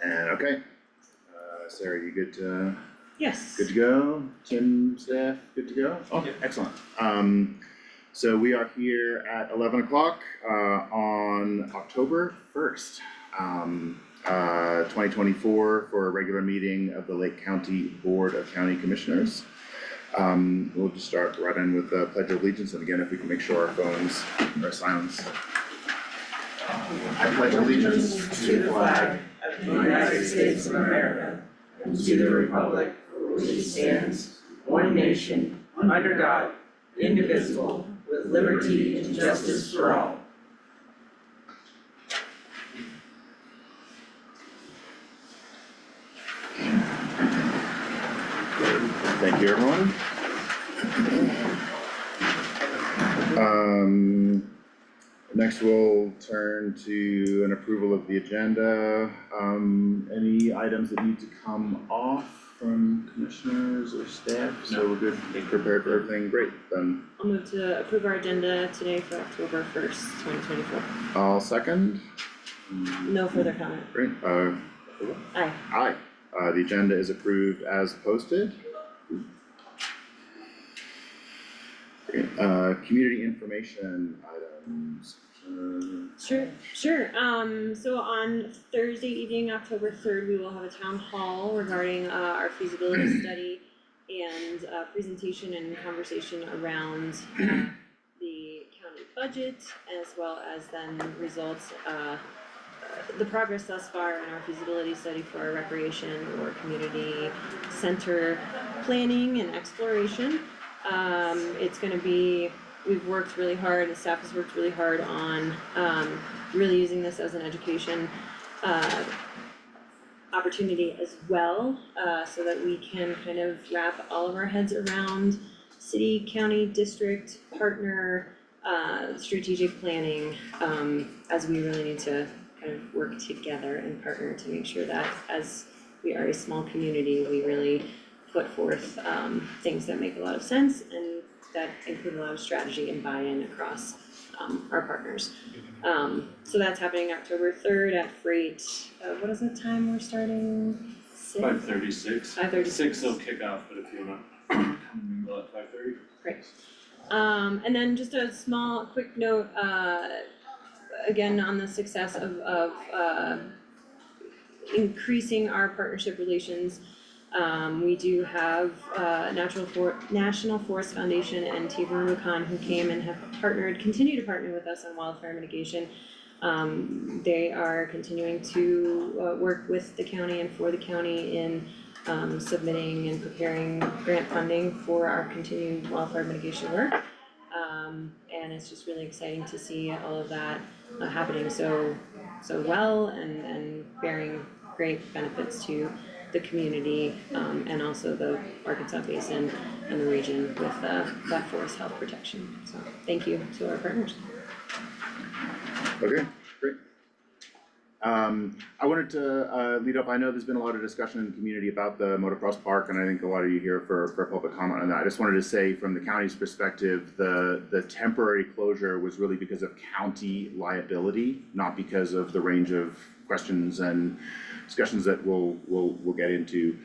And okay, Sarah, you good to, Yes. good to go? Tim, staff, good to go? Oh, excellent. So we are here at 11 o'clock, on October 1st, 2024 for a regular meeting of the Lake County Board of County Commissioners. We'll just start right in with the Pledge of Allegiance, and again, if we can make sure our phones are silenced. I pledge allegiance to the flag of the United States of America and to the republic for which it stands, one nation, under God, indivisible, with liberty and justice for all. Thank you, everyone. Next we'll turn to an approval of the agenda. Any items that need to come off from commissioners or staff? So we're good, prepared for everything, great, then. I'll move to approve our agenda today for October 1st, 2024. I'll second. No further comment. Great, Aye. aye. The agenda is approved as posted. Great, community information items. Sure. So on Thursday evening, October 3rd, we will have a town hall regarding our feasibility study and presentation and conversation around the county budget, as well as then results, the progress thus far in our feasibility study for our recreation or community center planning and exploration. It's gonna be, we've worked really hard, the staff has worked really hard on really using this as an education opportunity as well, so that we can kind of wrap all of our heads around city, county, district, partner, strategic planning, as we really need to kind of work together and partner to make sure that as we are a small community, we really put forth things that make a lot of sense and that include a lot of strategy and buy-in across our partners. So that's happening October 3rd at Freight. What is the time we're starting? 5:36. 5:36. 6 will kick off, but if you wanna come mingle at 5:30. Great. And then just a small, quick note, again, on the success of increasing our partnership relations. We do have National Forest Foundation and Tivur Rukon who came and have continue to partner with us on wildfire mitigation. They are continuing to work with the county and for the county in submitting and preparing grant funding for our continued wildfire mitigation work. And it's just really exciting to see all of that happening so well and bearing great benefits to the community, and also the Arkansas Basin and the region with that forest health protection. So thank you to our partners. Okay, great. I wanted to lead up, I know there's been a lot of discussion in the community about the motocross park, and I think a lot of you here for public comment on that. I just wanted to say from the county's perspective, the temporary closure was really because of county liability, not because of the range of questions and discussions that we'll get into.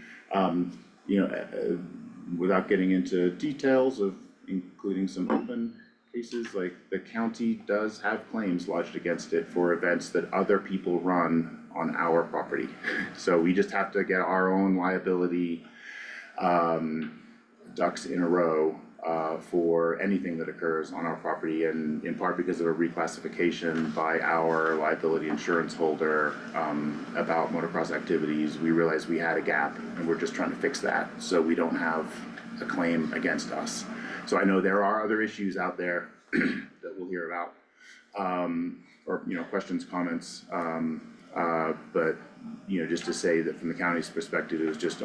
Without getting into details of including some open cases, like the county does have claims lodged against it for events that other people run on our property. So we just have to get our own liability ducks in a row for anything that occurs on our property, and in part because of a reclassification by our liability insurance holder about motocross activities. We realized we had a gap and we're just trying to fix that so we don't have a claim against us. So I know there are other issues out there that we'll hear about, or questions, comments, but just to say that from the county's perspective, it was just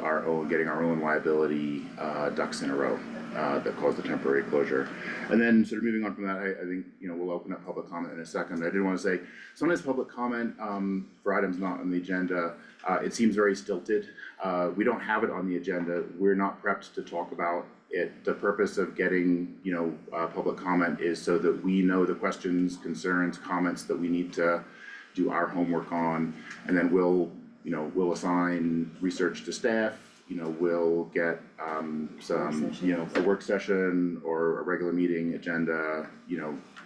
getting our own liability ducks in a row that caused the temporary closure. And then sort of moving on from that, I think we'll open up public comment in a second. I did want to say sometimes public comment for items not on the agenda, it seems very stilted. We don't have it on the agenda. We're not prepped to talk about it. The purpose of getting public comment is so that we know the questions, concerns, comments that we need to do our homework on, and then we'll we'll assign research to staff, we'll get some, a work session or a regular meeting agenda,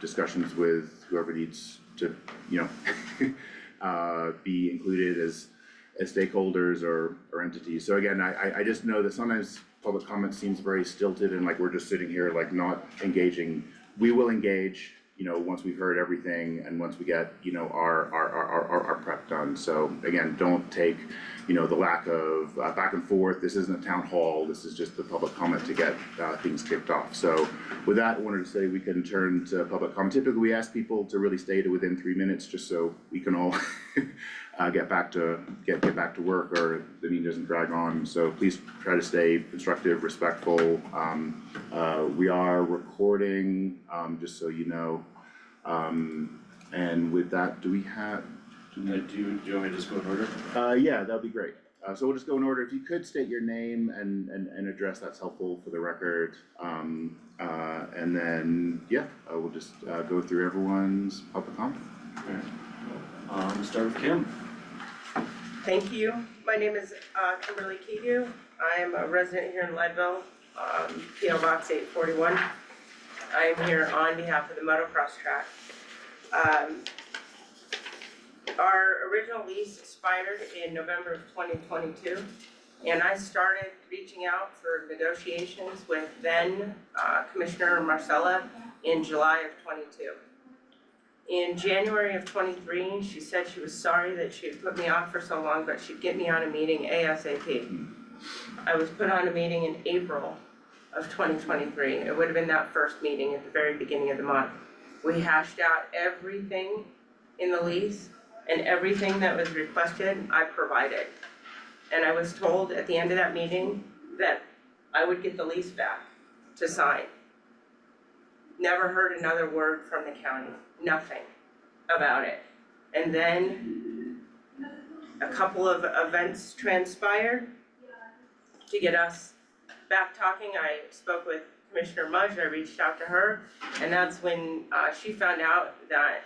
discussions with whoever needs to, be included as stakeholders or entities. So again, I just know that sometimes public comment seems very stilted and like we're just sitting here like not engaging. We will engage, once we've heard everything and once we get, our prep done. So again, don't take, the lack of back and forth. This isn't a town hall. This is just the public comment to get things kicked off. So with that, I wanted to say we can turn to public comment. Typically, we ask people to really stay to within 3 minutes just so we can all get back to work or the meeting doesn't drag on. So please try to stay constructive, respectful. We are recording, just so you know. And with that, do you want me to just go in order? Yeah, that'd be great. So we'll just go in order. If you could state your name and address, that's helpful for the record. And then, we'll just go through everyone's public comment. Alright, start with Kim. Thank you. My name is Kimberly Keedu. I am a resident here in Leadville, PO Box 841. I am here on behalf of the motocross track. Our original lease expired in November of 2022, and I started reaching out for negotiations with then Commissioner Marcella in July of 22. In January of 23, she said she was sorry that she had put me off for so long, but she'd get me on a meeting ASAP. I was put on a meeting in April of 2023. It would have been that first meeting at the very beginning of the month. We hashed out everything in the lease, and everything that was requested, I provided. And I was told at the end of that meeting that I would get the lease back to sign. Never heard another word from the county, nothing about it. And then a couple of events transpired to get us back talking. I spoke with Commissioner Mudge, I reached out to her, and that's when she found out that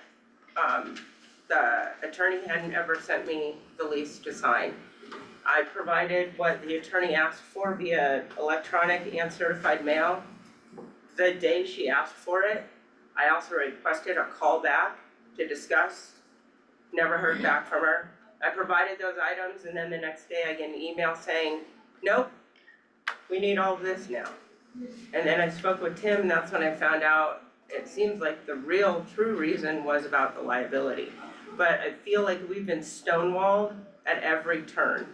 the attorney hadn't ever sent me the lease to sign. I provided what the attorney asked for via electronic and certified mail. The day she asked for it, I also requested a call back to discuss. Never heard back from her. I provided those items, and then the next day I get an email saying, nope, we need all of this now. And then I spoke with Tim, and that's when I found out it seems like the real true reason was about the liability. But I feel like we've been stonewalled at every turn.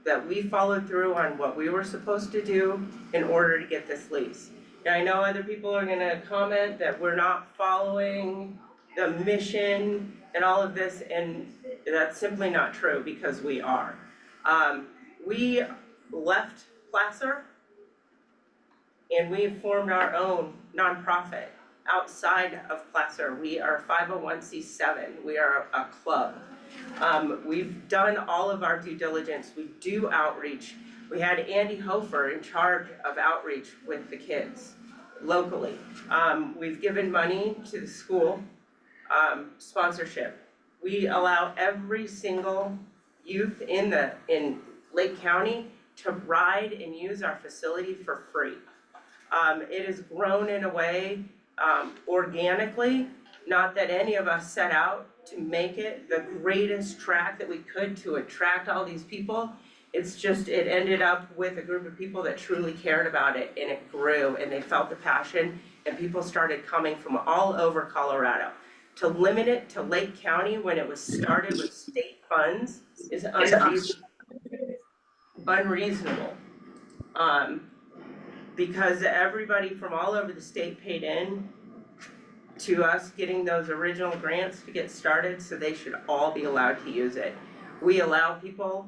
That we followed through on what we were supposed to do in order to get this lease. And I know other people are gonna comment that we're not following the mission and all of this, and that's simply not true because we are. We left Placer and we formed our own nonprofit outside of Placer. We are 501c7, we are a club. We've done all of our due diligence, we do outreach. We had Andy Hofer in charge of outreach with the kids locally. We've given money to the school, sponsorship. We allow every single youth in Lake County to ride and use our facility for free. It has grown in a way organically, not that any of us set out to make it the greatest track that we could to attract all these people. It's just, it ended up with a group of people that truly cared about it, and it grew, and they felt the passion, and people started coming from all over Colorado. To limit it to Lake County when it was started with state funds is unreasonable. Because everybody from all over the state paid in to us getting those original grants to get started, so they should all be allowed to use it. We allow people,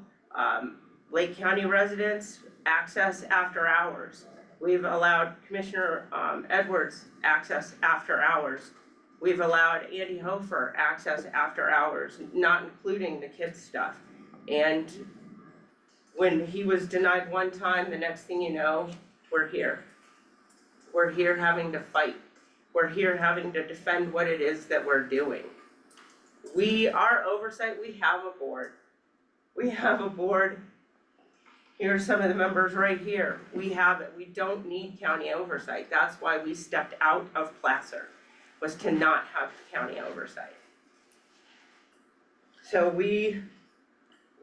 Lake County residents, access after hours. We've allowed Commissioner Edwards access after hours. We've allowed Andy Hofer access after hours, not including the kids' stuff. And when he was denied one time, the next thing you know, we're here. We're here having to fight. We're here having to defend what it is that we're doing. Our oversight, we have a board. We have a board. Here are some of the members right here. We have it. We don't need county oversight. That's why we stepped out of Placer, was to not have county oversight. So we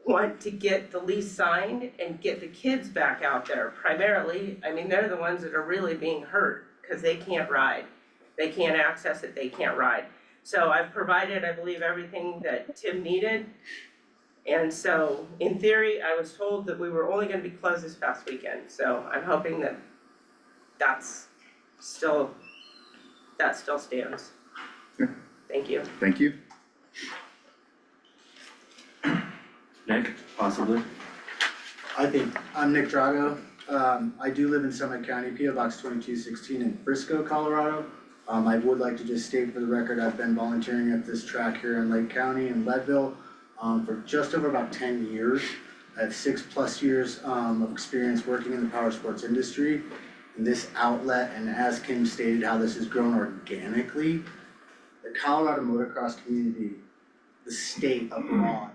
want to get the lease signed and get the kids back out there primarily. I mean, they're the ones that are really being hurt because they can't ride. They can't access it, they can't ride. So I've provided, I believe, everything that Tim needed. And so in theory, I was told that we were only gonna be closed this past weekend. So I'm hoping that that still stands. Yeah. Thank you. Thank you. Nick, possibly? I'm Nick Drago. I do live in Summit County, PO Box 2216 in Frisco, Colorado. I would like to just state for the record, I've been volunteering at this track here in Lake County in Leadville for just over about 10 years. I have 6+ years of experience working in the power sports industry. And this outlet, and as Kim stated, how this has grown organically, the Colorado motocross community, the state abroad,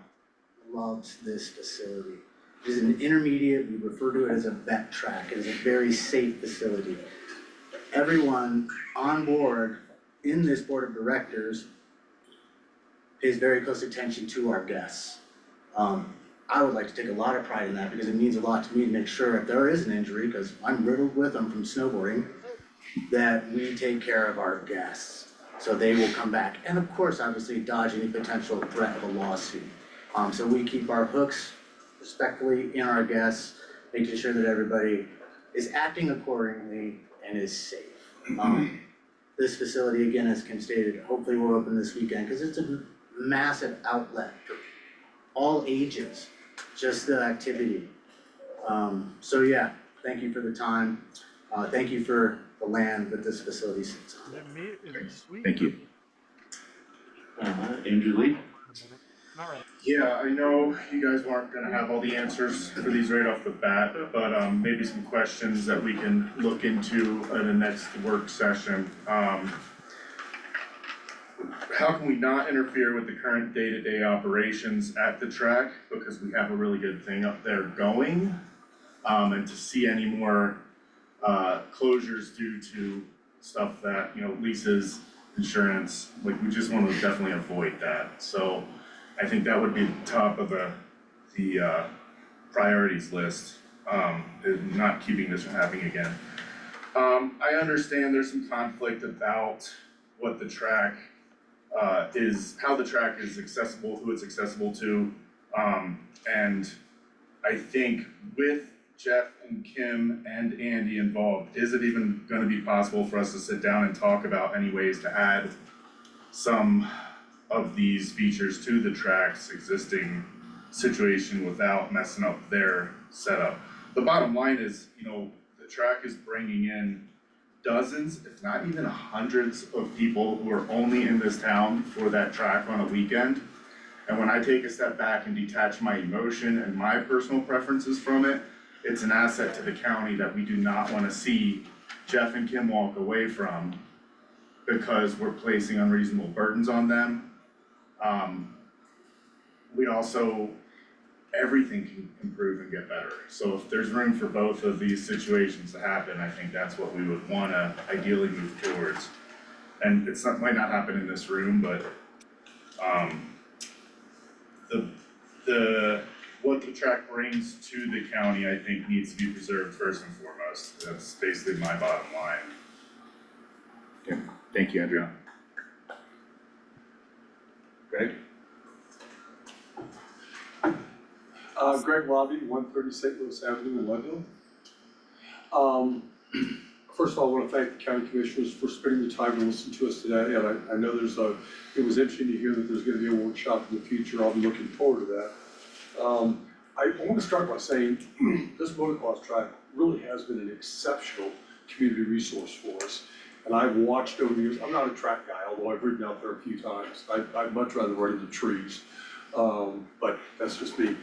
loves this facility. It is an intermediate, we refer to it as a vet track, it is a very safe facility. Everyone on board in this board of directors pays very close attention to our guests. I would like to take a lot of pride in that because it means a lot to me to make sure if there is an injury, because I'm riddled with them from snowboarding, that we take care of our guests, so they will come back. And of course, obviously dodge any potential threat of a lawsuit. So we keep our hooks respectfully in our guests, making sure that everybody is acting accordingly and is safe. This facility, again, as Kim stated, hopefully will open this weekend, because it's a massive outlet for all ages, just the activity. So yeah, thank you for the time. Thank you for the land that this facility sits on. Thank you. Andrew Lee? Yeah, I know you guys aren't gonna have all the answers for these right off the bat, but maybe some questions that we can look into in the next work session. How can we not interfere with the current day-to-day operations at the track, because we have a really good thing up there going? And to see any more closures due to stuff that, you know, leases, insurance, like we just wanna definitely avoid that, so I think that would be top of the priorities list, is not keeping this from happening again. I understand there's some conflict about what the track is, how the track is accessible, who it's accessible to. And I think with Jeff and Kim and Andy involved, is it even gonna be possible for us to sit down and talk about any ways to add some of these features to the track's existing situation without messing up their setup? The bottom line is, you know, the track is bringing in dozens, if not even hundreds of people who are only in this town for that track on a weekend. And when I take a step back and detach my emotion and my personal preferences from it, it's an asset to the county that we do not wanna see Jeff and Kim walk away from because we're placing unreasonable burdens on them. We also, everything can improve and get better. So if there's room for both of these situations to happen, I think that's what we would wanna ideally move towards. And it's not, might not happen in this room, but what the track brings to the county, I think needs to be preserved first and foremost. That's basically my bottom line. Yeah, thank you, Andrea. Greg? Greg Lobby, 130 St. Louis Avenue in Leadville. First of all, I wanna thank the county commissioners for spending the time to listen to us today, and I know it was interesting to hear that there's gonna be a workshop in the future. I'll be looking forward to that. I wanna start by saying, this motocross track really has been an exceptional community resource for us. And I've watched over the years, I'm not a track guy, although I've ridden out there a few times. I'd much rather ride in the trees, but that's just me.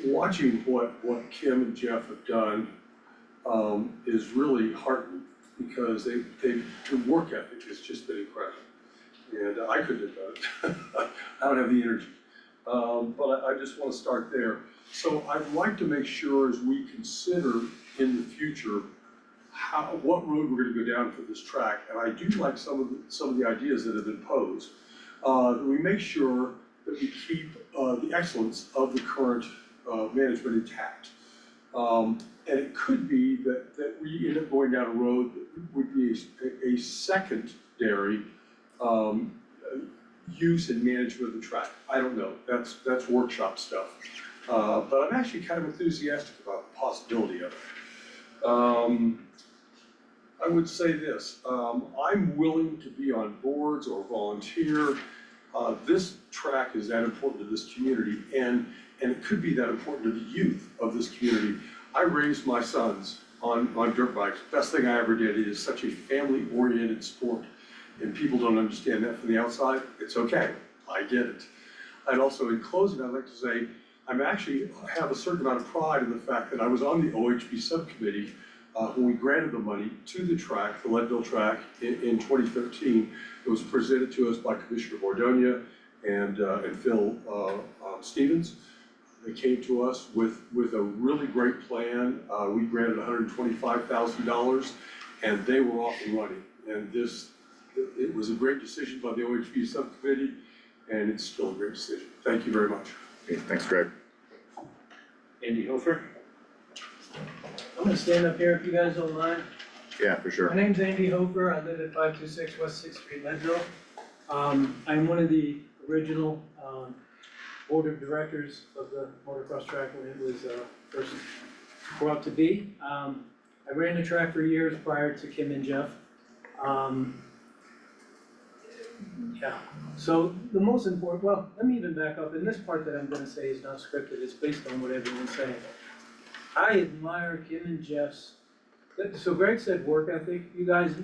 Watching what Kim and Jeff have done, is really heartening, because their work ethic has just been incredible. And I couldn't have done it. I don't have the energy. but I just wanna start there. So I'd like to make sure as we consider in the future what road we're gonna go down for this track, and I do like some of the ideas that have been posed. That we make sure that we keep, the excellence of the current, management intact. And it could be that we end up going down a road that would be a secondary, use and management of the track. I don't know, that's workshop stuff. But I'm actually kind of enthusiastic about the possibility of it. I would say this, I'm willing to be on boards or volunteer. This track is that important to this community, and it could be that important to the youth of this community. I raised my sons on dirt bikes. Best thing I ever did. It is such a family-oriented sport, and people don't understand that from the outside. It's okay, I get it. And also in closing, I'd like to say, I'm actually have a certain amount of pride in the fact that I was on the OHB subcommittee when we granted the money to the track, the Leadville track, in 2013. It was presented to us by Commissioner Bordonia and Phil Stevens. They came to us with a really great plan. We granted $125,000, and they were off and running. And it was a great decision by the OHB subcommittee, and it's still a great decision. Thank you very much. Okay, thanks, Greg. Andy Hofer? I'm gonna stand up here if you guys don't mind. Yeah, for sure. My name's Andy Hofer, I live at 526 West Sixth Street, Leadville. I'm one of the original, board of directors of the motocross track when it was, first brought to be. I ran the track for years prior to Kim and Jeff. Yeah, so the most important, well, let me even back up, and this part that I'm gonna say is not scripted, it's based on what everyone's saying. I admire Kim and Jeff's, so Greg said work ethic, you guys,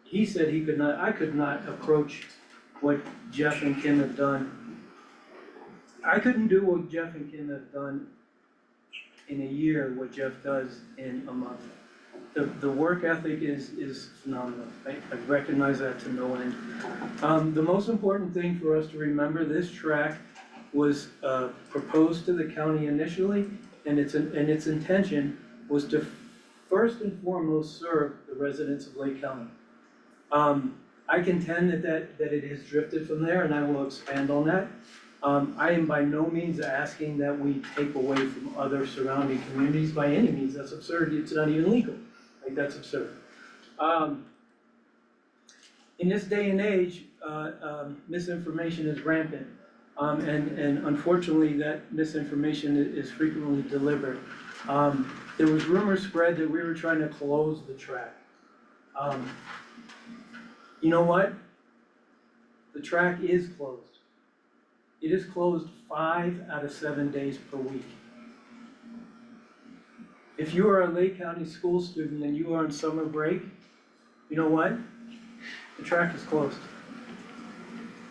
he said I could not approach what Jeff and Kim have done. I couldn't do what Jeff and Kim have done in a year, what Jeff does in a month. The work ethic is phenomenal. I recognize that to no end. The most important thing for us to remember, this track was proposed to the county initially, and its intention was to first and foremost serve the residents of Lake County. I contend that it has drifted from there, and I will expand on that. I am by no means asking that we take away from other surrounding communities by any means. That's absurd. It's not even legal. Like, that's absurd. In this day and age, misinformation is rampant. And unfortunately, that misinformation is frequently delivered. There was rumors spread that we were trying to close the track. You know what? The track is closed. It is closed 5 out of 7 days per week. If you are a Lake County school student and you are on summer break, you know what? The track is closed.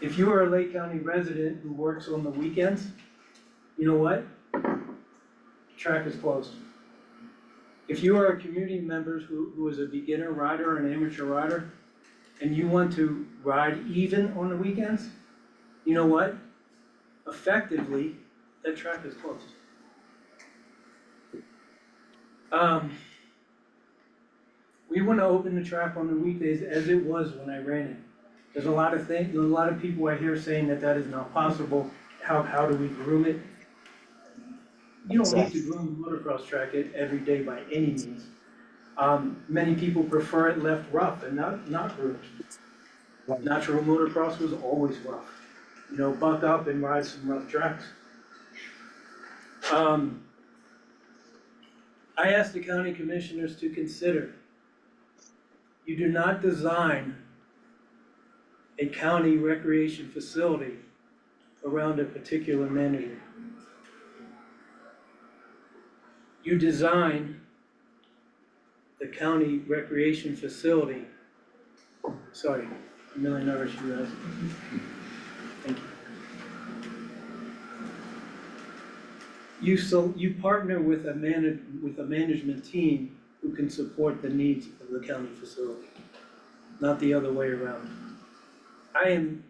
If you are a Lake County resident who works on the weekends, you know what? The track is closed. If you are a community member who is a beginner rider or an amateur rider, and you want to ride even on the weekends, you know what? Effectively, that track is closed. We want to open the track on the weekdays as it was when I ran it. There's a lot of people I hear saying that is not possible. How do we groom it? You don't need to groom the motocross track every day by any means. Many people prefer it left rough and not groomed. Natural motocross was always rough. You know, buck up and ride some rough tracks. I asked the county commissioners to consider, you do not design a county recreation facility around a particular manager. You design the county recreation facility. Sorry, I'm really nervous, you guys. Thank you. You partner with a management team who can support the needs of the county facility, not the other way around. I am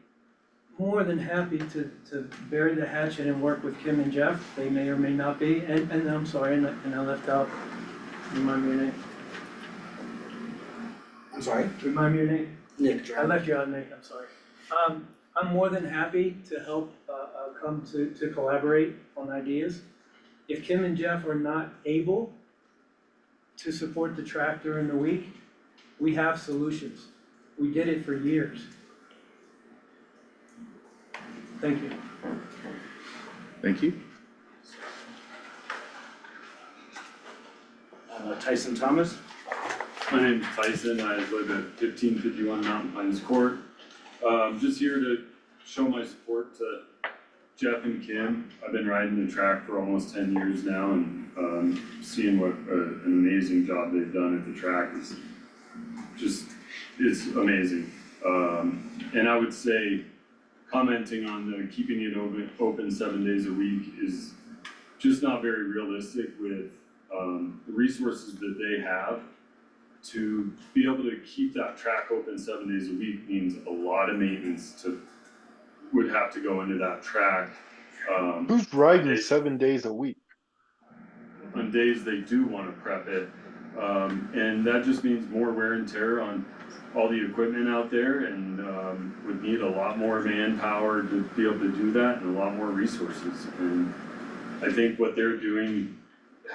more than happy to bury the hatchet and work with Kim and Jeff. They may or may not be, and I'm sorry, and I left out, remind me your name, I'm sorry, remind me your name? Nick I Drago. left you out, Nick, I'm sorry. I'm more than happy to help, come to collaborate on ideas. If Kim and Jeff are not able to support the track during the week, we have solutions. We did it for years. Thank you. Thank you. Tyson Thomas. My name's Tyson, I live at 1551 Mountain Pines Court. Just here to show my support to Jeff and Kim. I've been riding the track for almost 10 years now, and seeing what an amazing job they've done at the track is just, it's amazing. And I would say, commenting on the keeping it open 7 days a week is just not very realistic with the resources that they have. To be able to keep that track open 7 days a week means a lot of maintenance would have to go into that track. Who's riding 7 days a week? On days they do wanna prep it. And that just means more wear and tear on all the equipment out there, and would need a lot more manpower to be able to do that, and a lot more resources. And I think what they're doing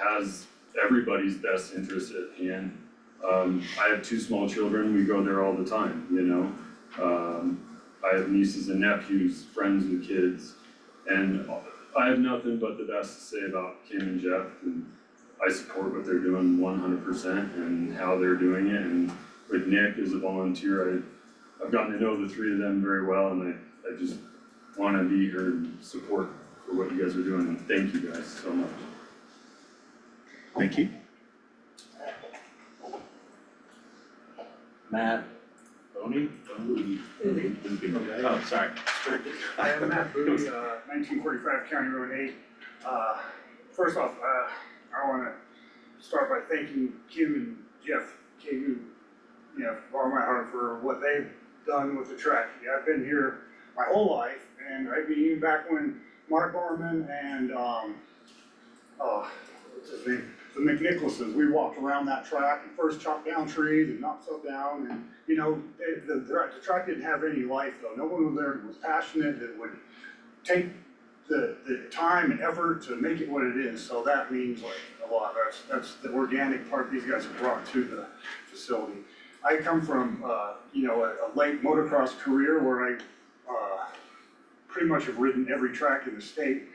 has everybody's best interest at hand. I have 2 small children, we go there all the time, you know? I have nieces and nephews, friends with kids, and I have nothing but the best to say about Kim and Jeff, and I support what they're doing 100% and how they're doing it. And with Nick as a volunteer, I've gotten to know the 3 of them very well, and I just wanna be here and support for what you guys are doing, and thank you guys so much. Thank you. Matt Boney? Oh, sorry. I am Matt Booty, 1945 County Road 8. First off, I wanna start by thanking Kim and Jeff KU, you know, from all my heart for what they've done with the track. Yeah, I've been here my whole life, and I've been even back when Mark Gorman and, what's his name? The McNicholsons, we walked around that track and first chopped down trees and knocked stuff down, and, you know, the track didn't have any life though. No one was there that was passionate, that would take the time and effort to make it what it is, so that means like a lot. That's the organic part these guys have brought to the facility. I come from, you know, a late motocross career where I pretty much have ridden every track in the state,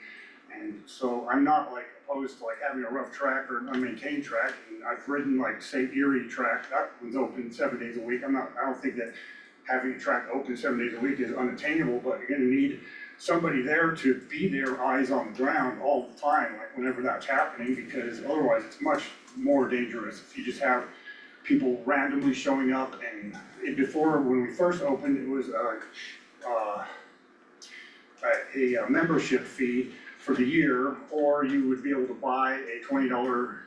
and so I'm not like opposed to like having a rough track or an unmaintained track. And I've ridden like say Erie track, that one's open 7 days a week. I don't think that having a track open 7 days a week is unattainable, but you're gonna need somebody there to be there, eyes on the ground all the time, like whenever that's happening, because otherwise it's much more dangerous if you just have people randomly showing up. And before, when we first opened, it was a membership fee for the year, or you would be able to buy a $20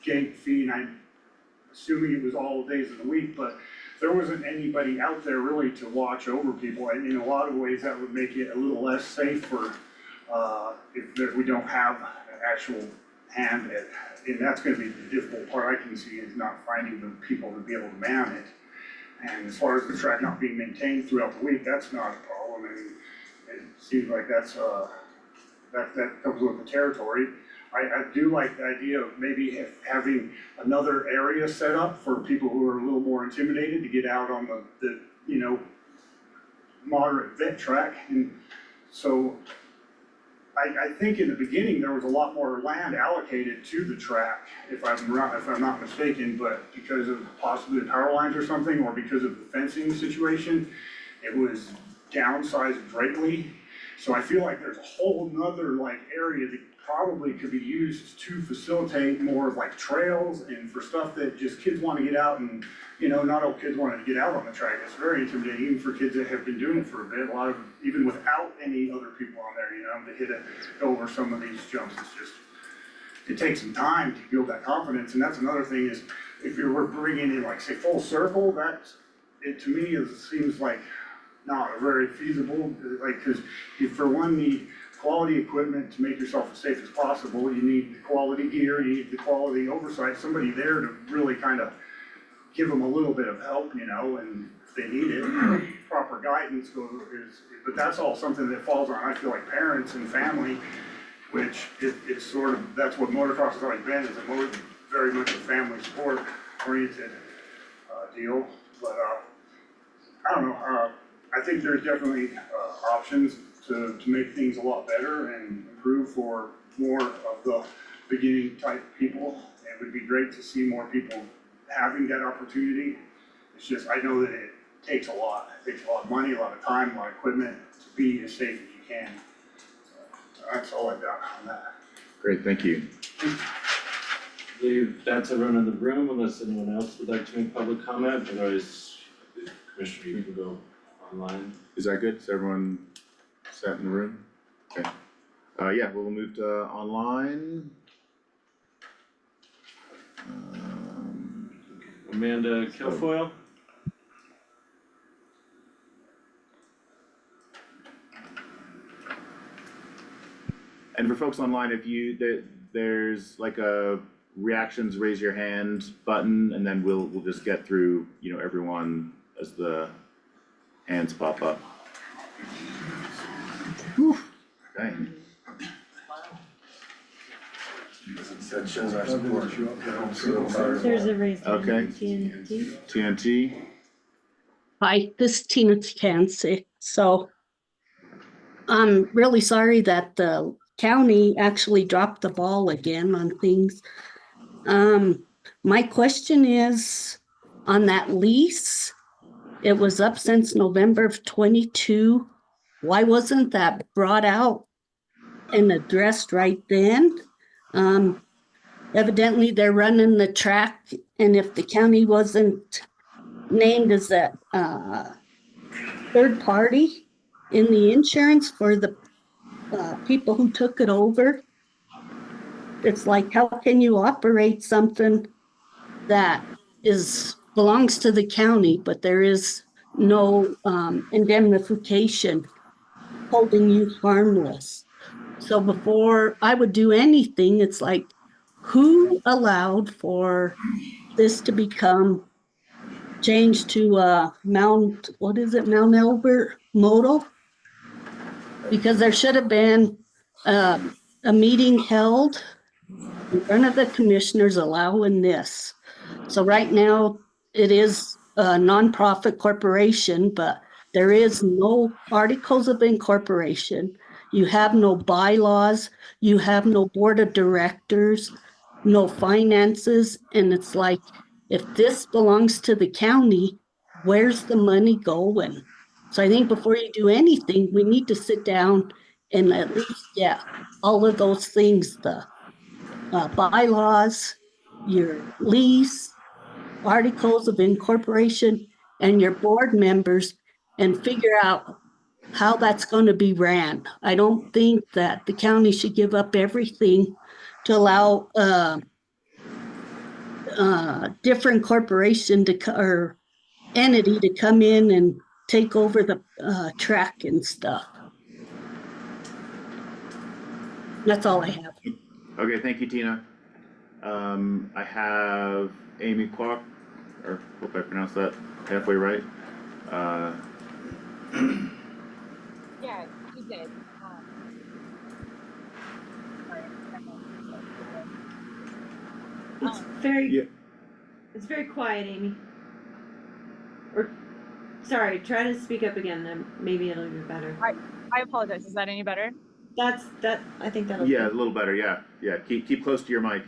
gate fee, and I'm assuming it was all days of the week, but there wasn't anybody out there really to watch over people, and in a lot of ways that would make it a little less safe for if we don't have an actual hand at, and that's gonna be the difficult part I can see, is not finding the people to be able to man it. And as far as the track not being maintained throughout the week, that's not a problem. I mean, it seems like that's that comes with the territory. I do like the idea of maybe having another area set up for people who are a little more intimidated to get out on the you know, moderate vent track. And so I think in the beginning there was a lot more land allocated to the track, if I'm not mistaken, but because of possibly the power lines or something, or because of the fencing situation, it was downsized greatly. So I feel like there's a whole nother like area that probably could be used to facilitate more of like trails and for stuff that just kids wanna get out, and, you know, not all kids wanna get out on the track. It's very intimidating, even for kids that have been doing it for a bit, a lot of, even without any other people on there, you know, to go over some of these jumps. It's just, it takes some time to build that confidence. And that's another thing, is if you were bringing in like say full circle, it to me seems like not very feasible, like, cause you for one need quality equipment to make yourself as safe as possible, you need the quality gear, you need the quality oversight, somebody there to really kind of give them a little bit of help, you know, and if they need it, proper guidance but that's all something that falls on, I feel like parents and family, which it's sort of, that's what motocross has always been, is very much a family sport oriented deal, but I don't know, I think there's definitely options to make things a lot better and improve for more of the beginning type people. It would be great to see more people having that opportunity. It's just, I know that it takes a lot. It takes a lot of money, a lot of time, a lot of equipment to be as safe as you can. So that's all I got on that. Great, thank you. I believe that's everyone in the room, unless anyone else would like to make public comment, otherwise, Commissioner, you can go online. Is that good? Is everyone sat in the room? Okay. Yeah, we'll move to online. Amanda Kilfoyle? And for folks online, if you, there's like a reactions, raise your hand button, and then we'll just get through, you know, everyone as the hands pop up. Whew. Okay. That shows our support. There's a raised hand. Okay. TNT. TNT. Hi, this is Tina Tansey. So I'm really sorry that the county actually dropped the ball again on things. My question is on that lease, it was up since November of 22. Why wasn't that brought out and addressed right then? Evidently they're running the track, and if the county wasn't named as a third party in the insurance for the people who took it over, it's like, how can you operate something that belongs to the county, but there is no indemnification holding you harmless? So before I would do anything, it's like, who allowed for this to become changed to Mount Elbert modal? Because there should have been a meeting held in front of the commissioners allowing this. So right now, it is a nonprofit corporation, but there is no articles of incorporation. You have no bylaws, you have no board of directors, no finances, and it's like, if this belongs to the county, where's the money going? So I think before you do anything, we need to sit down and at least, all of those things, the bylaws, your lease, articles of incorporation, and your board members, and figure out how that's going to be ran. I don't think that the county should give up everything to allow different corporation or entity to come in and take over the track and stuff. That's all I have. Okay, thank you, Tina. I have Amy Kwok, or hope I pronounced that halfway right. Yeah, you did. It's very, Yeah. it's very quiet, Amy. Or, sorry, try to speak up again, then maybe it'll be better. I apologize. Is that any better? I think that'll Yeah, a little better, yeah. Keep close to your mic.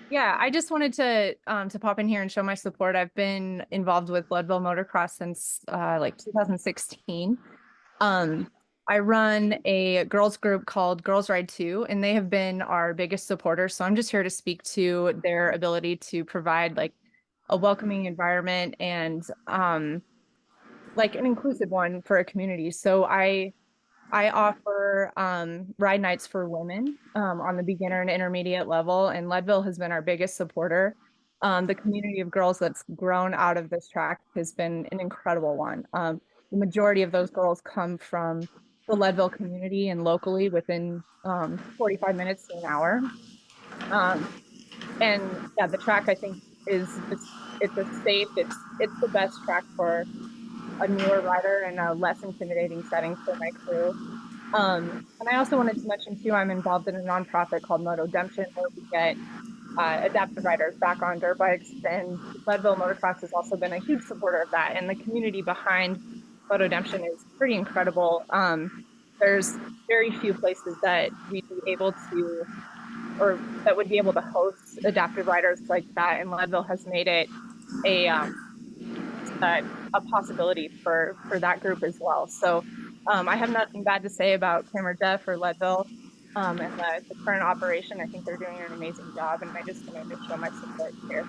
Yeah, I just wanted to pop in here and show my support. I've been involved with Leadville Motocross since like 2016. I run a girls group called Girls Ride 2, and they have been our biggest supporters. So I'm just here to speak to their ability to provide like a welcoming environment and like an inclusive one for a community. So I offer ride nights for women on the beginner and intermediate level, and Leadville has been our biggest supporter. The community of girls that's grown out of this track has been an incredible one. the majority of those girls come from the Leadville community and locally within 45 minutes to an hour. And yeah, the track I think is it's a safe, it's the best track for a newer rider and a less intimidating setting for my crew. And I also wanted to mention too, I'm involved in a nonprofit called Motodemption, where we get adaptive riders back on dirt bikes, and Leadville Motocross has also been a huge supporter of that, and the community behind Motodemption is pretty incredible. There's very few places that we'd be able to, or that would be able to host adaptive riders like that, and Leadville has made it a a possibility for that group as well. So I have nothing bad to say about Kim or Jeff or Leadville and the current operation. I think they're doing an amazing job, and I just wanted to show my support here.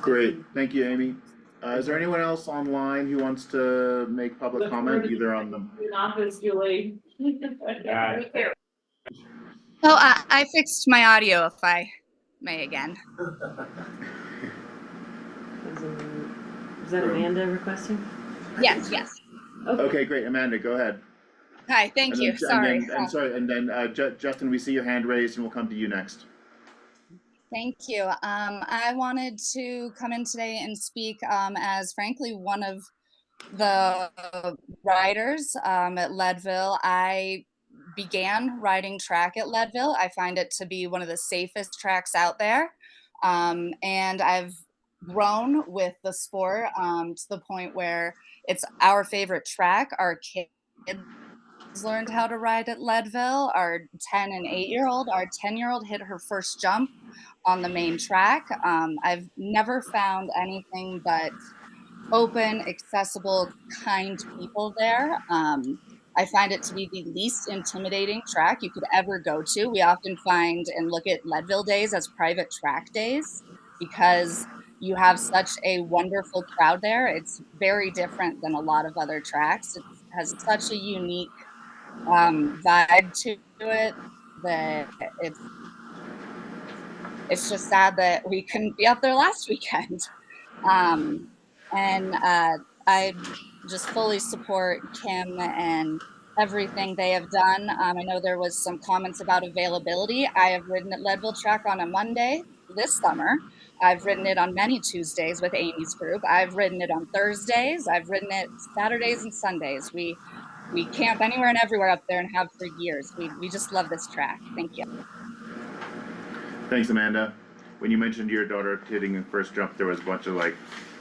Great, thank you, Amy. Is there anyone else online who wants to make public comment, either on the? Office, Julie. Oh, I fixed my audio, if I may again. Is that Amanda requesting? Yes, yes. Okay, great, Amanda, go ahead. Hi, thank you, sorry. And then Justin, we see your hand raised and we'll come to you next. Thank you. I wanted to come in today and speak as frankly one of the riders at Leadville. I began riding track at Leadville. I find it to be one of the safest tracks out there. And I've grown with the sport to the point where it's our favorite track. Our kids learned how to ride at Leadville. Our 10 and 8-year-old, our 10-year-old hit her first jump on the main track. I've never found anything but open, accessible, kind people there. I find it to be the least intimidating track you could ever go to. We often find and look at Leadville days as private track days because you have such a wonderful crowd there. It's very different than a lot of other tracks. It has such a unique vibe to it that it's just sad that we couldn't be up there last weekend. And I just fully support Kim and everything they have done. I know there was some comments about availability. I have ridden at Leadville track on a Monday this summer. I've ridden it on many Tuesdays with Amy's group. I've ridden it on Thursdays. I've ridden it Saturdays and Sundays. We camp anywhere and everywhere up there and have for years. We just love this track. Thank you. Thanks, Amanda. When you mentioned your daughter hitting the first jump, there was a bunch of like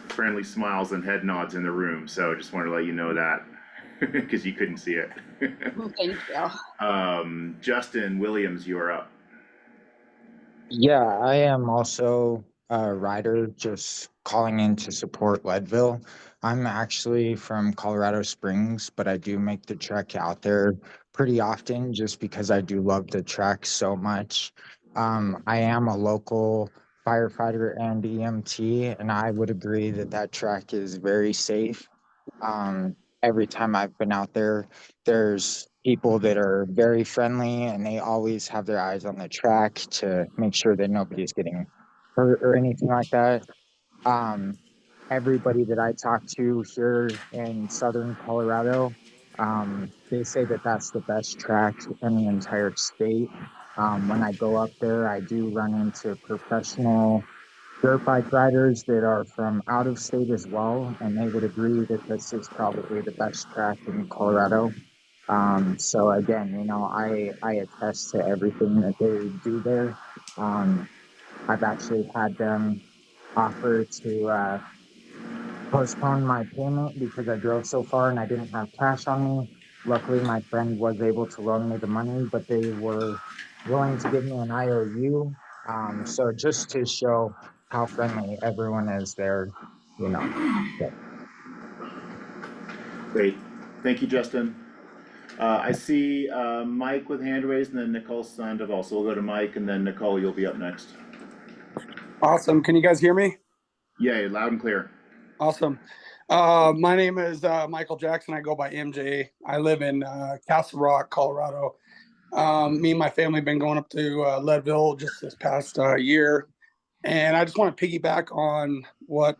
friendly smiles and head nods in the room. So just wanted to let you know that because you couldn't see it. Thank you. Justin Williams, you are up. Yeah, I am also a rider, just calling in to support Leadville. I'm actually from Colorado Springs, but I do make the trek out there pretty often just because I do love the track so much. I am a local firefighter and EMT, and I would agree that that track is very safe. Every time I've been out there, there's people that are very friendly and they always have their eyes on the track to make sure that nobody's getting hurt or anything like that. Everybody that I talk to here in southern Colorado, they say that that's the best track in the entire state. When I go up there, I do run into professional dirt bike riders that are from out of state as well, and they would agree that this is probably the best track in Colorado. So again, I attest to everything that they do there. I've actually had them offer to postpone my payment because I drove so far and I didn't have cash on me. Luckily, my friend was able to loan me the money, but they were willing to give me an IOU. So just to show how friendly everyone is there, Yeah. Great, thank you, Justin. I see Mike with hand raised and then Nicole Sandoval. So we'll go to Mike and then Nicole, you'll be up next. Awesome. Can you guys hear me? Yeah, loud and clear. Awesome. My name is Michael Jackson. I go by MJ. I live in Castle Rock, Colorado. Me and my family have been going up to Leadville just this past year. And I just want to piggyback on what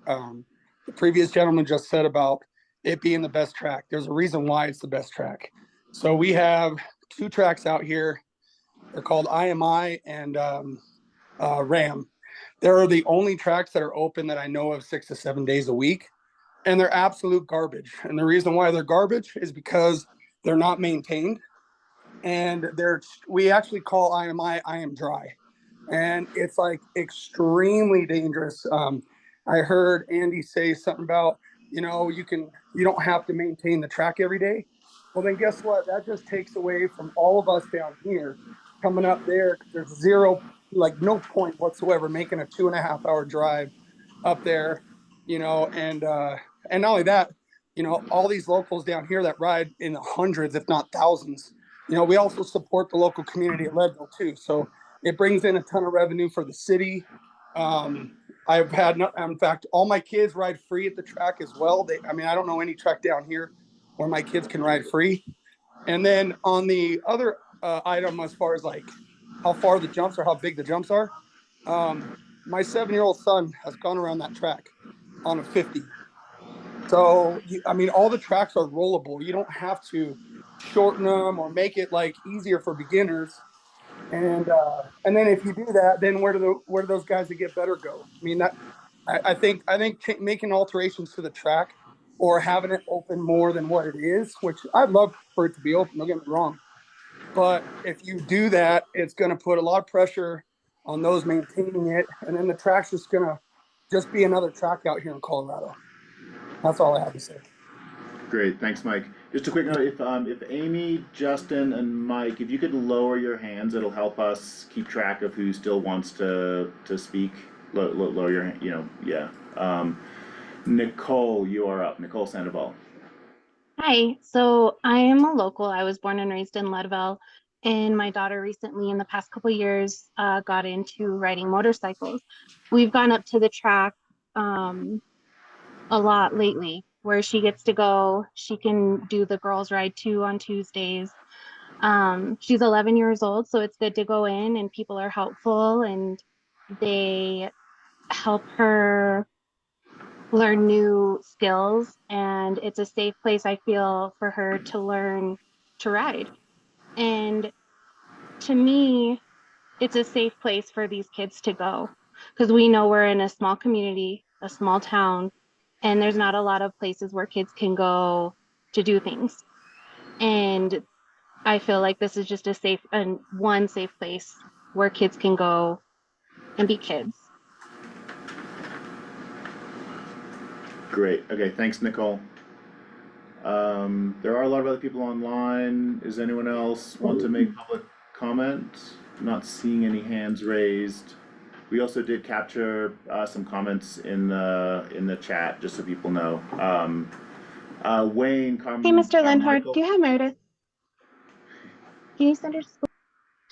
the previous gentleman just said about it being the best track. There's a reason why it's the best track. So we have 2 tracks out here. They're called IMI and RAM. They're the only tracks that are open that I know of 6 to 7 days a week, and they're absolute garbage. And the reason why they're garbage is because they're not maintained, and we actually call IMI I am dry, and it's like extremely dangerous. I heard Andy say something about, you don't have to maintain the track every day. Well, then guess what? That just takes away from all of us down here coming up there. There's zero, like no point whatsoever making a 2.5 hour drive up there, and not only that, all these locals down here that ride in the hundreds, if not thousands. We also support the local community at Leadville too. So it brings in a ton of revenue for the city. In fact, all my kids ride free at the track as well. I don't know any track down here where my kids can ride free. And then on the other item, as far as like how far the jumps or how big the jumps are, my 7-year-old son has gone around that track on a 50. So, all the tracks are rollable. You don't have to shorten them or make it like easier for beginners. And then if you do that, then where do those guys that get better go? I think making alterations to the track or having it open more than what it is, which I'd love for it to be open. Don't get me wrong, but if you do that, it's going to put a lot of pressure on those maintaining it, and then the track's just going to be another track out here in Colorado. That's all I have to say. Great, thanks, Mike. Just a quick note, if Amy, Justin, and Mike, if you could lower your hands, it'll help us keep track of who still wants to speak. Lower your hand, yeah. Nicole, you are up. Nicole Sandoval. Hi, so I am a local. I was born and raised in Leadville, and my daughter recently, in the past couple years, got into riding motorcycles. We've gone up to the track a lot lately, where she gets to go. She can do the girls ride too on Tuesdays. She's 11 years old, so it's good to go in and people are helpful and they help her learn new skills, and it's a safe place, I feel, for her to learn to ride. And to me, it's a safe place for these kids to go because we know we're in a small community, a small town, and there's not a lot of places where kids can go to do things. And I feel like this is just a safe and one safe place where kids can go and be kids. Great. Okay, thanks, Nicole. There are a lot of other people online. Does anyone else want to make public comment? I'm not seeing any hands raised. We also did capture some comments in the chat, just so people know. Wayne, Hey, Mr. Lenhard, do you have Meredith? Can you send her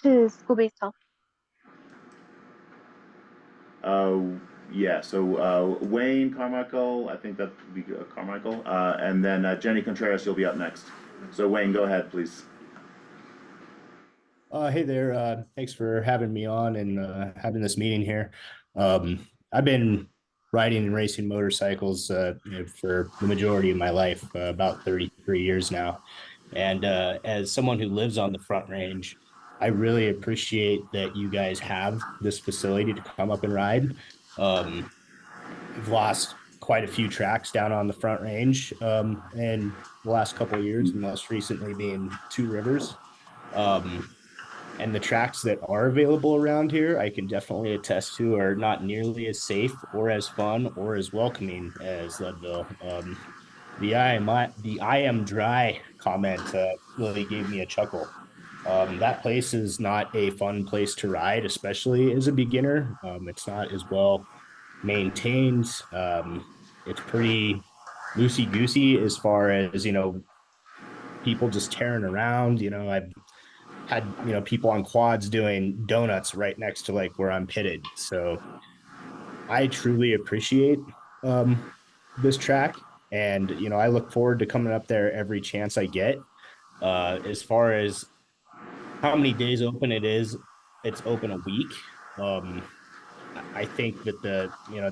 to school-based health? Yeah, so Wayne Carmichael, I think that would be Carmichael, and then Jenny Contreras, you'll be up next. So Wayne, go ahead, please. Hey there, thanks for having me on and having this meeting here. I've been riding and racing motorcycles for the majority of my life, about 33 years now. And as someone who lives on the Front Range, I really appreciate that you guys have this facility to come up and ride. We've lost quite a few tracks down on the Front Range in the last couple of years, and most recently being Two Rivers. And the tracks that are available around here, I can definitely attest to, are not nearly as safe or as fun or as welcoming as Leadville. The I am dry comment really gave me a chuckle. That place is not a fun place to ride, especially as a beginner. It's not as well maintained. It's pretty loosey-goosey as far as, people just tearing around. I've had, people on quads doing donuts right next to like where I'm pitted. So I truly appreciate this track. And, I look forward to coming up there every chance I get. As far as how many days open it is, it's open a week. I think that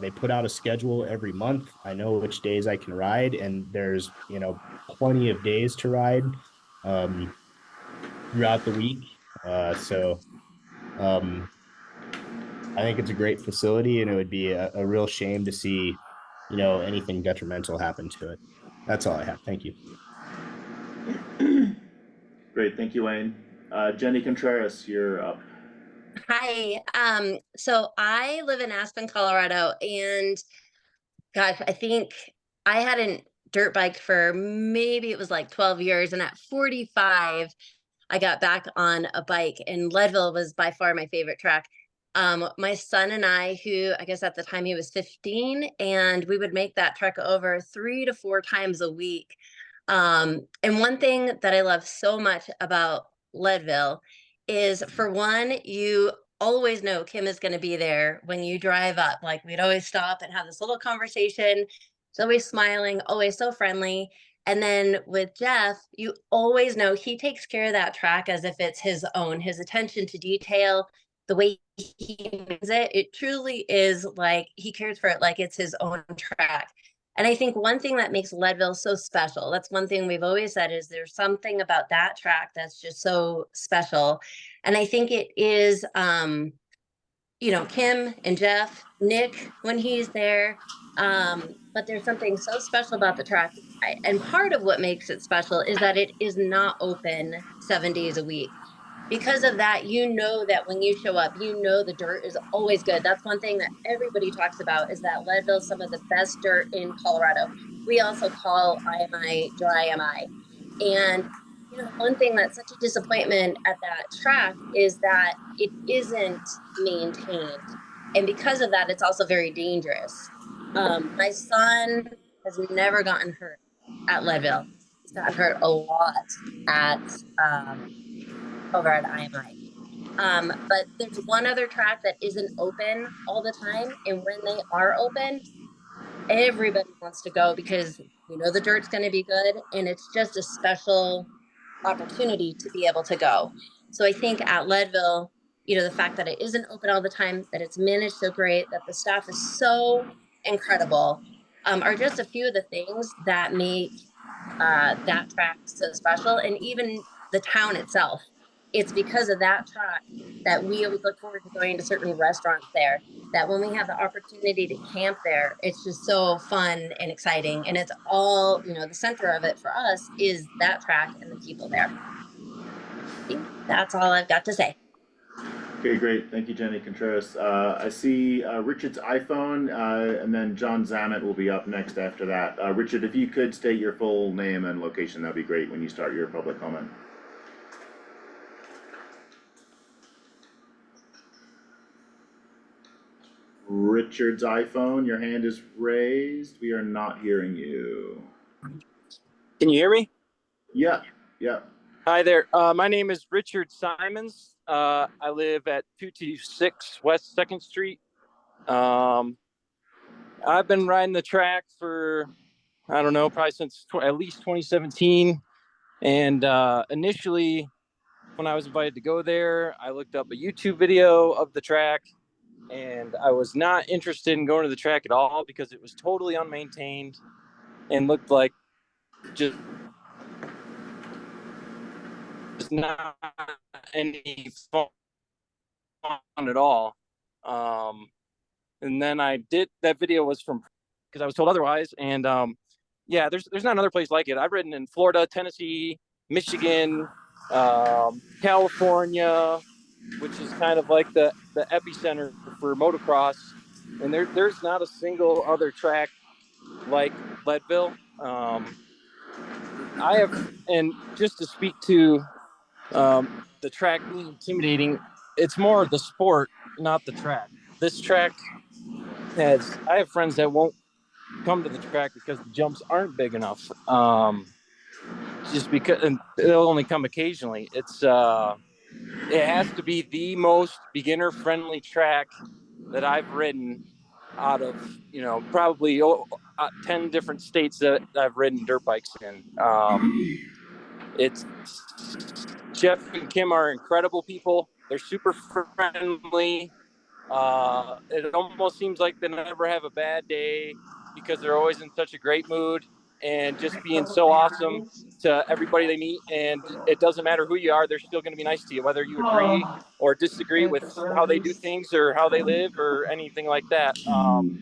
they put out a schedule every month. I know which days I can ride, and there's, plenty of days to ride throughout the week. So I think it's a great facility, and it would be a real shame to see, anything detrimental happen to it. That's all I have. Thank you. Great, thank you, Wayne. Jenny Contreras, you're up. Hi, so I live in Aspen, Colorado, and gosh, I think I had a dirt bike for maybe it was like 12 years, and at 45, I got back on a bike, and Leadville was by far my favorite track. My son and I, who I guess at the time he was 15, and we would make that trek over 3 to 4 times a week. And one thing that I love so much about Leadville is, for one, you always know Kim is going to be there when you drive up. Like, we'd always stop and have this little conversation. She's always smiling, always so friendly. And then with Jeff, you always know he takes care of that track as if it's his own. His attention to detail, the way he makes it, it truly is like he cares for it like it's his own track. And I think one thing that makes Leadville so special, that's one thing we've always said, is there's something about that track that's just so special. And I think it is, Kim and Jeff, Nick, when he's there. But there's something so special about the track. And part of what makes it special is that it is not open 7 days a week. Because of that, that when you show up, the dirt is always good. That's one thing that everybody talks about, is that Leadville is some of the best dirt in Colorado. We also call IMI dry MI. And one thing that's such a disappointment at that track is that it isn't maintained. And because of that, it's also very dangerous. My son has never gotten hurt at Leadville. He's gotten hurt a lot at over at IMI. But there's one other track that isn't open all the time, and when they are open, everybody wants to go because the dirt's going to be good, and it's just a special opportunity to be able to go. So I think at Leadville, the fact that it isn't open all the time, that it's managed so great, that the staff is so incredible, are just a few of the things that make that track so special. And even the town itself, it's because of that track that we always look forward to going to certain restaurants there, that when we have the opportunity to camp there, it's just so fun and exciting. And it's all, the center of it for us is that track and the people there. I think that's all I've got to say. Okay, great. Thank you, Jenny Contreras. I see Richard's iPhone, and then John Zammit will be up next after that. Richard, if you could state your full name and location, that'd be great when you start your public comment. Richard's iPhone, your hand is raised. We are not hearing you. Can you hear me? Yeah. Hi there. My name is Richard Simons. I live at 226 West 2nd Street. I've been riding the track for, I don't know, probably since at least 2017. And initially, when I was invited to go there, I looked up a YouTube video of the track, and I was not interested in going to the track at all because it was totally unmaintained and looked like just not any fun at all. And then that video was from, because I was told otherwise. And there's not another place like it. I've ridden in Florida, Tennessee, Michigan, California, which is kind of like the epicenter for motocross. And there's not a single other track like Leadville. And just to speak to the track being intimidating, it's more the sport, not the track. This track I have friends that won't come to the track because the jumps aren't big enough. Just because, and they'll only come occasionally. It has to be the most beginner friendly track that I've ridden out of, probably 10 different states that I've ridden dirt bikes in. It's Jeff and Kim are incredible people. They're super friendly. It almost seems like they never have a bad day because they're always in such a great mood and just being so awesome to everybody they meet. And it doesn't matter who you are, they're still going to be nice to you, whether you agree or disagree with how they do things or how they live or anything like that.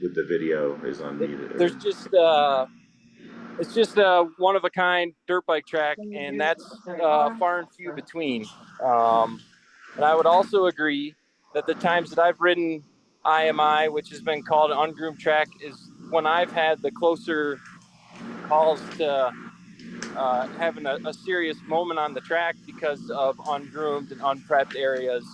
With the video is unmuted. There's just it's just a one of a kind dirt bike track, and that's far and few between. And I would also agree that the times that I've ridden IMI, which has been called an ungroomed track, is when I've had the closer calls to having a serious moment on the track because of ungroomed and unprepped areas.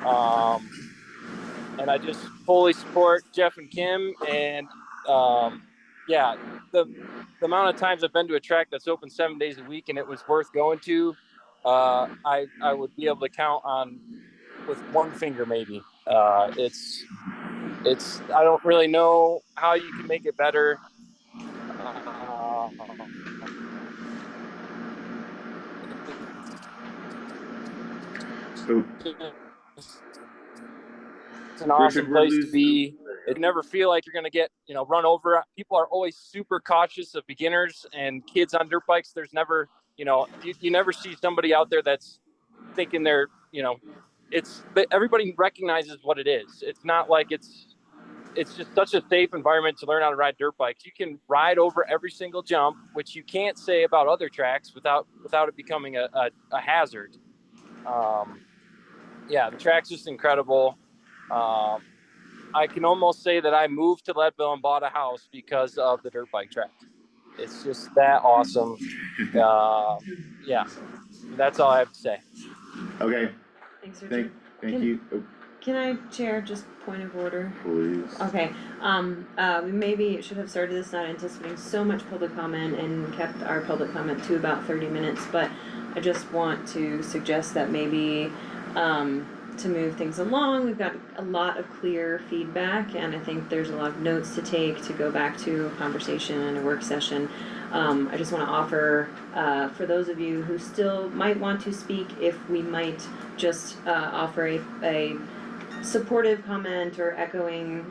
And I just fully support Jeff and Kim. And yeah, the amount of times I've been to a track that's open 7 days a week and it was worth going to, I would be able to count on with one finger maybe. It's I don't really know how you can make it better. It's an awesome Richard, we're place to losing. be. It never feel like you're gonna get run over. People are always super cautious of beginners and kids on dirt bikes. There's never you never see somebody out there that's thinking they're it's everybody recognizes what it is. It's not like it's just such a safe environment to learn how to ride dirt bikes. You can ride over every single jump, which you can't say about other tracks without it becoming a hazard. Yeah, the track's just incredible. I can almost say that I moved to Leadville and bought a house because of the dirt bike track. It's just that awesome. Yeah, that's all I have to say. Okay. Thanks, Richard. Thank you. Oh, Can I share just point of order? please. Okay, we maybe should have started this not anticipating so much public comment and kept our public comment to about 30 minutes, but I just want to suggest that maybe, to move things along, we've got a lot of clear feedback, and I think there's a lot of notes to take to go back to a conversation and a work session. I just wanna offer, for those of you who still might want to speak, if we might just, offer a supportive comment or echoing,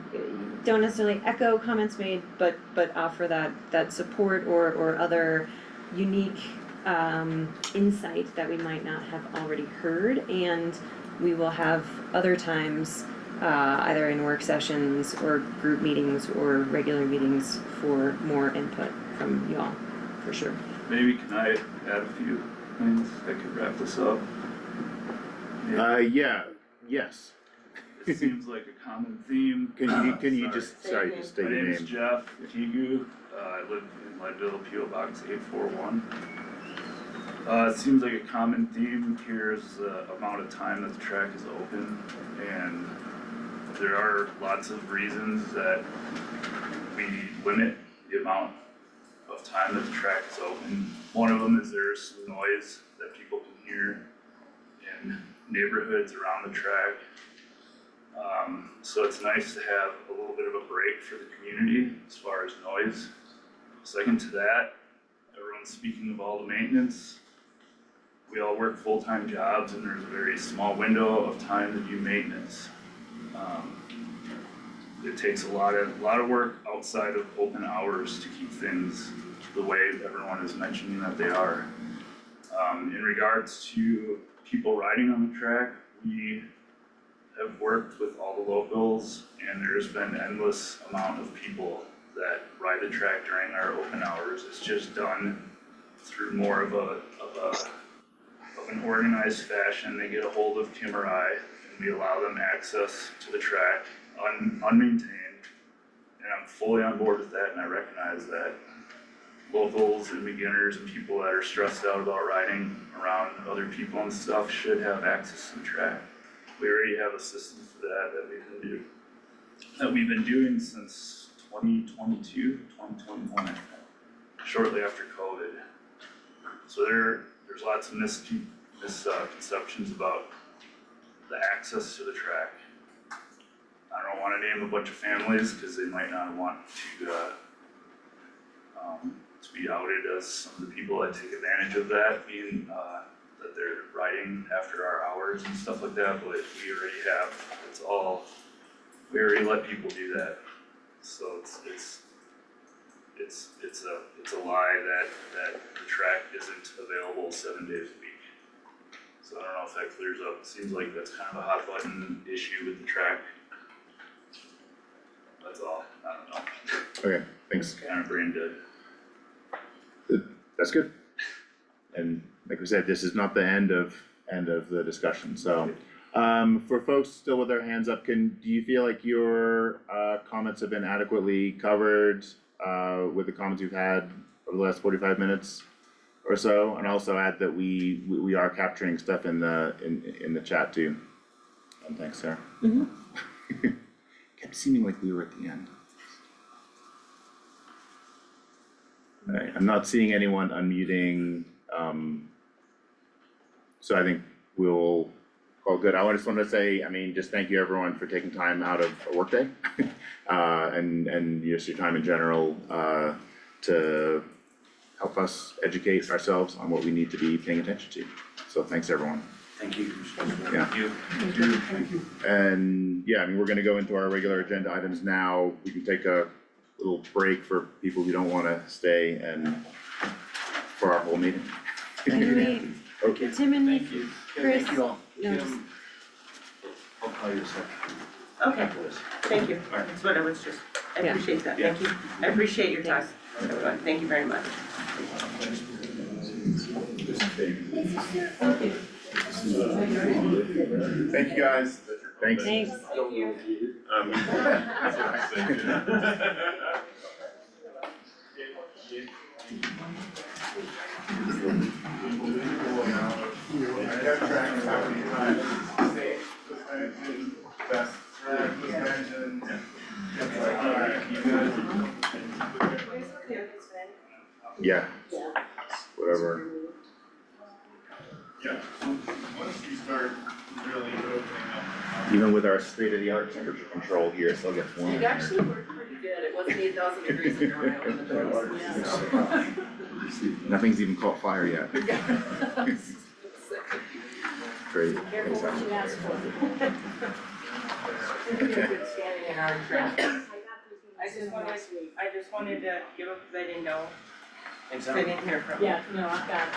don't necessarily echo comments made, but offer that support or other unique insight that we might not have already heard. And we will have other times, either in work sessions or group meetings or regular meetings for more input from y'all, for sure. Maybe can I add a few things that could wrap this up? Yes. It seems like a common theme. Can you just state your My name is name? Jeff Tigu. I live in Leadville, PO Box 841. It seems like a common theme here is the amount of time that the track is open, and there are lots of reasons that we limit the amount of time that the track is open. One of them is there's some noise that people can hear in neighborhoods around the track. So it's nice to have a little bit of a break for the community as far as noise. Second to that, everyone's speaking of all the maintenance. We all work full-time jobs and there's a very small window of time to do maintenance. It takes a lot of work outside of open hours to keep things the way everyone is mentioning that they are. In regards to people riding on the track, we have worked with all the locals, and there's been endless amount of people that ride the track during our open hours. It's just done through more of an organized fashion. They get a hold of Kim or I, and we allow them access to the track unmaintained. And I'm fully on board with that, and I recognize that locals and beginners and people that are stressed out about riding around other people and stuff should have access to the track. We already have a system for that we've been doing since 2022, 2021, I think, shortly after COVID. So there's lots of misconceptions about the access to the track. I don't wanna name a bunch of families, cause they might not want to be outed as some of the people that take advantage of that, being, that they're riding after our hours and stuff like that, but we already have, it's all very let people do that. So it's a lie that the track isn't available 7 days a week. So I don't know if that clears up, it seems like that's kind of a hot button issue with the track. That's all, I don't know. Okay, thanks. Kind of brain dead. That's good. And like we said, this is not the end of the discussion, so. For folks still with their hands up, do you feel like your comments have been adequately covered with the comments you've had over the last 45 minutes or so? And also add that we are capturing stuff in the chat too. And thanks, Sarah. Kept seeming like we were at the end. Alright, I'm not seeing anyone unmuting, so I think we'll call good. I just wanted to say, I mean, just thank you everyone for taking time out of a workday and just your time in general to help us educate ourselves on what we need to be paying attention to. So thanks everyone. Thank you, Commissioner. Yeah. Thank you. Thank you. And yeah, I mean, we're gonna go into our regular agenda items now. We can take a little break for people who don't wanna stay and for our whole meeting. And Okay. Tim and Thank you. Chris. Thank you all. No, just- I'll call you a second. Okay, After this. thank you. Alright. It's whatever, it's just, I Yeah. appreciate that, Yeah. thank you. I appreciate your time, everyone, thank you very much. Thank you guys. Thanks. Thanks. That's what I said. Best track was mentioned. Yeah. Whatever. Yeah, once you start really opening up. Even with our state of the art temperature control here, it still gets warm. It actually worked pretty good, it wasn't 8,000 degrees in Norway when the door was, yeah. Nothing's even caught fire yet. Great. Careful what you ask for. Standing in our track. I just wanted to give up, because I didn't know, Thanks, I Alan. didn't hear from you. Yeah, no, I've got it.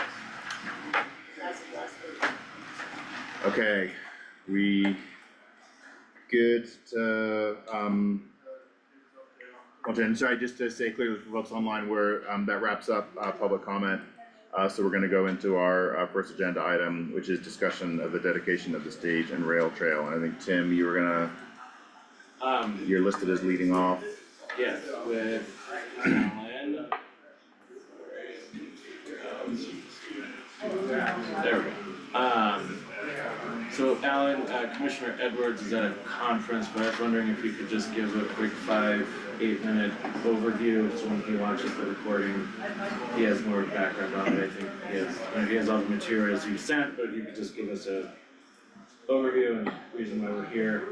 That's a blessing. Okay, we good to and sorry, just to say clearly for folks online, that wraps up public comment. So we're gonna go into our first agenda item, which is discussion of the dedication of the stage and rail trail. And I think Tim, you were gonna, you're listed as leading off. Yes, with Alan. There we go. So Alan, Commissioner Edwards is at a conference, but I was wondering if you could just give a quick 5-8 minute overview, so when he watches the recording, he has more background on it. I think he has all the materials you sent, but you could just give us a overview and reason why we're here.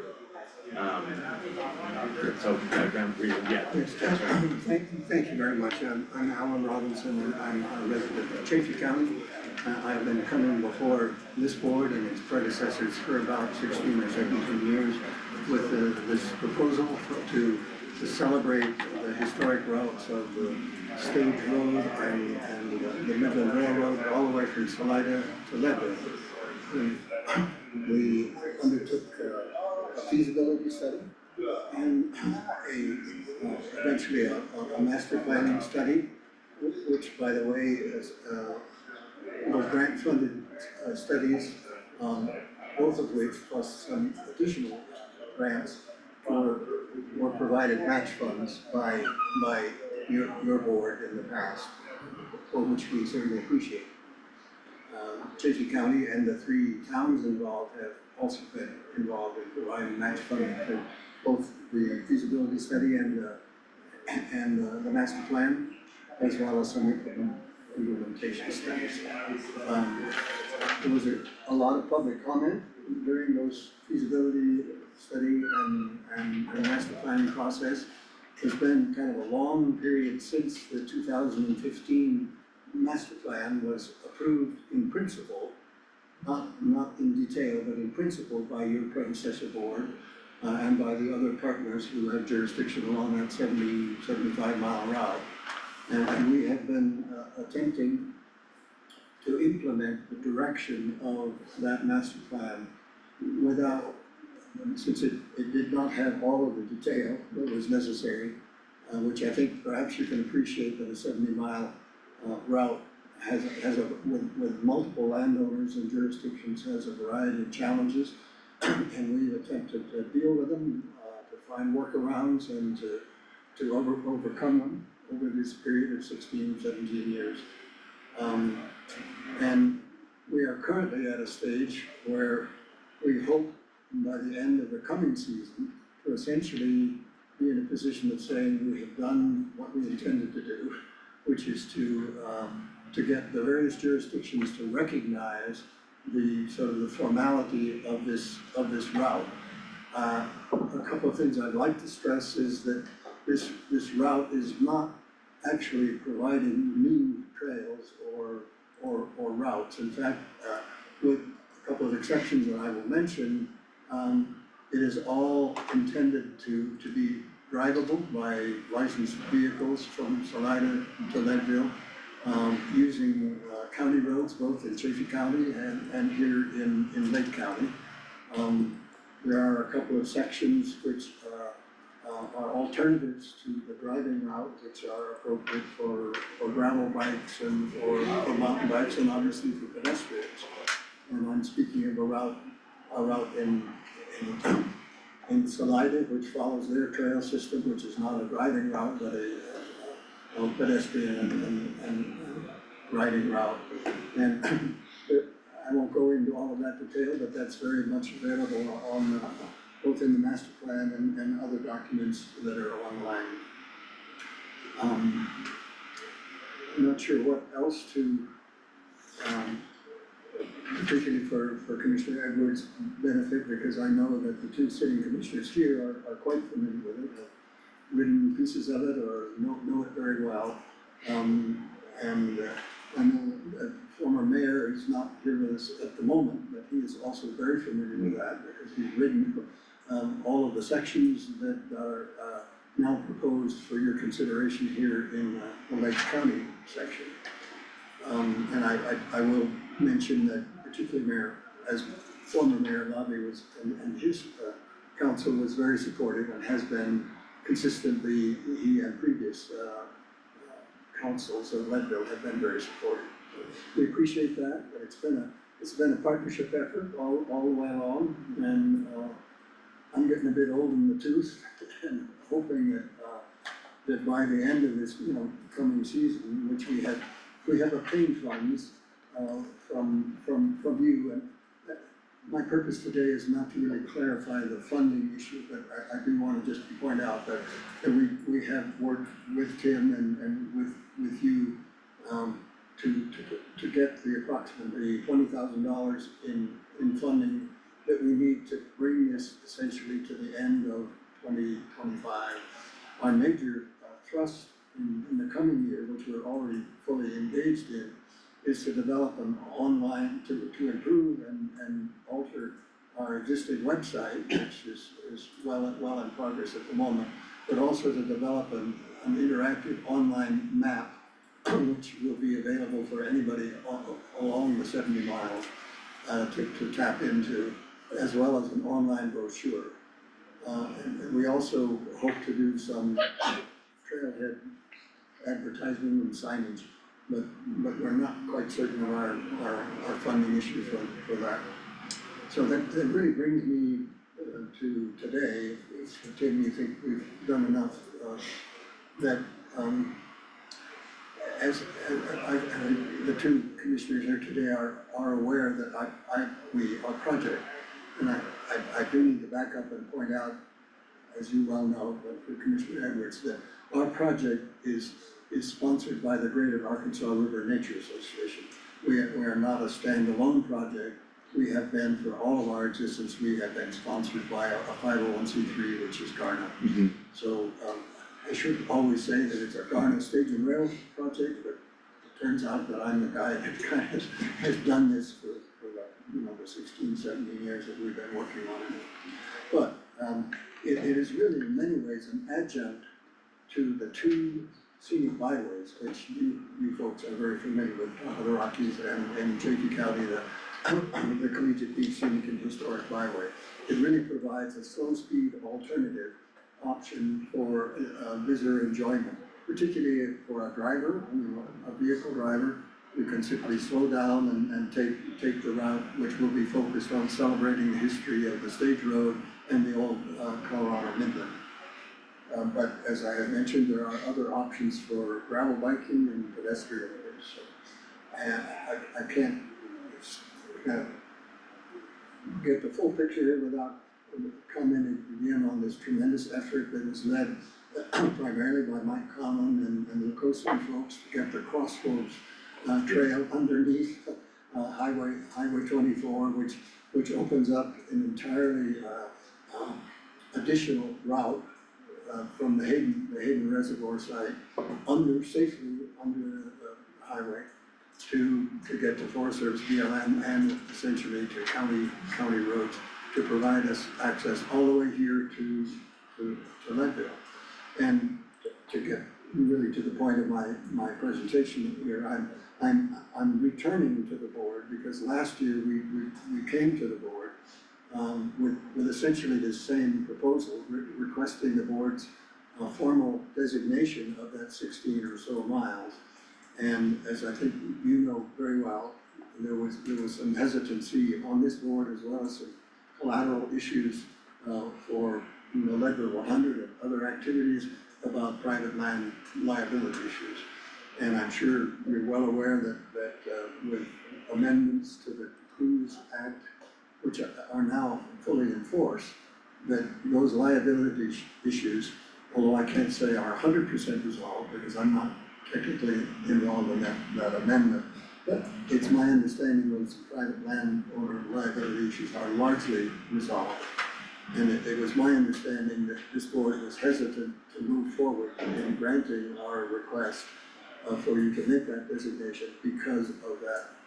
So background reason, yeah. Thank you very much. I'm Alan Robinson, and I'm a resident of Chaffey County. I've been coming before this board and its predecessors for about 16 or 17 years with this proposal to celebrate the historic routes of the Stage Road and the Midland Railroad all the way from Salida to Leadville. We undertook a feasibility study and eventually a master planning study, which, by the way, is was grant-funded studies, both of which, plus some additional grants, were provided match funds by your board in the past, for which we certainly appreciate. Chaffey County and the 3 towns involved have also been involved in providing match funding for both the feasibility study and the master plan, as well as some implementation studies. There was a lot of public comment during those feasibility study and master planning process. There's been kind of a long period since the 2015 master plan was approved in principle, not in detail, but in principle by your predecessor board. and by the other partners who have jurisdiction along that 75-mile route. And we have been attempting to implement the direction of that master plan without, since it did not have all of the detail that was necessary, which I think perhaps you can appreciate that a 70-mile route with multiple landowners and jurisdictions has a variety of challenges. And we've attempted to deal with them, to find workarounds and to overcome them over this period of 16, 17 years. And we are currently at a stage where we hope by the end of the coming season to essentially be in a position of saying we have done what we intended to do, which is to get the various jurisdictions to recognize the sort of the formality of this route. A couple of things I'd like to stress is that this route is not actually providing new trails or routes. In fact, with a couple of exceptions that I will mention, it is all intended to be drivable by licensed vehicles from Salida to Leadville, using county roads both in Chaffey County and here in Lake County. There are a couple of sections which are alternatives to the driving route, which are appropriate for gravel bikes and for mountain bikes and obviously for pedestrians. And I'm speaking of a route in Salida, which follows their trail system, which is not a driving route, but a pedestrian and riding route. And I won't go into all of that detail, but that's very much available on both in the master plan and other documents that are online. I'm not sure what else to, particularly for Commissioner Edwards' benefit, because I know that the two sitting commissioners here are quite familiar with it, have written pieces of it or know it very well. I know that former mayor is not here with us at the moment, but he is also very familiar with that because he's written all of the sections that are now proposed for your consideration here in the Lake County section. And I will mention that particularly Mayor, as former Mayor Lobby was, and his council was very supportive and has been consistently, he and previous councils of Leadville have been very supportive. So we appreciate that, but it's been a partnership effort all the way along, and I'm getting a bit old in the tooth and hoping that by the end of this, coming season, which we have obtained funds from you, and my purpose today is not to really clarify the funding issue, but I do want to just point out that we have worked with Tim and with you to get the approximately $20,000 in funding that we need to bring this essentially to the end of 2025. Our major thrust in the coming year, which we're already fully engaged in, is to develop an online, to improve and alter our existing website, which is well in progress at the moment, but also to develop an interactive online map which will be available for anybody along the 70 miles to tap into, as well as an online brochure. And we also hope to do some trailhead advertising and signage, but we're not quite certain of our funding issues for that. So that really brings me to today. If Tim, you think we've done enough, that as the two commissioners here today are aware that our project, and I do need to back up and point out, as you well know, but for Commissioner Edwards, that our project is sponsored by the Greater Arkansas River Nature Association. We are not a standalone project. We have been, for all of our existence, we have been sponsored by a 501c3, which is Garna. Mm-hmm. So I should always say that it's a Garna Stage and Rail project, but it turns out that I'm the guy that kind of has done this for the 16, 17 years that we've been working on it. But It is really in many ways an adjunct to the two scenic byways, which you folks are very familiar with, the Rockies and in Chaffey County, the Collegiate Beach Scenic and Historic Byway. It really provides a slow speed alternative option for visitor enjoyment, particularly for a driver, a vehicle driver, who can simply slow down and take the route, which will be focused on celebrating the history of the stage road and the old Colorado Midland. But as I had mentioned, there are other options for gravel biking and pedestrian routes. So I can't get the full picture here without commenting again on this tremendous effort that was led primarily by Mike Conlon and the coastal folks to get the Crossroads trail underneath Highway 24, which opens up an entirely additional route from the Hayden Reservoir site safely under the highway to get to Forest Service BLM and essentially to county roads to provide us access all the way here to Leadville. And to get really to the point of my presentation here, I'm returning to the board because last year we came to the board with essentially the same proposal, requesting the board's formal designation of that 16 or so miles. And as I think you know very well, there was some hesitancy on this board as well as some collateral issues for Leadville 100 and other activities about private land liability issues. And I'm sure you're well aware that with amendments to the Cruise Act, which are now fully in force, that those liability issues, although I can't say are 100% resolved because I'm not technically involved in that amendment, but it's my understanding those private landowner liability issues are largely resolved. And it was my understanding that this board was hesitant to move forward in granting our request for you to make that designation because of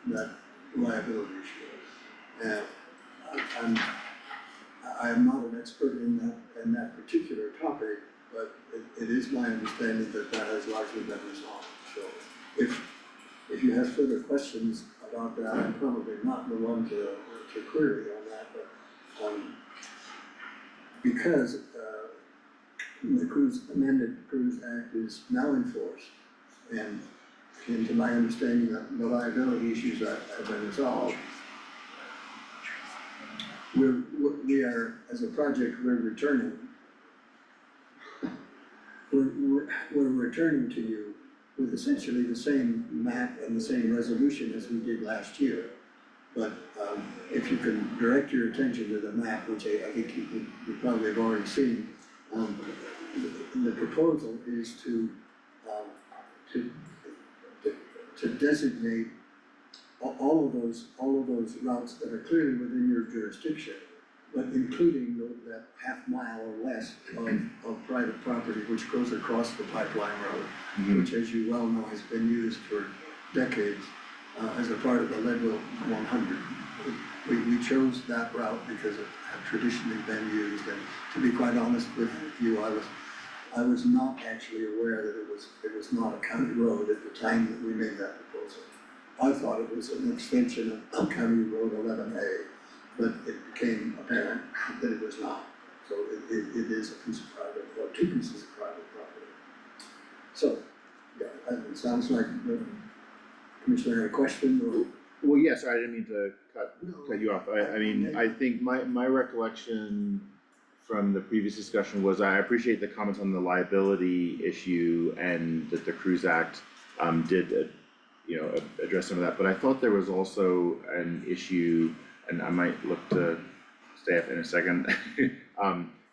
that liability issue. And I am not an expert in that particular topic, but it is my understanding that has largely been resolved. So if you have further questions about that, I'm probably not the one to query on that, but because the amended Cruise Act is now in force, and to my understanding that the liability issues have been resolved, we are, as a project, we're returning to you with essentially the same map and the same resolution as we did last year. But if you can direct your attention to the map, which I think you probably have already seen, the proposal is to designate all of those routes that are clearly within your jurisdiction, but including that half mile or less of private property which goes across the pipeline road, which, as you well know, has been used for decades as a part of the Leadville 100. We chose that route because it had traditionally been used, and to be quite honest with you, I was not actually aware that it was not a county road at the time that we made that proposal. I thought it was an extension of County Road 11A, but it became apparent that it was not. So it is a piece of private, or two pieces of private property. So, yeah, it sounds like the Commissioner had a question or? Well, yes, I didn't mean to cut you off. I mean, I think my recollection from the previous discussion was I appreciate the comments on the liability issue and that the Cruise Act did address some of that, but I thought there was also an issue, and I might look to staff in a second,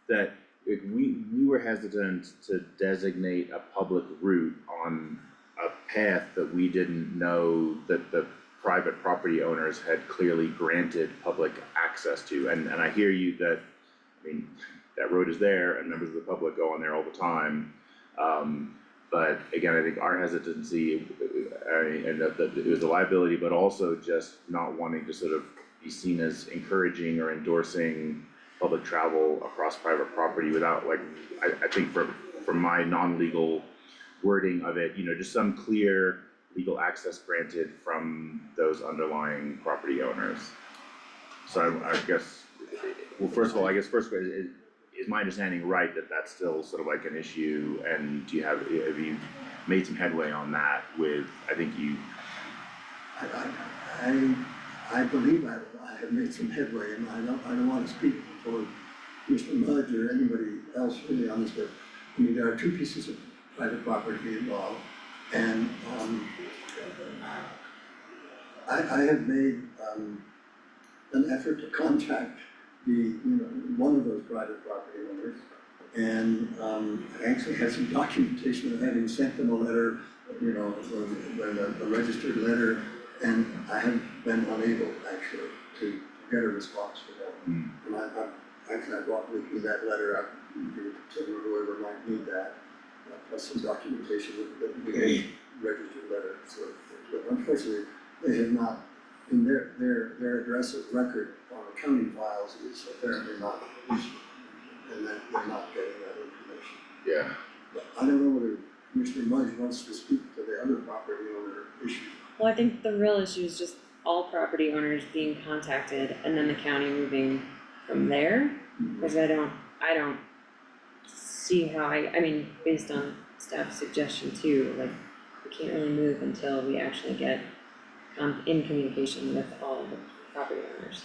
that we were hesitant to designate a public route on a path that we didn't know that the private property owners had clearly granted public access to, and I hear you that, I mean, that road is there and members of the public go on there all the time. But again, I think our hesitancy, and that it was a liability, but also just not wanting to sort of be seen as encouraging or endorsing public travel across private property without like, I think from my non-legal wording of it, you know, just some clear legal access granted from those underlying property owners. So I guess, well, first of all, I guess first question is my understanding right that that's still sort of like an issue, and have you made some headway on that with, I think you. I believe I have made some headway, and I don't wanna speak for Mr. Mudge or anybody else really on this, but I mean, there are two pieces of private property involved, and I have made an effort to contact one of those private property owners, and I actually have some documentation of having sent them a letter, you know, a registered letter, and I have been unable actually to get a response from them. And I brought with me that letter, I can give it to whoever might need that, plus some documentation that the registered letter. So, but unfortunately, they have not, in their address of record on the county files is apparently not issued, and that they're not getting that information. Yeah. But I don't know whether Commissioner Mudge wants to speak to the other property owner issue. Well, I think the real issue is just all property owners being contacted and then the county moving from there. Cause I don't see how I mean, based on staff's suggestion too, like, we can't really move until we actually get in communication with all the property owners.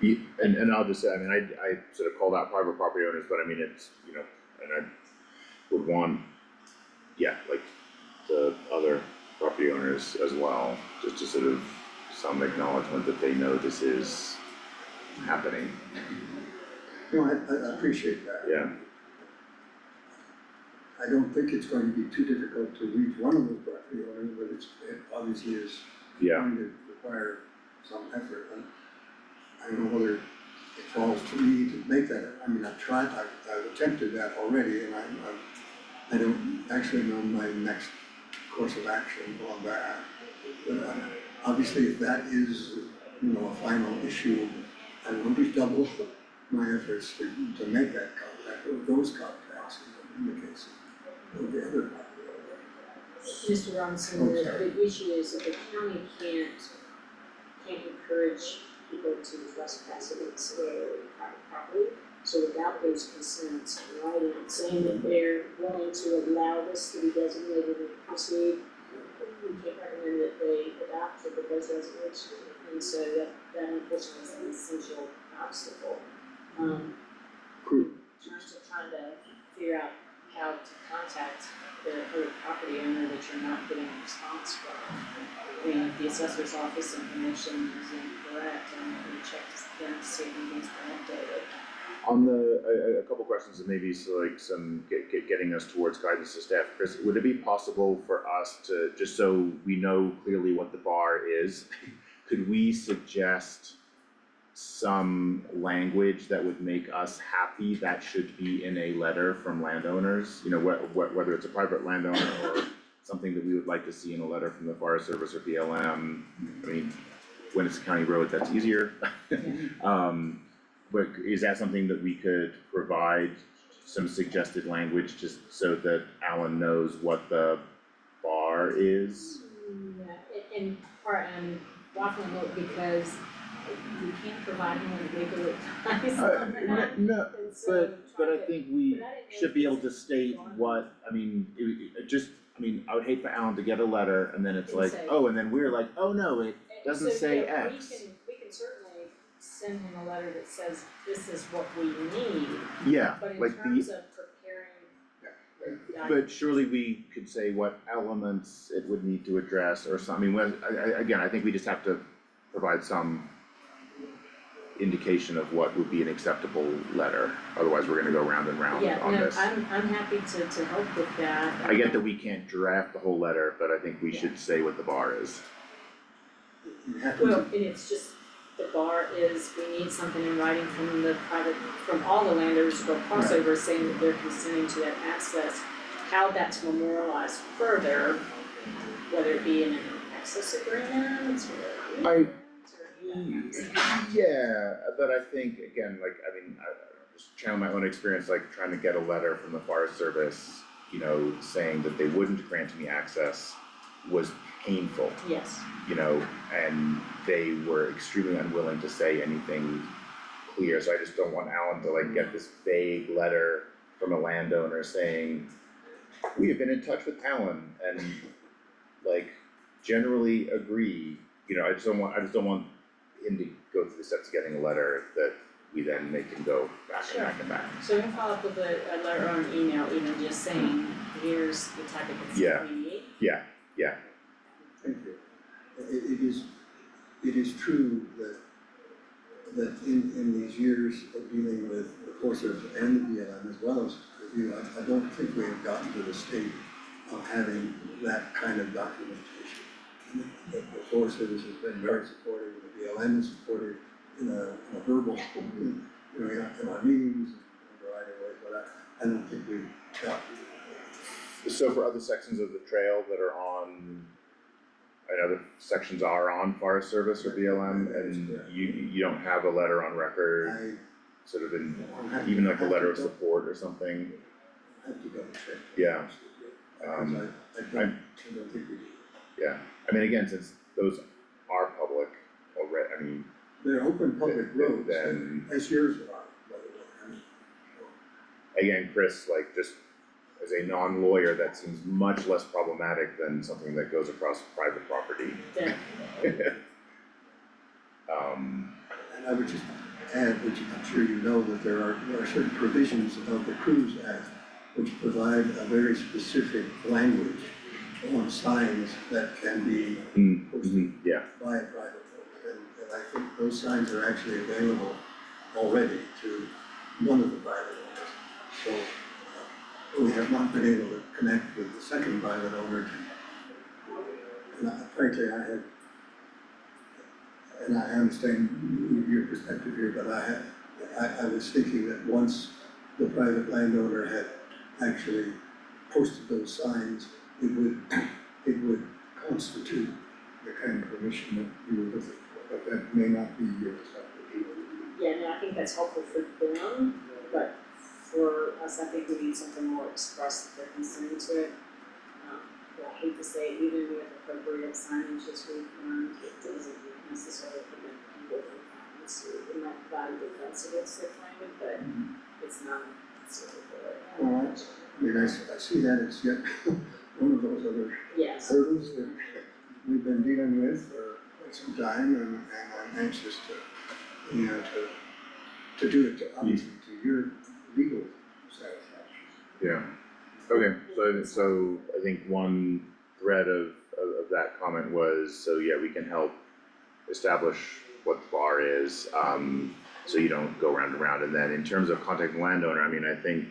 Yeah, and I'll just say, I mean, I sort of called out private property owners, but I mean, it's, you know, and I would want, yeah, like the other property owners as well, just to sort of some acknowledgement that they know this is happening. No, I appreciate that. Yeah. I don't think it's going to be too difficult to reach one of those property owners, but it obviously is going to require some effort. And I don't know whether it falls to me to make that. I mean, I've attempted that already, and I don't actually know my next course of action on that. But obviously, if that is, you know, a final issue, I will redouble my efforts to make that contact, or those contacts in the case of the other property owner. Mr. Robinson, the issue is that the county can't encourage people to trespass against their private property. So without those consents in writing, saying that they're willing to allow this to be designated and proceed, we can't recommend that they adopt or propose resolution. And so that unfortunately is an essential obstacle. Trying to figure out how to contact the other property owner that you're not getting a response from. I mean, if the assessor's office information is incorrect, I'm going to check them to see if anything's been updated. On a couple questions and maybe so like some getting us towards guidance to staff, Chris, would it be possible for us to, just so we know clearly what the bar is, could we suggest some language that would make us happy that should be in a letter from landowners? You know, whether it's a private landowner or something that we would like to see in a letter from the Forest Service or BLM. I mean, when it's a county road, that's easier. But is that something that we could provide some suggested language just so that Alan knows what the bar is? Yeah, in part, I'm waffling a little because we can't provide him with legal advice on that. No, but I think we should be able to state what, I mean, I would hate for Alan to get a letter and then it's like, oh, and then we're like, oh no, it doesn't say X. We can certainly send him a letter that says this is what we need. Yeah, But in like terms of preparing. but surely we could say what elements it would need to address or something. I mean, again, I think we just have to provide some indication of what would be an acceptable letter, otherwise we're gonna go round and round on this. I'm happy to help with that. I get that we can't draft the whole letter, but I think we should say what the bar is. Well, and it's just, the bar is, we need something in writing from all the landowners who go crossover saying that they're consenting to that access. How that's memorialized further, whether it be in an access agreement or Yeah, but I think, again, like, I mean, I just channel my own experience, like trying to get a letter from the Forest Service, you know, saying that they wouldn't grant me access was painful, Yes. you know, and they were extremely unwilling to say anything clear, so I just don't want Alan to like get this vague letter from a landowner saying, we have been in touch with Alan and like generally agree, you know, I just don't want him to go through the steps of getting a letter that we then make him go back and back and back. So we can follow up with a letter or an email, even just saying, here's the type of consent we need. Yeah. Thank you. It is true that in these years of dealing with the Forest Service and the BLM as well as review, I don't think we have gotten to the state of having that kind of documentation. The Forest Service has been very supportive, the BLM is supportive in a verbal, in our meetings, in a variety of ways, but I don't think we've got. So for other sections of the trail that are on, I know that sections are on Forest Service or BLM, and you don't have a letter on record, sort of even like a letter of support or something? I have to double check. Yeah. I don't think we do. Yeah, I mean, again, since those are public already, I mean. They're open public roads, then, as yours are, by the way, I mean. again, Chris, like just as a non-lawyer, that seems much less problematic than something that goes across private property. Yeah. And I would just add, which I'm sure you know, that there are certain provisions of the Cruise Act which provide a very specific language on signs that can be posted by a private road. And I think those signs are actually available already to one of the private owners. So we have not been able to connect with the second private owner. And frankly, and I understand your perspective here, but I was thinking that once the private landowner had actually posted those signs, it would constitute the kind of permission that you were looking for, but that may not be your perspective. Yeah, no, I think that's helpful for them, but for us, I think we need something more express that they're concerned to it. I hate to say, even with appropriate signage as we've learned, it doesn't necessarily prevent people from coming to, it might provide a defense against their climate, but it's not necessarily good. Well, I mean, I see that as yet one of those other hurdles that we've been dealing with for quite some time, and I'm anxious to do it obviously to your legal satisfaction. Yeah, okay, so I think one thread of that comment was, so yeah, we can help establish what the bar is, so you don't go round and round, and then in terms of contacting the landowner, I mean, I think,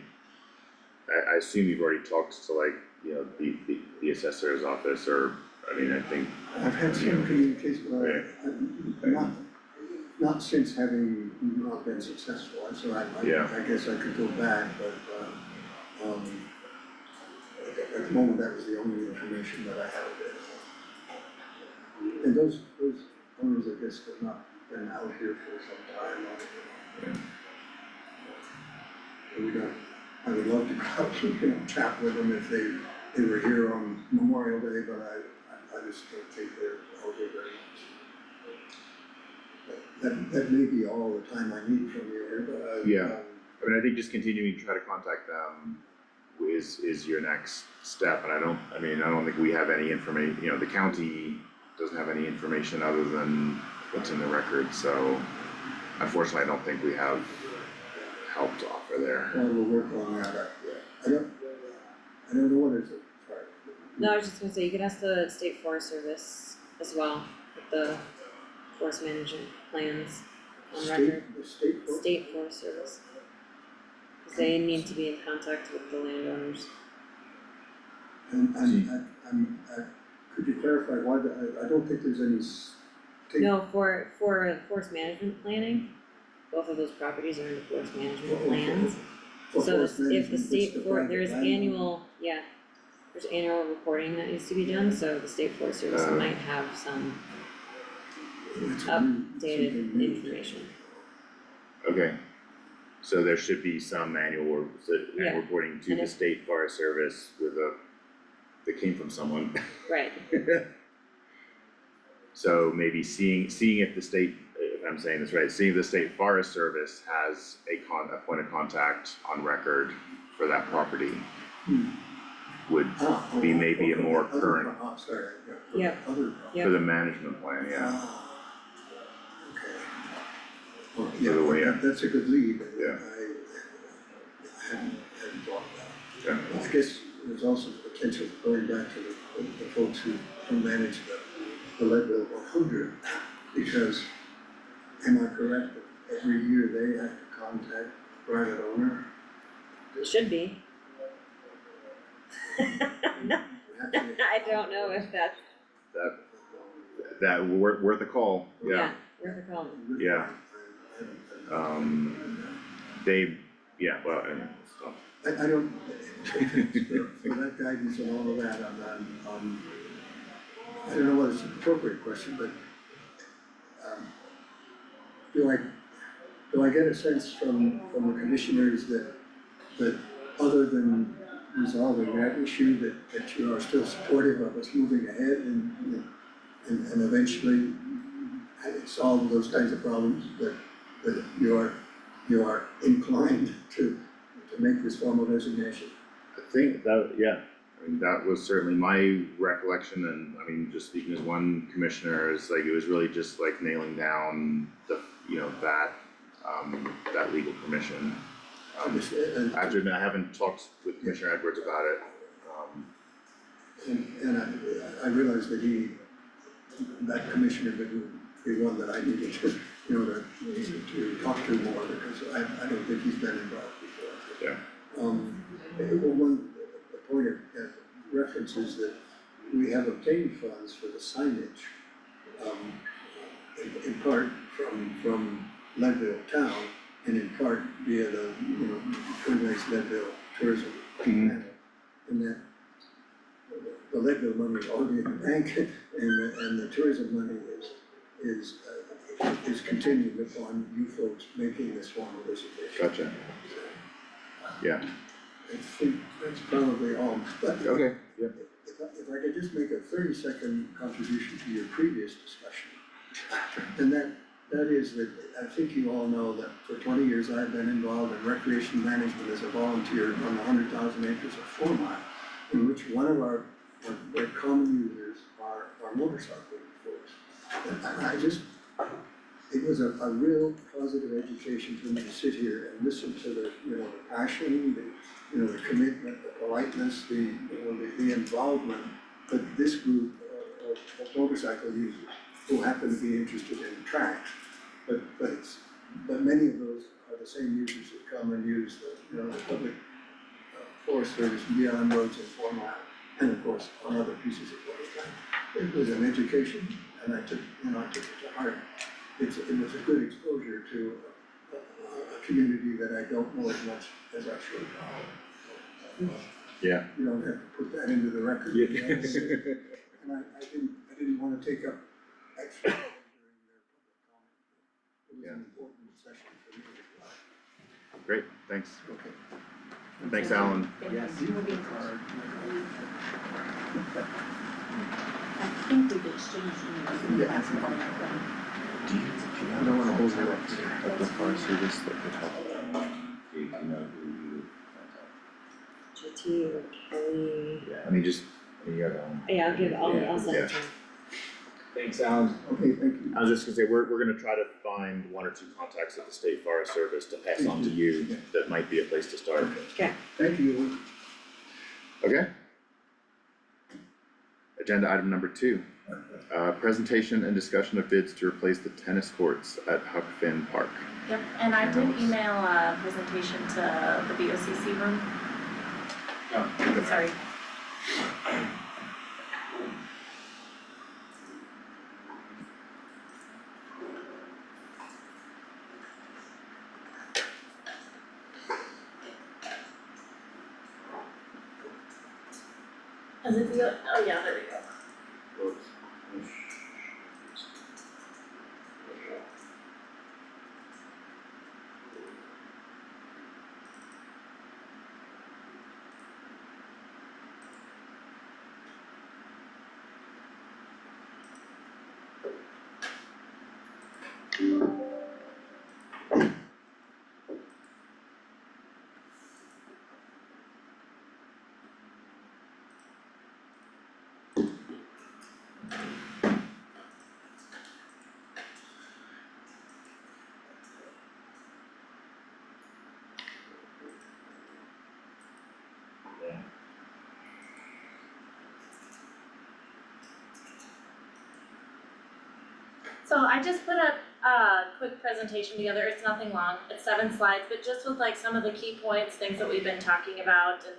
I assume you've already talked to like, you know, the assessor's office, or, I mean, I think. I've had some communication, but not since having not been successful, and so I guess I could go back, but, at the moment, that was the only information that I had available. And those owners, I guess, have not been out here for some time. I would love to go out, chat with them if they were here on Memorial Day, but I just don't think they're out here very much. That may be all the time I need from you here, but I mean, I think just continuing to try to contact them is your next step, and I don't think we have any information, you know, the county doesn't have any information other than what's in the record, so unfortunately, I don't think we have help to offer there. Well, we'll work on that. I don't know what is it, sorry. No, I was just gonna say, you could ask the State Forest Service as well, with the forest management plans on record. State Forest Service. Cause they need to be in contact with the landowners. And could you clarify why, I don't think there's any state. No, for forest management planning, both of those properties are in the forest management plans. So if the state there's annual, there's annual reporting that needs to be done, so the State Forest Service might have some It's a new, updated something new. information. Okay. So there should be some annual Yeah. reporting to And the if- State Forest Service that came from someone. Right, So maybe seeing if the state, if I'm saying this right, seeing if the State Forest Service has a point of contact on record for that property would be maybe a more current Sorry, yeah, other. yeah. for the management plan, yeah. Okay. Well, For the way, yeah, that's a good lead. Yeah. I hadn't thought of Yeah. that. I guess there's also potential going back to the folks who manage the Leadville 100, because am I correct that every year they have to contact private owner? It should be. I don't know if that's, That worth a call, yeah. worth a call. Yeah. Well, anyway, so. I don't, for that guidance and all of that, I don't know whether it's an appropriate question, but do I get a sense from the commissioners that other than resolving that issue, that you are still supportive of us moving ahead and eventually solve those kinds of problems, that you are inclined to make this formal resignation? I think that, yeah, I mean, that was certainly my recollection, and I mean, just speaking as one commissioner, is like, it was really just like nailing down that legal permission. I have to admit, I haven't talked with Commissioner Edwards about it. And I realize that that commissioner would be one that I needed to, to talk to more, because I don't think he's been involved before. Yeah. One point of reference is that we have obtained funds for the signage, in part from Leadville town, and in part via the, Twin Lakes Leadville Tourism Panel. And that the Leadville money is already in the bank, and the tourism money is contingent upon you folks making this formal reservation. Gotcha. Yeah. I think that's probably all, but Okay, yeah. if I could just make a 30-second contribution to your previous discussion. And that is that I think you all know that for 20 years I've been involved in recreation management as a volunteer on the 100,000 acres of 4 Mile, in which one of our common users are motorcycle folks. And it was a real positive education for me to sit here and listen to the passion, the commitment, the politeness, the involvement that this group of motorcycle users who happen to be interested in tracks. But many of those are the same users that come and use the public forest service beyond roads and 4 Mile, and of course on other pieces of public land. It was an education, and I took it to heart. It was a good exposure to a community that I don't know as much as I should. Yeah. You don't have to put that into the record. Yeah. And I didn't wanna take up extra time during their public comment. It was an important session for me as well. Great, thanks. Okay. And thanks, Alan. Yes. I think we've exchanged emails. I don't wanna hold you up at the Forest Service that could help. You know who JT or Kelly. Yeah, I mean, you got I'll send it to him. Thanks, Alan. Okay, thank you. I was just gonna say, we're gonna try to find 1 or 2 contacts at the State Forest Service to pass on to you, that might be a place to start. Okay. Thank you. Okay. Agenda item number 2, presentation and discussion of bids to replace the tennis courts at Huck Finn Park. Yep, and I did email a presentation to the BOCC room. Oh, Sorry. Is it the, oh yeah, there we go. So I just put a quick presentation together, it's nothing long, it's 7 slides, but just with like some of the key points, things that we've been talking about, and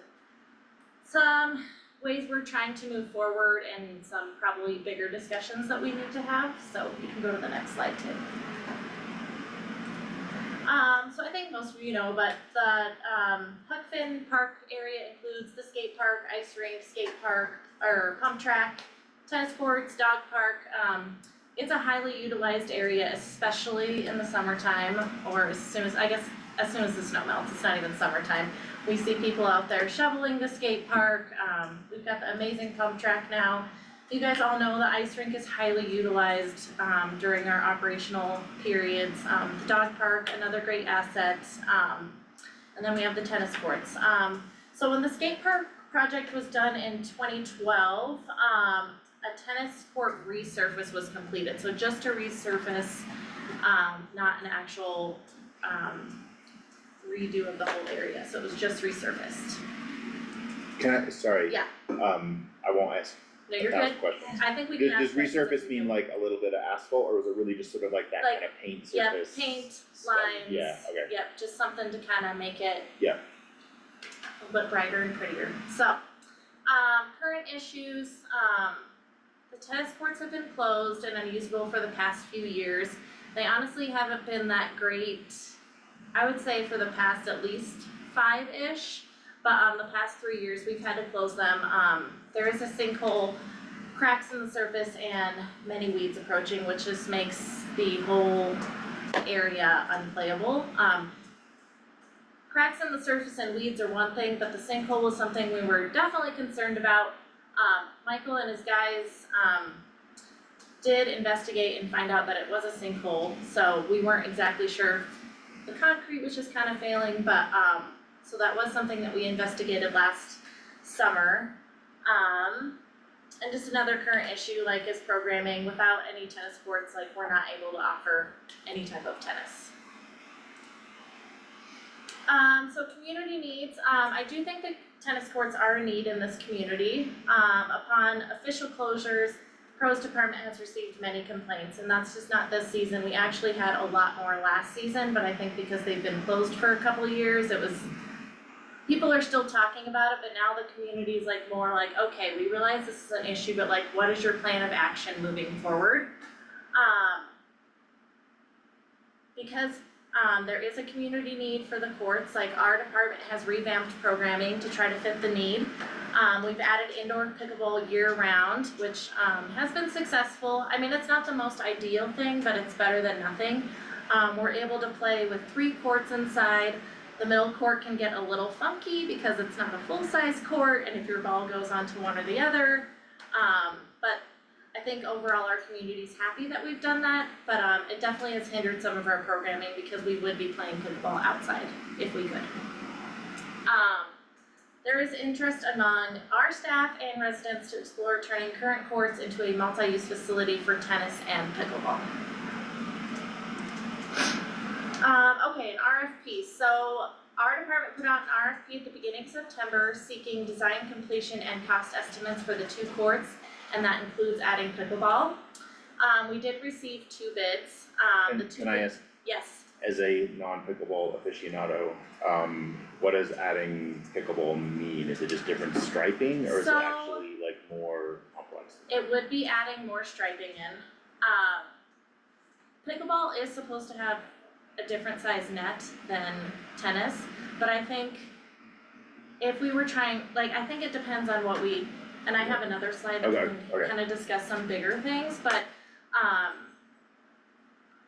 some ways we're trying to move forward, and some probably bigger discussions that we need to have, so you can go to the next slide too. So I think most of you know, but the Huck Finn Park area includes the skate park, ice rink, skate park, or pump track, tennis courts, dog park. It's a highly utilized area, especially in the summertime, or as soon as the snow melts. It's not even summertime. We see people out there shoveling the skate park. We've got the amazing pump track now. You guys all know the ice rink is highly utilized during our operational periods. The dog park, another great asset. And then we have the tennis courts. So when the skate park project was done in 2012, a tennis court resurface was completed. So just a resurface, not an actual redo of the whole area. So it was just resurfaced. Sorry. Yeah. I won't ask No, you're 1,000 good. questions. I think we can Does ask questions if resurface we mean do. like a little bit of asphalt, or was it really just sort of like that Like, kind of paint Yeah, surface? paint, lines. Yeah, okay. Yep, just something to kind of make it Yeah. a little bit brighter and prettier. So, current issues, the tennis courts have been closed and unusable for the past few years. They honestly haven't been that great, I would say for the past at least 5-ish, but the past 3 years we've had to close them. There is a sinkhole, cracks in the surface, and many weeds approaching, which just makes the whole area unplayable. Cracks in the surface and weeds are one thing, but the sinkhole was something we were definitely concerned about. Michael and his guys did investigate and find out that it was a sinkhole, so we weren't exactly sure. The concrete was just kind of failing, but so that was something that we investigated last summer. And just another current issue, like, is programming. Without any tennis courts, like, we're not able to offer any type of tennis. So community needs, I do think that tennis courts are a need in this community. Upon official closures, Pros Department has received many complaints, and that's just not this season. We actually had a lot more last season, but I think because they've been closed for a couple of years, people are still talking about it, but now the community is like more like, okay, we realize this is an issue, but like, what is your plan of action moving forward? Because there is a community need for the courts, like our department has revamped programming to try to fit the need. We've added indoor pickleball year round, which has been successful. I mean, it's not the most ideal thing, but it's better than nothing. We're able to play with 3 courts inside. The middle court can get a little funky because it's not a full-size court, and if your ball goes onto one or the other. But I think overall our community's happy that we've done that, but it definitely has hindered some of our programming because we would be playing pickleball outside if we could. There is interest among our staff and residents to explore turning current courts into a multi-use facility for tennis and pickleball. Okay, an RFP. So our department put out an RFP at the beginning of September seeking design completion and cost estimates for the 2 courts, and that includes adding pickleball. We did receive 2 bids. Can I ask? Yes. As a non-pickleball aficionado, what does adding pickleball mean? Is it just different striping, or is it actually like more complex? It would be adding more striping in. Pickleball is supposed to have a different size net than tennis, but I think if we were trying, like, I think it depends on what we, and I have another slide that we can kind of discuss some bigger things, but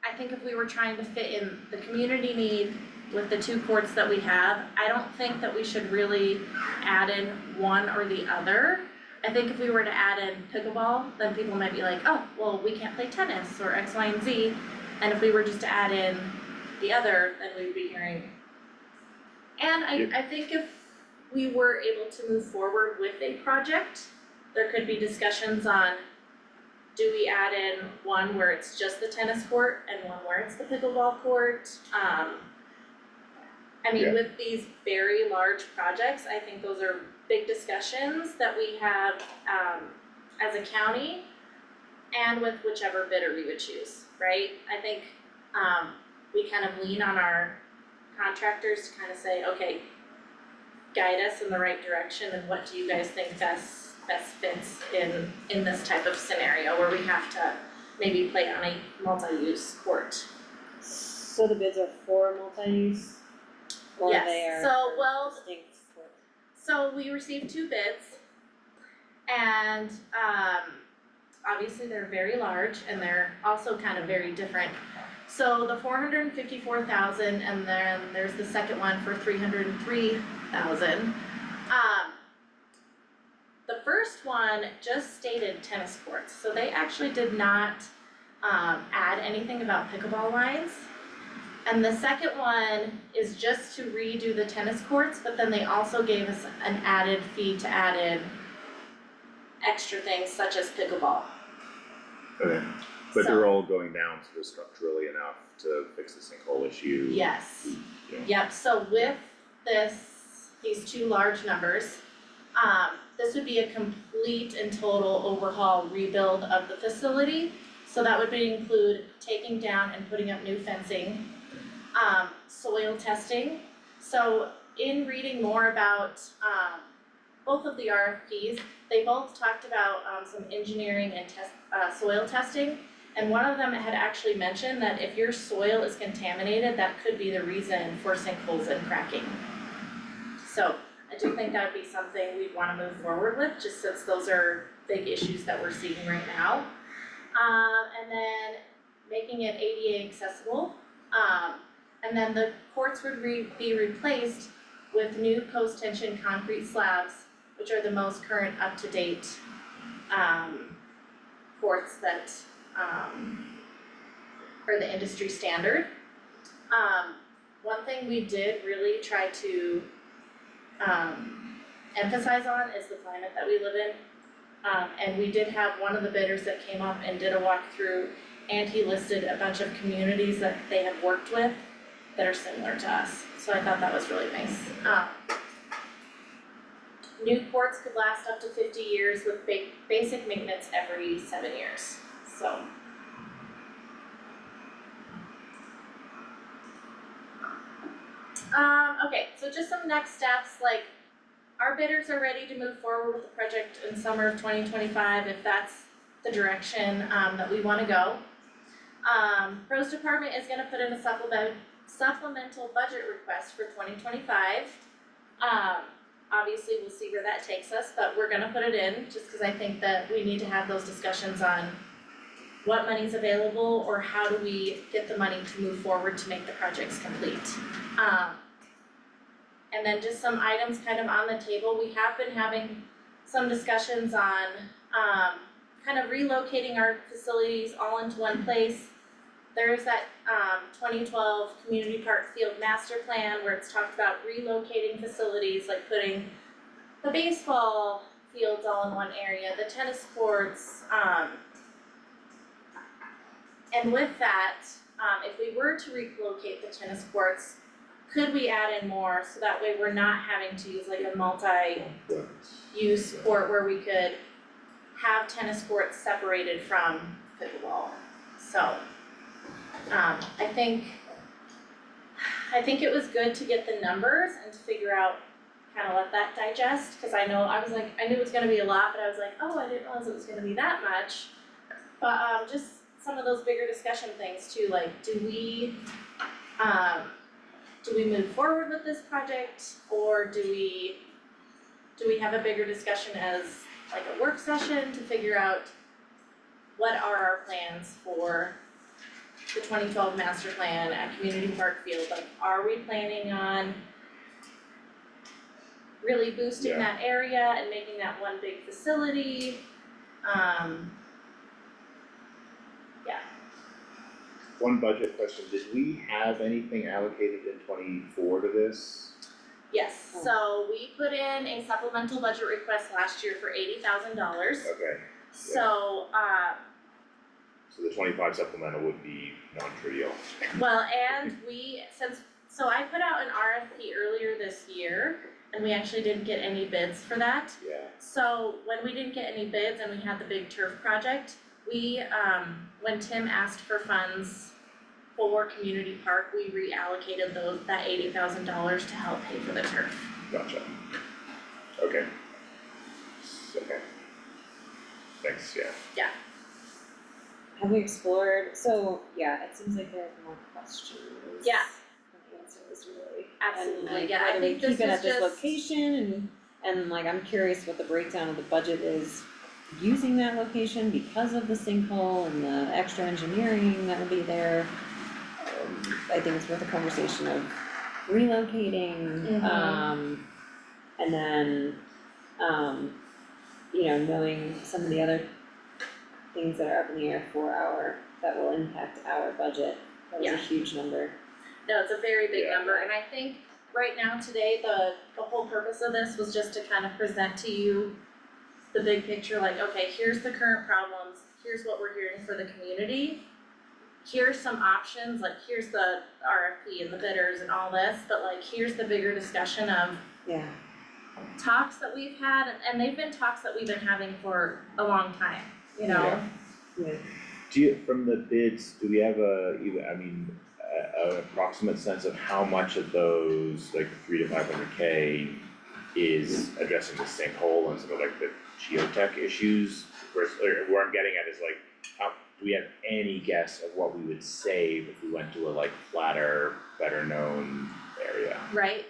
I think if we were trying to fit in the community need with the 2 courts that we have, I don't think that we should really add in one or the other. I think if we were to add in pickleball, then people might be like, oh, well, we can't play tennis or X, Y, and Z. And if we were just to add in the other, then we would be hearing. And I think if we were able to move forward with a project, there could be discussions on, do we add in one where it's just the tennis court and one where it's the pickleball court? I mean, with these very large projects, I think those are big discussions that we have as a county and with whichever bidder we would choose, right? I think we kind of lean on our contractors to kind of say, okay, guide us in the right direction, and what do you guys think best fits in this type of scenario where we have to maybe play on a multi-use court. So the bids are for multi-use? Or Yes, they are so for well, distinct for- so we received 2 bids, and obviously they're very large and they're also kind of very different. So the $454,000, and then there's the second one for $303,000. The first one just stated tennis courts, so they actually did not add anything about pickleball lines. And the second one is just to redo the tennis courts, but then they also gave us an added fee to add in extra things such as pickleball. Okay, but they're all going down sort of structurally enough to fix the sinkhole issue? Yes. Yeah. Yep, so with these 2 large numbers, this would be a complete and total overhaul rebuild of the facility. So that would include taking down and putting up new fencing, soil testing. So in reading more about both of the RFPs, they both talked about some engineering and soil testing. And one of them had actually mentioned that if your soil is contaminated, that could be the reason for sinkholes and cracking. So I do think that would be something we'd wanna move forward with, just since those are big issues that we're seeing right now. And then making it ADA accessible. And then the courts would be replaced with new post-tension concrete slabs, which are the most current up-to-date courts that are the industry standard. One thing we did really try to emphasize on is the climate that we live in. And we did have one of the bidders that came up and did a walkthrough, and he listed a bunch of communities that they have worked with that are similar to us. So I thought that was really nice. New courts could last up to 50 years with basic maintenance every 7 years, so. Okay, so just some next steps, like our bidders are ready to move forward with the project in summer of 2025 if that's the direction that we wanna go. Pros Department is gonna put in a supplemental budget request for 2025. Obviously, we'll see where that takes us, but we're gonna put it in just cause I think that we need to have those discussions on what money's available or how do we get the money to move forward to make the projects complete. And then just some items kind of on the table, we have been having some discussions on kind of relocating our facilities all into one place. There's that 2012 Community Park Field Master Plan where it's talked about relocating facilities, like putting the baseball fields all in one area, the tennis courts. And with that, if we were to relocate the tennis courts, could we add in more so that way we're not having to use like a multi-use court where we could have tennis courts separated from pickleball. So I think it was good to get the numbers and to figure out, kind of let that digest, cause I knew it was gonna be a lot, but I was like, oh, I didn't realize it was gonna be that much. But just some of those bigger discussion things too, like do we move forward with this project, or do we have a bigger discussion as like a work session to figure out what are our plans for the 2012 master plan at Community Park Field? Like, are we planning on really boosting that area and making that one big facility? One budget question, did we have anything allocated in 24 to this? Yes, so we put in a supplemental budget request last year for $80,000. Okay, So, so the 25 supplemental would be non-trivial. well, and so I put out an RFP earlier this year, and we actually didn't get any bids for that. Yeah. So when we didn't get any bids and we had the big turf project, we, when Tim asked for funds for community park, we reallocated that $80,000 to help pay for the turf. Gotcha. Okay. Okay. Thanks, yeah. Yeah. Have we explored, so, yeah, it seems like there are more questions. Yeah. than answers really. Absolutely, And like, yeah, I whether we think this keep it is at this just- location and like, I'm curious what the breakdown of the budget is using that location because of the sinkhole and the extra engineering that will be there. I think it's worth a conversation of relocating, and then, you know, knowing some of the other things that are up in the air that will impact our budget. That is a Yeah. huge number. No, it's a very big Yeah. number, and I think right now today, the whole purpose of this was just to kind of present to you the big picture, like, okay, here's the current problems, here's what we're hearing for the community. Here's some options, like here's the RFP and the bidders and all this, but like here's the bigger discussion of Yeah. talks that we've had, and they've been talks that we've been having for a long time, you know? Yeah. Do you, from the bids, do we have an approximate sense of how much of those, like 300 to 500K is addressing the sinkhole and some of like the geotech issues? Or where I'm getting at is like, how, do we have any guess of what we would save if we went to a like flatter, better known area? Right,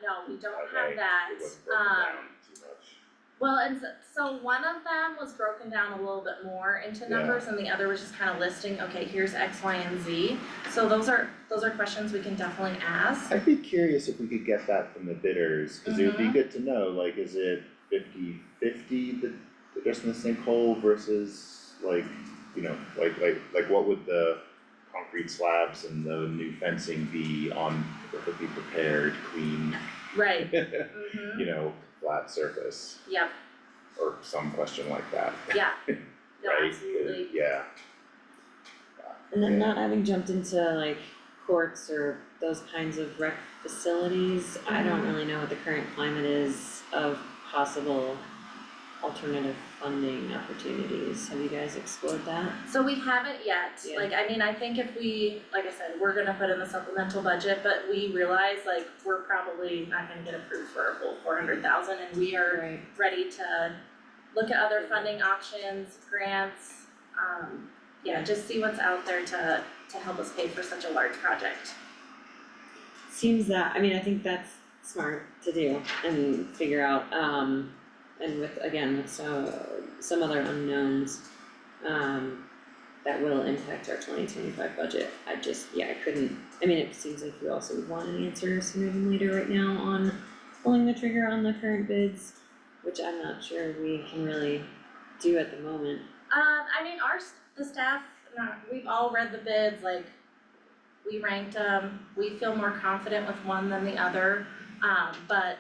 no, we don't have Okay, that, it wasn't broken down too much. well, and so one of them was broken down a little bit more into numbers, and the other was just kind of listing, okay, here's X, Y, and Z. So those are questions we can definitely ask. I'd be curious if we could get that from the bidders, cause it would be good to know, like, is it 50-50 that addressing the sinkhole versus like, you know, like what would the concrete slabs and the new fencing be on, if it be prepared, clean, Right, you know, flat surface, yep, or some question like that, yeah, no, right? absolutely. Yeah. And then not having jumped into like courts or those kinds of rec facilities, I don't really know what the current climate is of possible alternative funding opportunities. Have you guys explored that? So we haven't yet, Yeah. like, I mean, I think if we, like I said, we're gonna put in the supplemental budget, but we realize like we're probably not gonna get approved for a full 400,000, and we are Right. ready to look at other funding options, grants, just see what's out there to help us pay for such a large project. Seems that, I mean, I think that's smart to do and figure out, and with some other unknowns, that will impact our 2025 budget. I couldn't, I mean, it seems like you also would want an answer sooner than later right now on pulling the trigger on the current bids, which I'm not sure we can really do at the moment. I mean, the staff, we've all read the bids, like, we ranked them, we feel more confident with one than the other, but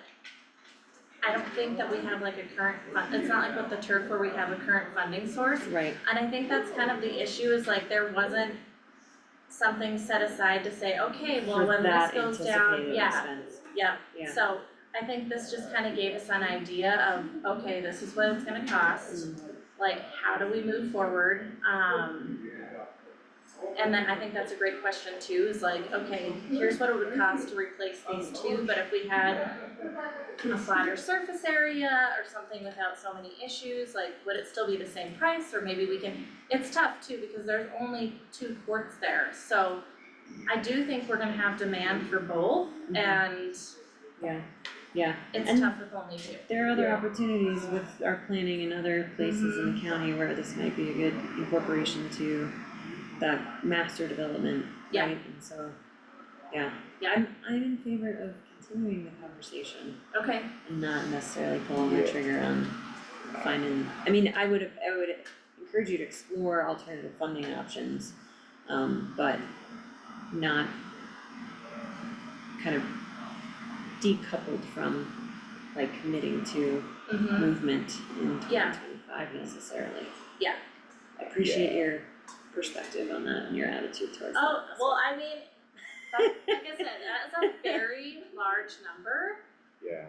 I don't think that we have like a current it's not like with the turf where we have a current funding source. Right. And I think that's kind of the issue, is like there wasn't something set aside to say, okay, well, For when this that goes down, anticipated expense. yeah. Yeah. So I think this just kind of gave us an idea of, okay, this is what it's gonna cost, like, how do we move forward? And then I think that's a great question too, is like, okay, here's what it would cost to replace these two, but if we had a flatter surface area or something without so many issues, like, would it still be the same price, or maybe we can, it's tough too, because there's only 2 courts there, so I do think we're gonna have demand for both, and Yeah, it's and tough with only 2. there are other opportunities with our planning in other places in the county where this might be a good incorporation to that master development, Yeah. right? And so, I'm in favor of continuing the conversation Okay, and not necessarily pulling the trigger on finding, I mean, I would encourage you to explore alternative funding options. but not kind of decoupled from like committing to movement in Yeah. 2025 necessarily. Yeah. I appreciate your perspective on that and your attitude towards that. Oh, well, I mean, like I said, that's a very large number. Yeah.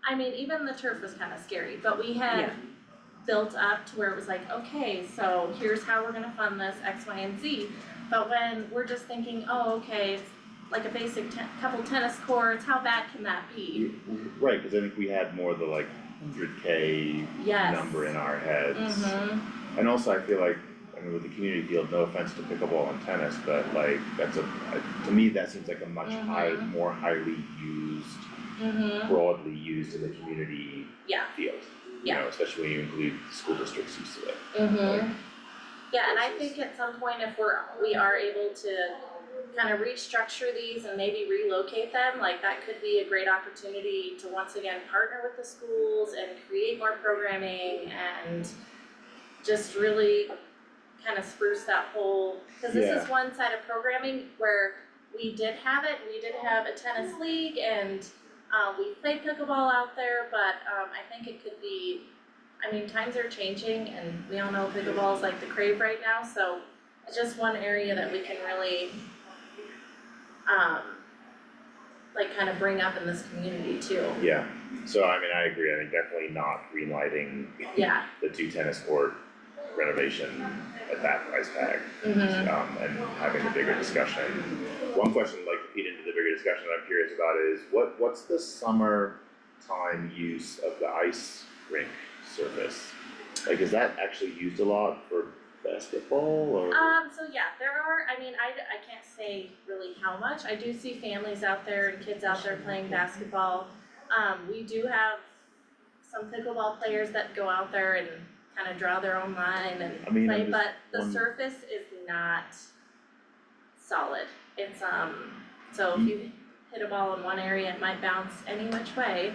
I mean, even the turf was kind of scary, but we had Yeah. built up to where it was like, okay, so here's how we're gonna fund this X, Y, and Z. But when we're just thinking, oh, okay, it's like a basic couple tennis courts, how bad can that be? Right, cause I think we had more the like 100K Yes. number in our heads. Mm-hmm. And also I feel like, I mean, with the community field, no offense to pickleball and tennis, but like, that's to me, that seems like a much more highly used, Mm-hmm. broadly used in the community Yeah. field. You Yeah. know, especially when you include school districts use of it. Mm-hmm. Yeah, and I think at some point if we are able to kind of restructure these and maybe relocate them, like that could be a great opportunity to once again partner with the schools and create more programming and just really kind of spruce that whole, because this is one side of programming where we did have a tennis league and we played pickleball out there, but I think it could be, I mean, times are changing and we all know pickleball is like the crave right now, so it's just one area that we can really like kind of bring up in this community too. Yeah, so I mean, I agree, I think definitely not greenlighting Yeah. the 2 tennis court renovation at that price tag. Mm-hmm. And having a bigger discussion. One question I'd like to feed into the bigger discussion that I'm curious about is what's the summer time use of the ice rink surface? Like, is that actually used a lot for basketball or? So yeah, there are, I mean, I can't say really how much, I do see families out there and kids out there playing basketball. We do have some pickleball players that go out there and kind of draw their own line and play, but the surface is not solid. It's so if you hit a ball in one area, it might bounce any which way,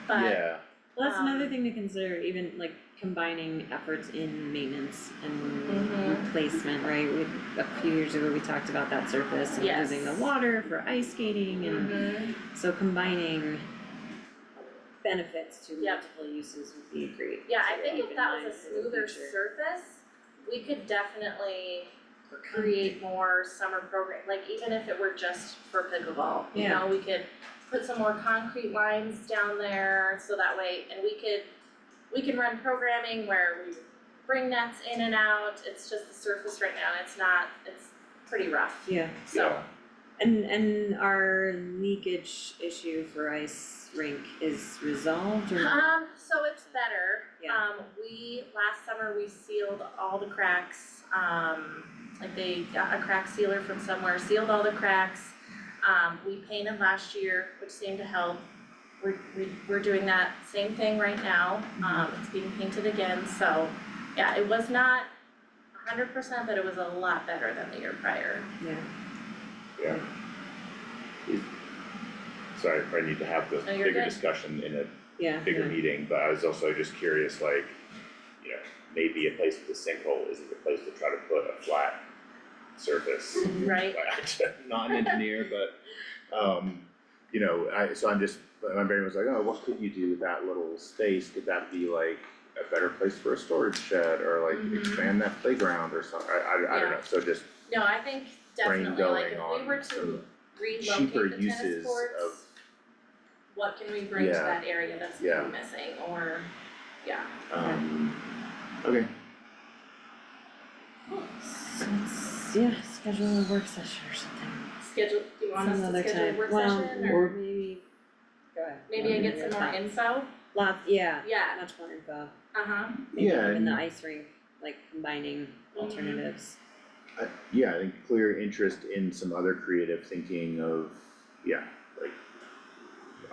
but Yeah. Well, that's another thing to consider, even like combining efforts in maintenance and replacement, right? A few years ago, we talked about that surface and Yes. using the water for ice skating and so combining benefits to multiple uses would be great. Yeah, I to think keep if in that mind was a for the smoother future. surface, we could definitely create more summer program, like even if it were just for pickleball, you Yeah. know, we could put some more concrete lines down there, so that way, and we can run programming where we bring nets in and out, it's just the surface right now, and it's pretty rough. Yeah. So, And our leakage issue for ice rink is resolved or? so it's better. Yeah. Last summer we sealed all the cracks, like they got a crack sealer from somewhere, sealed all the cracks. We painted last year, which seemed to help. We're doing that same thing right now, it's being painted again, so, yeah, it was not 100%, but it was a lot better than the year prior. Yeah. Yeah. Sorry, I probably need to have this No, you're bigger good. discussion in a Yeah. bigger meeting, but I was also just curious, like, you know, maybe a place with a sinkhole isn't the place to try to put a flat surface. Right. I'm not an engineer, but, you know, my brain was like, oh, what could you do with that little space? Could that be like a better place for a storage shed or like expand that playground or something? I don't know, so just No, I think brain definitely, like, going if we were on to some relocate cheaper the tennis uses courts, of, what can we bring to Yeah. that area that's Yeah. missing, or, yeah. okay. Yeah, schedule a work session or something. Do you want us Some to other schedule a time. work Well, session, or or maybe, go ahead. maybe I get some more info? Yeah, Yeah. much more info. Uh-huh. Maybe Yeah, even the and- ice rink, like combining alternatives. Yeah, I think clear interest in some other creative thinking of, like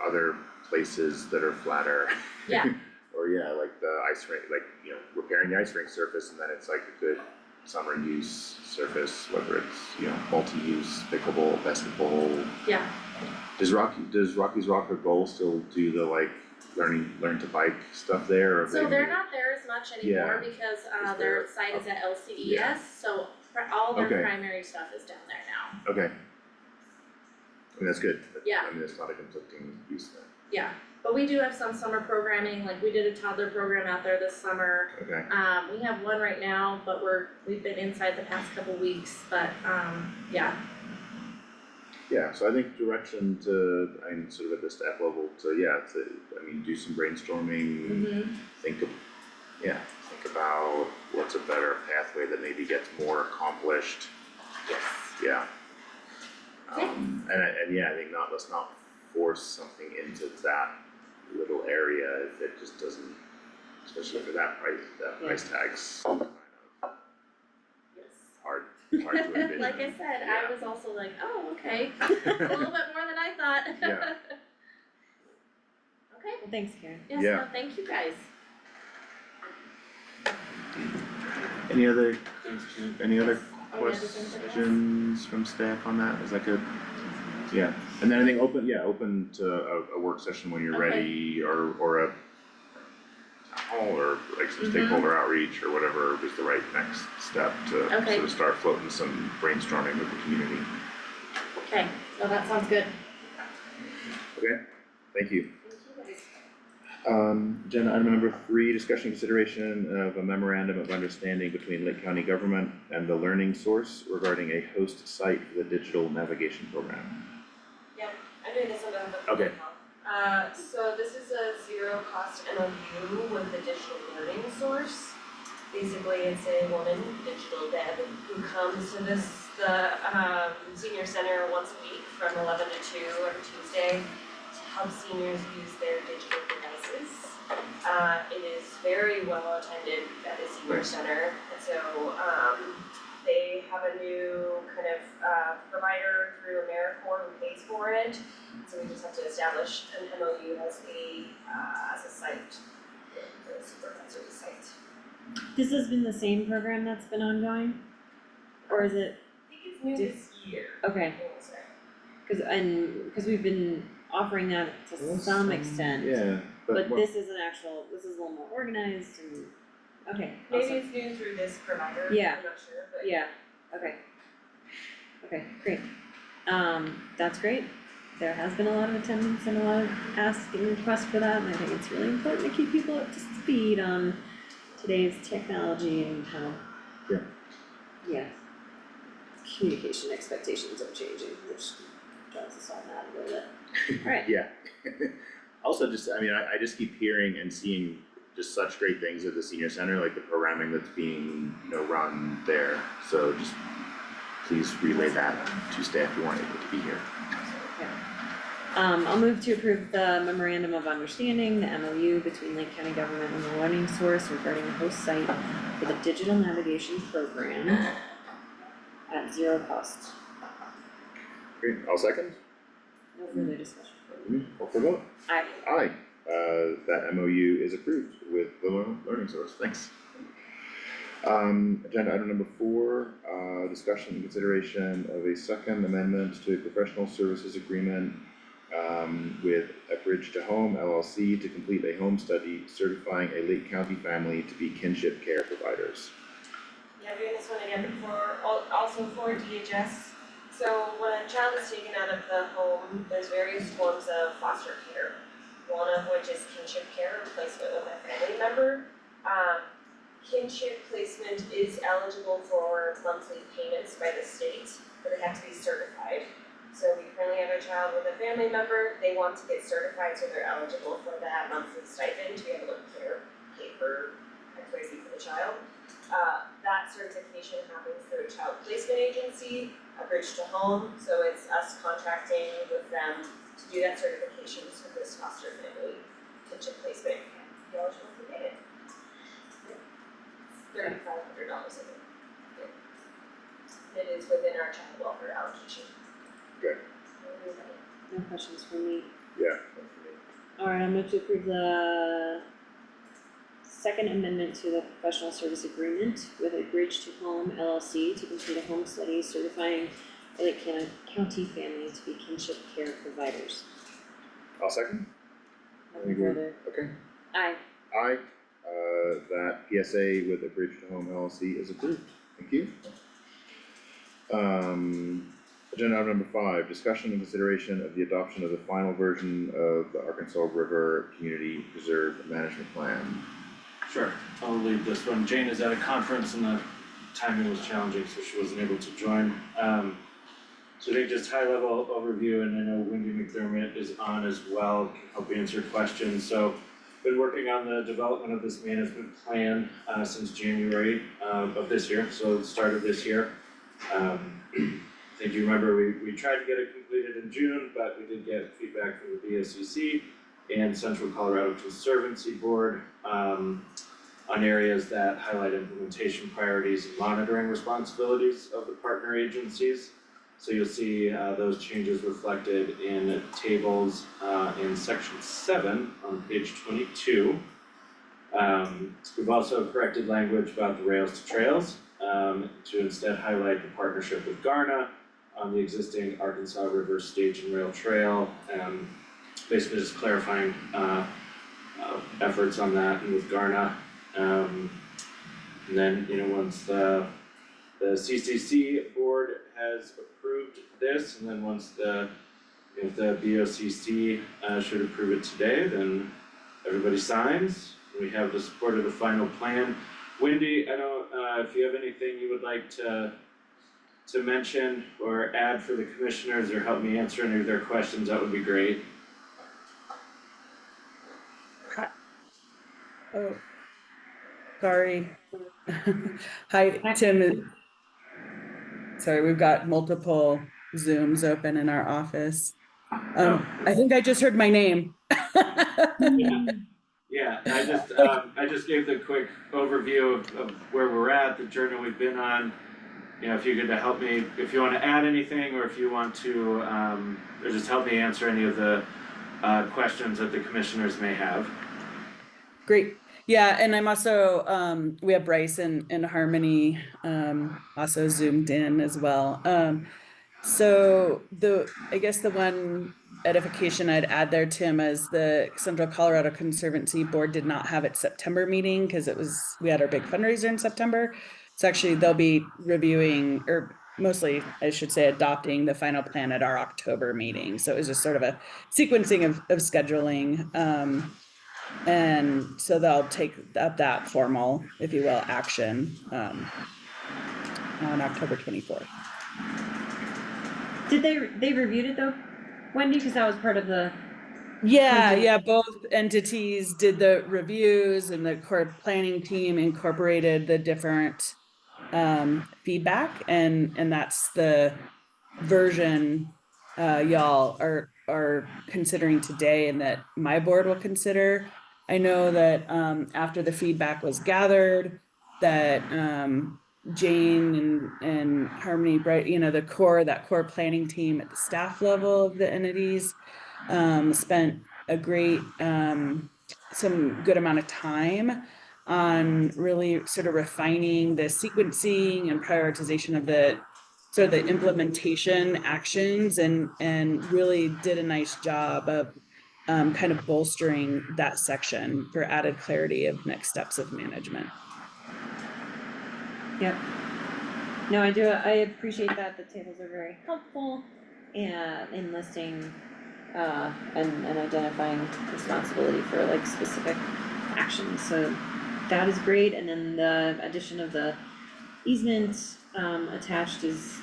other places that are flatter. Yeah. Or like the ice rink, like, you know, repairing the ice rink surface and then it's like a good summer use surface, whether it's, you know, multi-use, pickleball, basketball. Yeah. Does Rocky's Rock or Goal still do the like learn to bike stuff there or So maybe? they're not there as much anymore Yeah. because Is their there- site is at LCES, yeah. so all their Okay. primary stuff is down there now. Okay. I mean, that's good. Yeah. I mean, it's not a conflicting use then. Yeah, but we do have some summer programming, like we did a toddler program out there this summer. Okay. We have one right now, but we've been inside the past couple weeks, but yeah. Yeah, so I think direction to, I'm sort of at the staff level, so yeah, do some brainstorming, think about what's a better pathway that maybe gets more accomplished. Yes. Yeah. And yeah, I think let's not force something into that little area if it just doesn't, especially for that price tag's hard to envision. Like I said, Yeah. I was also like, oh, okay, a little bit more than I thought. Yeah. Okay, Well, thanks, Karen. yes, Yeah. no, thank you guys. Any other Oh, yeah, does anybody else? questions from staff on that? Is that good? Yeah, and then I think open to a work session when you're Okay. ready, or a town hall, or like some stakeholder outreach, or whatever is the right next step to Okay. sort of start floating some brainstorming with the community. Okay, well, that sounds good. Okay, thank you. Thank you guys. Agenda item number 3, discussion consideration of a memorandum of understanding between Lake County government and the Learning Source regarding a host site for the digital navigation program. Yep, I'm doing this on behalf of the Okay. so this is a zero cost MOU with the Digital Learning Source. Basically, it's a woman, digital deb, who comes to the senior center once a week from 11 to 2 every Tuesday to help seniors use their digital devices. It is very well attended at the senior center, and so they have a new kind of provider through AmeriCorps who pays for it. So we just have to establish an MOU as a site, the supervisor's site. This has been the same program that's been ongoing? Or is it? I think it's new this year. Okay, I wanna say. cause we've been offering that to some extent. Yeah, But this is a little more organized and, okay, Maybe awesome. it's new through this provider, Yeah. I'm not sure, but. Yeah, okay. Okay, great. That's great. There has been a lot of attendance and a lot of asks and requests for that, and I think it's really important to keep people up to speed on today's technology and how. Yeah. Communication expectations are changing, which drives us all mad a little bit. Alright. Yeah. Also, I just keep hearing and seeing just such great things at the senior center, like the programming that's being, run there. So just please relay that to staff who weren't able to be here. I'll move to approve the memorandum of understanding, the MOU between Lake County government and the Learning Source regarding a host site for the digital navigation program at zero cost. Great, I'll second. No further discussion. Call for vote. Aye. Aye. That MOU is approved with the Learning Source, thanks. Agenda item number 4, discussion and consideration of a second amendment to a professional services agreement with A Bridge to Home LLC to complete a home study certifying a Lake County family to be kinship care providers. Yeah, I'm doing this one again also for DHS. So when a child is taken out of the home, there's various forms of foster care. One of which is kinship care, replacement with a family member. Kinship placement is eligible for monthly payments by the state, but they have to be certified. So we currently have a child with a family member, they want to get certified so they're eligible for that monthly stipend to be able to pay for XYZ for the child. That certification happens through a child placement agency, A Bridge to Home, so it's us contracting with them to do that certification so this foster family kinship placement can be eligible for payment. $3,500 a month. It is within our child welfare allocation. Good. No questions from me. Yeah. Alright, I'll move to approve the second amendment to the professional service agreement with A Bridge to Home LLC to complete a home study certifying the Lake County family to be kinship care providers. I'll second. Nothing further. Okay. Aye. Aye. That PSA with A Bridge to Home LLC is approved. Thank you. Agenda item number 5, discussion and consideration of the adoption of the final version of the Arkansas River Community Preserve Management Plan. Sure, I'll lead this one. Jane is at a conference and the timing was challenging, so she wasn't able to join. So I think just high level overview, and I know Wendy McDermott is on as well, can help answer questions. So been working on the development of this management plan since January of this year, so the start of this year. I think you remember we tried to get it completed in June, but we did get feedback from the BOCC and Central Colorado Conservancy Board on areas that highlight implementation priorities and monitoring responsibilities of the partner agencies. So you'll see those changes reflected in tables in section 7 on page 22. We've also corrected language about the rails to trails to instead highlight the partnership with Garna on the existing Arkansas River Stage and Rail Trail. Basically just clarifying efforts on that and with Garna. And then, once the CCC board has approved this, and then once if the BOCC should approve it today, then everybody signs. We have the support of the final plan. Wendy, I don't, if you have anything you would like to mention or add for the commissioners or help me answer any of their questions, that would be great. Oh, sorry. Hi, Tim. Sorry, we've got multiple Zooms open in our office. I think I just heard my name. Yeah, I just gave the quick overview of where we're at, the journey we've been on. If you could help me, if you want to add anything, or if you want to, or just help me answer any of the questions that the commissioners may have. Great. Yeah, and I'm also, we have Bryce and Harmony also zoomed in as well. So I guess the one edification I'd add there, Tim, is the Central Colorado Conservancy Board did not have its September meeting because we had our big fundraiser in September. So actually they'll be reviewing, or mostly I should say adopting the final plan at our October meeting. So it was just sort of a sequencing of scheduling. And so they'll take up that formal, if you will, action on October 24th. Did they reviewed it though, Wendy? Because that was part of the. Yeah, both entities did the reviews, and the core planning team incorporated the different feedback, and that's the version y'all are considering today, and that my board will consider. I know that after the feedback was gathered, that Jane and Harmony, Bright, that core planning team at the staff level of the entities spent a great some good amount of time on really sort of refining the sequencing and prioritization of the implementation actions, and really did a nice job of kind of bolstering that section for added clarity of next steps of management. Yep. No, I appreciate that. The tables are very helpful in listing and identifying responsibility for like specific actions. So that is great. And then the addition of the easement attached is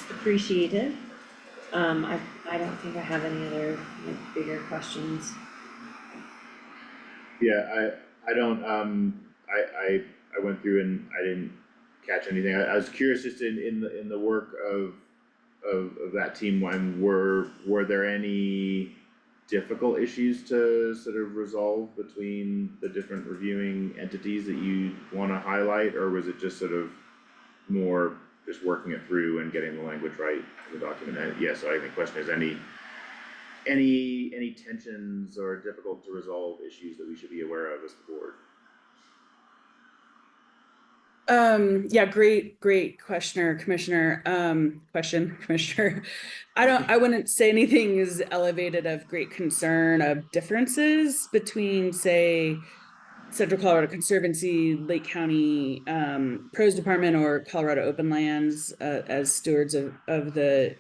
appreciated. I don't think I have any other bigger questions. Yeah, I don't, I went through and I didn't catch anything. I was curious just in the work of that team, when were there any difficult issues to sort of resolve between the different reviewing entities that you wanna highlight, or was it just sort of more just working it through and getting the language right in the document? And yeah, so I think the question is any tensions or difficult to resolve issues that we should be aware of as the board? Yeah, great Commissioner. I wouldn't say anything is elevated of great concern of differences between, say, Central Colorado Conservancy, Lake County Pros Department, or Colorado Open Lands as stewards of the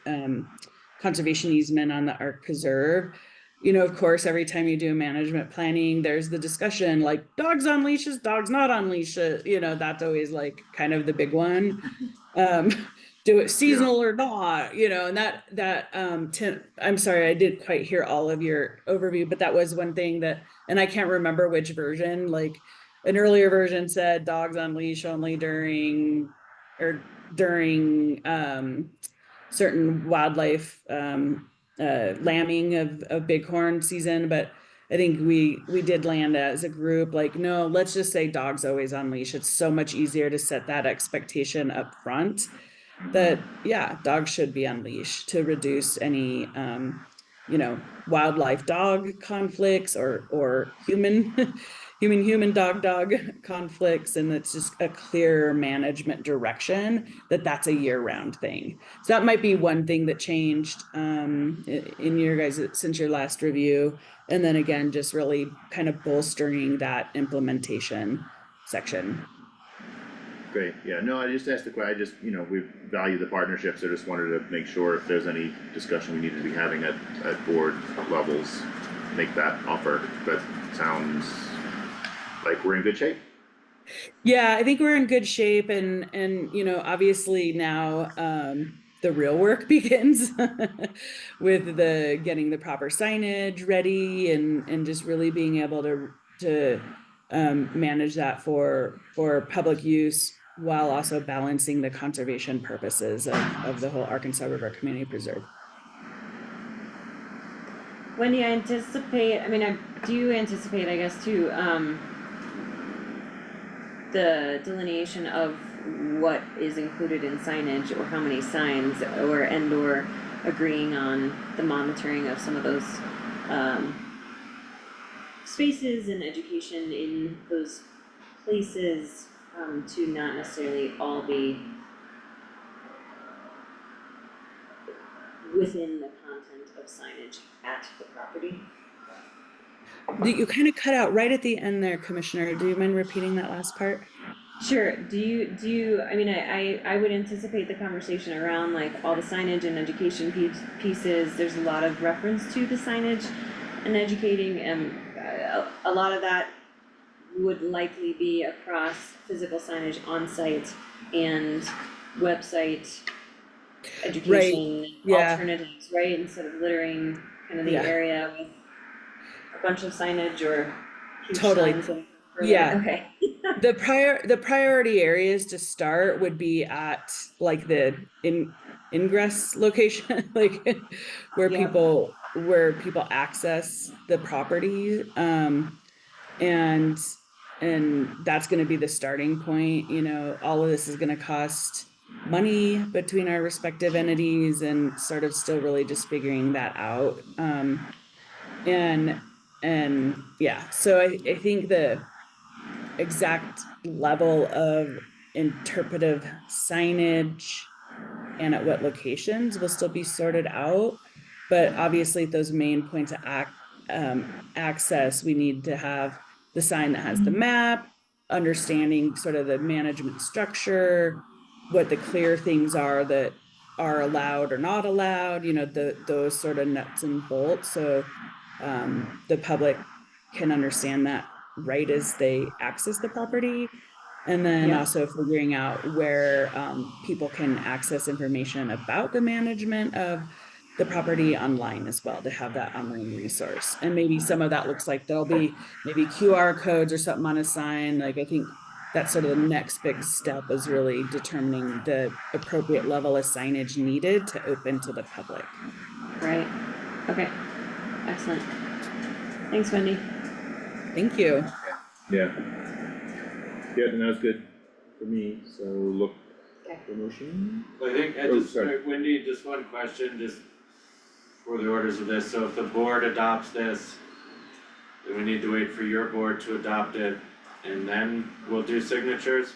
conservation easement on the Arc Preserve. You know, of course, every time you do management planning, there's the discussion like dogs on leashes, dogs not on leashes. You know, that's always like kind of the big one. Do it seasonal or not, you know, and I'm sorry, I didn't quite hear all of your overview, but that was one thing that, and I can't remember which version, like an earlier version said dogs on leash only during certain wildlife lambing of bighorn season, but I think we did land as a group like, no, let's just say dogs always on leash. It's so much easier to set that expectation up front that, yeah, dogs should be on leash to reduce any you know, wildlife dog conflicts or human dog conflicts, and it's just a clear management direction that's a year-round thing. So that might be one thing that changed in your guys since your last review, and then again just really kind of bolstering that implementation section. Great, yeah, no, I just asked the question, I just, you know, we value the partnerships, I just wanted to make sure if there's any discussion we needed to be having at board levels, make that offer, but sounds like we're in good shape. Yeah, I think we're in good shape, and you know, obviously now the real work begins with the getting the proper signage ready and just really being able to manage that for public use while also balancing the conservation purposes of the whole Arkansas River Community Preserve. When do you anticipate, do you anticipate, I guess, too, the delineation of what is included in signage or how many signs or agreeing on the monitoring of some of those spaces and education in those places to not necessarily all be within the content of signage at the property? You kind of cut out right at the end there, Commissioner. Do you mind repeating that last part? Sure. Do you, I would anticipate the conversation around like all the signage and education pieces, there's a lot of reference to the signage and educating, and a lot of that would likely be across physical signage on site and website education alternatives, right? Instead of littering kind of the area with a bunch of signage or huge signs. Yeah. Okay. The priority areas to start would be at like the ingress location, like where people access the property, and that's going to be the starting point. You know, all of this is going to cost money between our respective entities, and sort of still really just figuring that out. And yeah, so I think the exact level of interpretive signage and at what locations will still be sorted out, but obviously at those main points of access, we need to have the sign that has the map, understanding sort of the management structure, what the clear things are that are allowed or not allowed, you know, those sort of nuts and bolts, so the public can understand that right as they access the property. And then also figuring out where people can access information about the management of the property online as well, to have that online resource. And maybe some of that looks like there'll be maybe QR codes or something on a sign. Like, I think that's sort of the next big step, is really determining the appropriate level of signage needed to open to the public. Right. Okay. Excellent. Thanks, Wendy. Thank you. Yeah. Yeah, and that was good for me, so look for motion. I think, Wendy, just one question, just for the orders of this, so if the board adopts this, then we need to wait for your board to adopt it, and then we'll do signatures?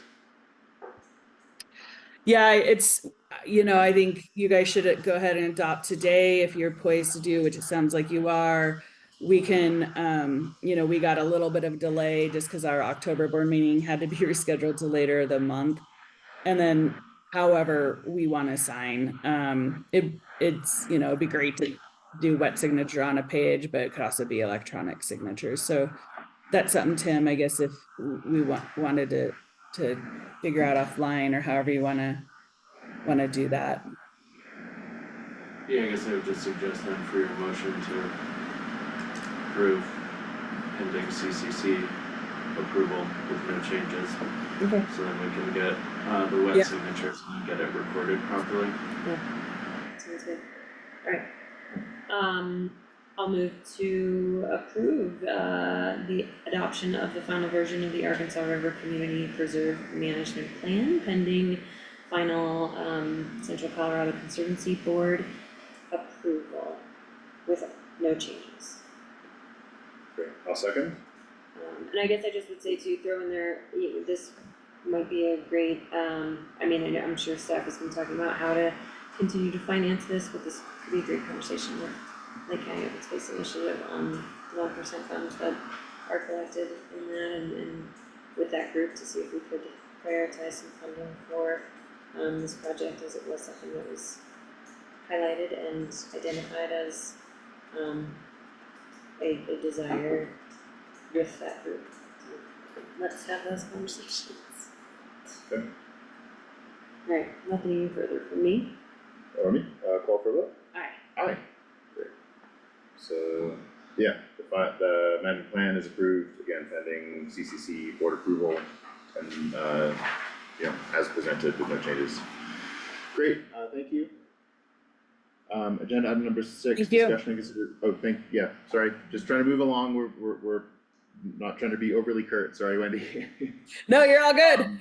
Yeah, it's, you know, I think you guys should go ahead and adopt today if you're poised to do, which it sounds like you are. we can, we got a little bit of delay just because our October board meeting had to be rescheduled to later the month. And then however we want to sign, it's, it'd be great to do wet signature on a page, but it could also be electronic signatures. So that's something, Tim, I guess if we wanted to figure out offline or however you wanna do that. Yeah, I guess I would just suggest then for your motion to approve pending CCC approval with no changes. Okay. So then we can get the wet signatures and get it recorded properly. Yeah, sounds good. Alright. I'll move to approve the adoption of the final version of the Arkansas River Community Preserve Management Plan pending final Central Colorado Conservancy Board approval with no changes. Great, I'll second. And I guess I just would say to throw in there, this might be a great, I'm sure staff has been talking about how to continue to finance this, but this could be a great conversation with Lake County Open Space Initiative on the 1% funds that are collected in that and with that group to see if we could prioritize some funding for this project, as it was something that was highlighted and identified as a desire with that group. So let's have those conversations. Okay. Alright, nothing further from me. Or me, call for a vote? Aye. Aye. Great. So, yeah, the amended plan is approved, again pending CCC board approval and, as presented with no changes. Great, thank you. Agenda item number 6, Thank you. discussion and consider, sorry, just trying to move along, we're not trying to be overly curt, sorry Wendy. No, you're all good.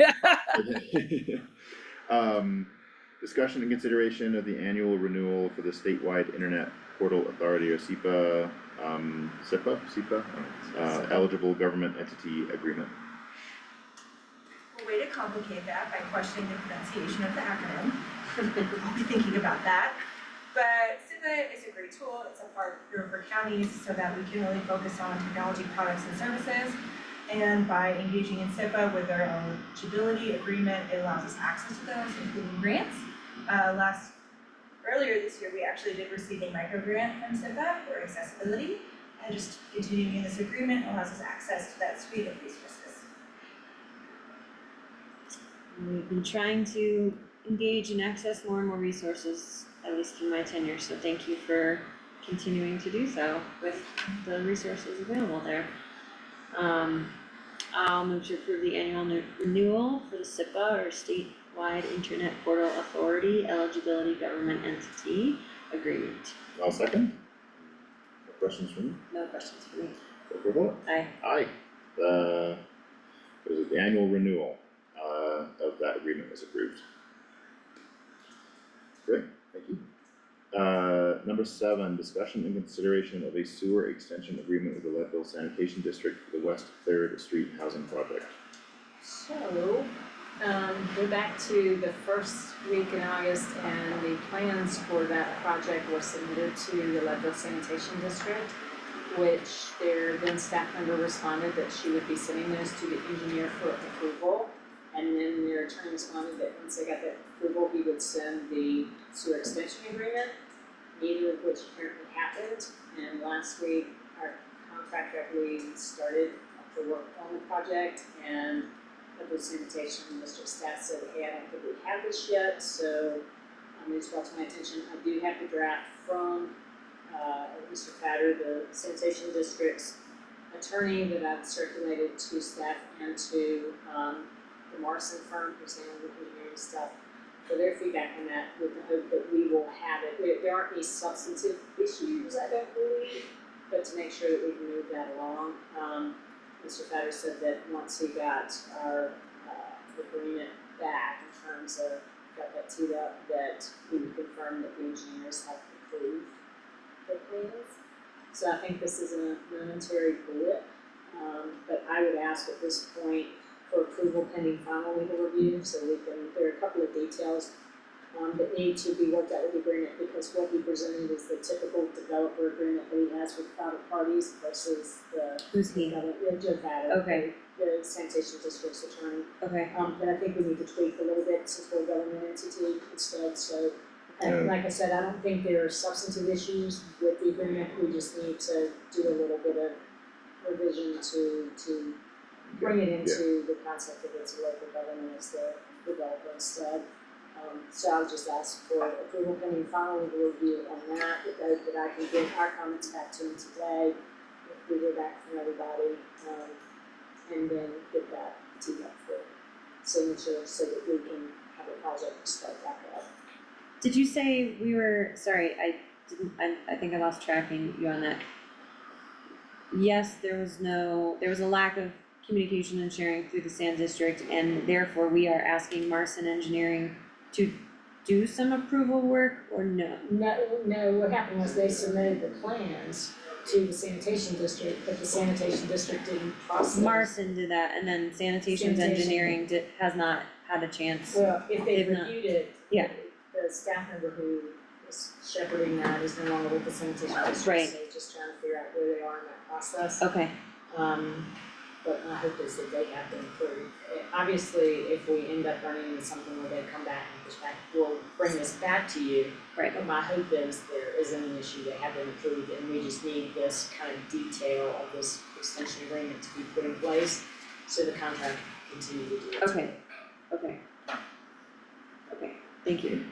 Discussion and consideration of the annual renewal for the statewide internet portal authority or SIPA, eligible government entity agreement. A way to complicate that by questioning the pronunciation of the acronym. I'll be thinking about that. But SIPA is a great tool. It's a partner for counties so that we can really focus on technology products and services. And by engaging in SIPA with their eligibility agreement, it allows us access to those, including grants. Earlier this year, we actually did receive a micro grant from SIPA for accessibility. And just continuing in this agreement allows us access to that suite of resources. We've been trying to engage and access more and more resources, at least through my tenure, so thank you for continuing to do so with the resources available there. I'll move to approve the annual renewal for the SIPA or Statewide Internet Portal Authority Eligibility Government Entity Agreement. I'll second. No questions from you? No questions for me. Go for a vote. Aye. Aye. The annual renewal of that agreement was approved. Great, thank you. Number 7, discussion and consideration of a sewer extension agreement with the Leadville Sanitation District for the West 3rd Street Housing Project. So, go back to the first week in August and the plans for that project were submitted to the Leadville Sanitation District, which their then staff member responded that she would be sending those to the engineer for approval. And then their attorney responded that once they got that approval, he would send the sewer extension agreement, neither of which apparently happened. And last week, our contractor, I believe, started the work on the project, and the sanitation district staff said, hey, I don't think we have this yet, so it's brought to my attention. I do have the draft from Mr. Fatter, the sanitation district's attorney, that I've circulated to staff and to the Morrison firm who's handling the engineering stuff for their feedback on that, with the hope that we will have it. There aren't any substantive issues, I don't believe, but to make sure that we can move that along. Mr. Fatter said that once he got our agreement back in terms of got that teed up, that he would confirm that the engineers have approved the plans. So I think this is a momentary blip, but I would ask at this point for approval pending final legal review, so we can, there are a couple of details that need to be worked out with the agreement, because what he presented is the typical developer agreement that he has with private parties versus the. Who's he? Joe Vada. Okay. The sanitation district's attorney. Okay. But I think we need to tweak a little bit since we're a government entity instead, so. And like I said, I don't think there are substantive issues with the agreement, we just need to do a little bit of revision to bring it into the concept of it's a local government as the developer instead. So I'll just ask for approval pending final legal review on that, that I can get our comments back to him today, if we hear back from everybody, and then get that teed up for signature so that we can have a project start back up. Did you say we were, sorry, I think I lost tracking you on that. Yes, there was a lack of communication and sharing through the sand district, and therefore we are asking Marson Engineering to do some approval work, or no? No, what happened was they submitted the plans to the sanitation district, but the sanitation district didn't process. Marson did that, and then Sanitation's Engineering has not had a chance. Well, if they've They've not- reviewed it. Yeah. The staff member who is shepherding that is no longer with the sanitation district, Right. so just trying to figure out where they are in that process. Okay. But my hope is that they have been approved. Obviously, if we end up running into something where they come back and push back, we'll bring this back to you. Right. But my hope is there isn't an issue, they have been approved, and we just need this kind of detail of this extension agreement to be put in place, so the contract can continue to do its Okay. work. Okay, thank you.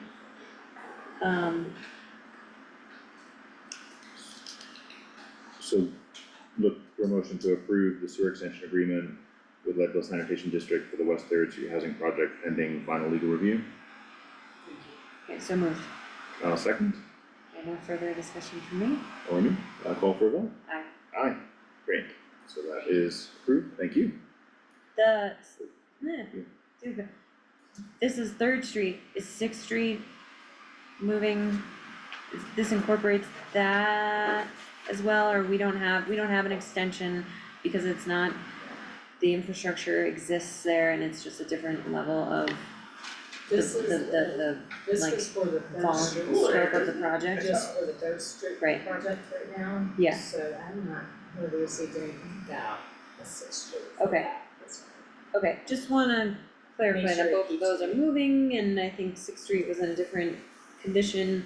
So look for a motion to approve the sewer extension agreement with Leadville Sanitation District for the West Third Street Housing Project pending final legal review. Okay, so moved. Second, Okay, no further discussion from me? or me, call for a vote. Aye. Aye, great, so that is approved, thank you. This is Third Street, is Sixth Street moving, this incorporates that as well, or we don't have an extension because it's not, the infrastructure exists there and it's just a different level of This is, the this like is for the Third vol- Street. scope of the project. Just for the Third Street Right. project right now. Yeah. So I'm not really received anything about the Sixth Street. Okay. Okay, just wanna clarify Make sure that it both of keeps those are moving, and I think Sixth Street was in a different condition.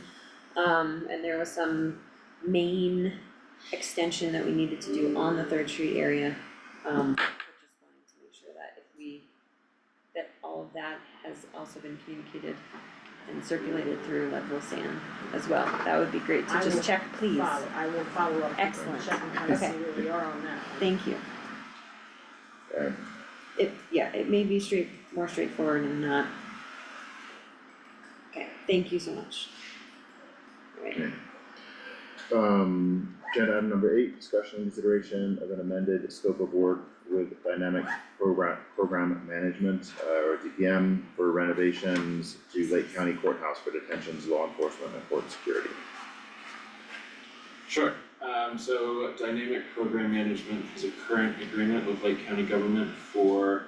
And there was some main extension that we needed to do on the Third Street area. But just wanting to make sure that that all of that has also been communicated and circulated through Leadville Sand as well. That would be great to I will just check, please. I will follow up. Excellent. Check and kind of see Okay. where we are on that. Thank you. Okay. It may be more straightforward and not. Okay, thank you so much. Alright. Okay. Agenda item number 8, discussion and consideration of an amended scope of work with dynamic program management, or DPM, for renovations to Lake County Courthouse for detentions, law enforcement, and court security. Sure, so Dynamic Program Management is a current agreement with Lake County Government for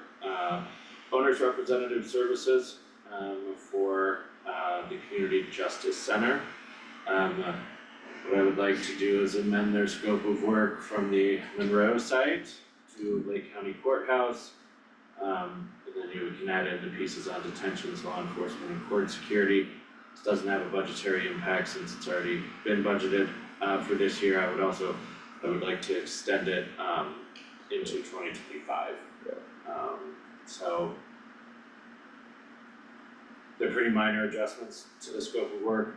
owner's representative services for the Community Justice Center. What I would like to do is amend their scope of work from the Monroe site to Lake County Courthouse. And then we can add in the pieces on detentions, law enforcement, and court security. This doesn't have a budgetary impact since it's already been budgeted for this year. I would like to extend it into 2025. So they're pretty minor adjustments to the scope of work.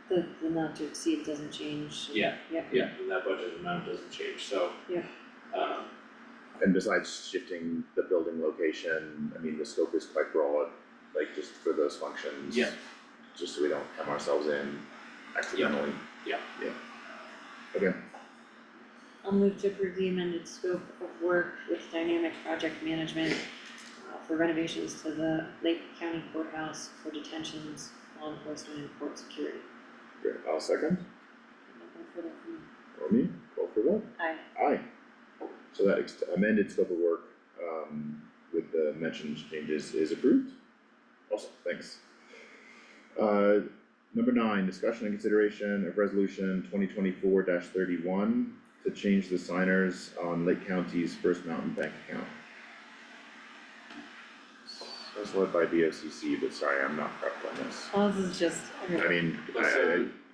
The not to exceed doesn't change. Yeah. Yep. Yeah, and that budget amount doesn't change, so. Yeah. And besides shifting the building location, I mean, the scope is quite broad, like just for those functions. Yeah. Just so we don't hem ourselves in accidentally. Yeah. Okay, I'll move to approve the amended scope of work with dynamic project management for renovations to the Lake County Courthouse for detentions, law enforcement, and court security. great, I'll second, Nothing further from me. or me, call for vote. Aye. Aye. So that amended scope of work, with the mentioned changes is approved. Awesome, thanks. Number 9, discussion and consideration of resolution 2024-31 to change the signers on Lake County's First Mountain bank account. That's led by BOCC, but sorry, I'm not prepped on this. Well, this is just, I mean,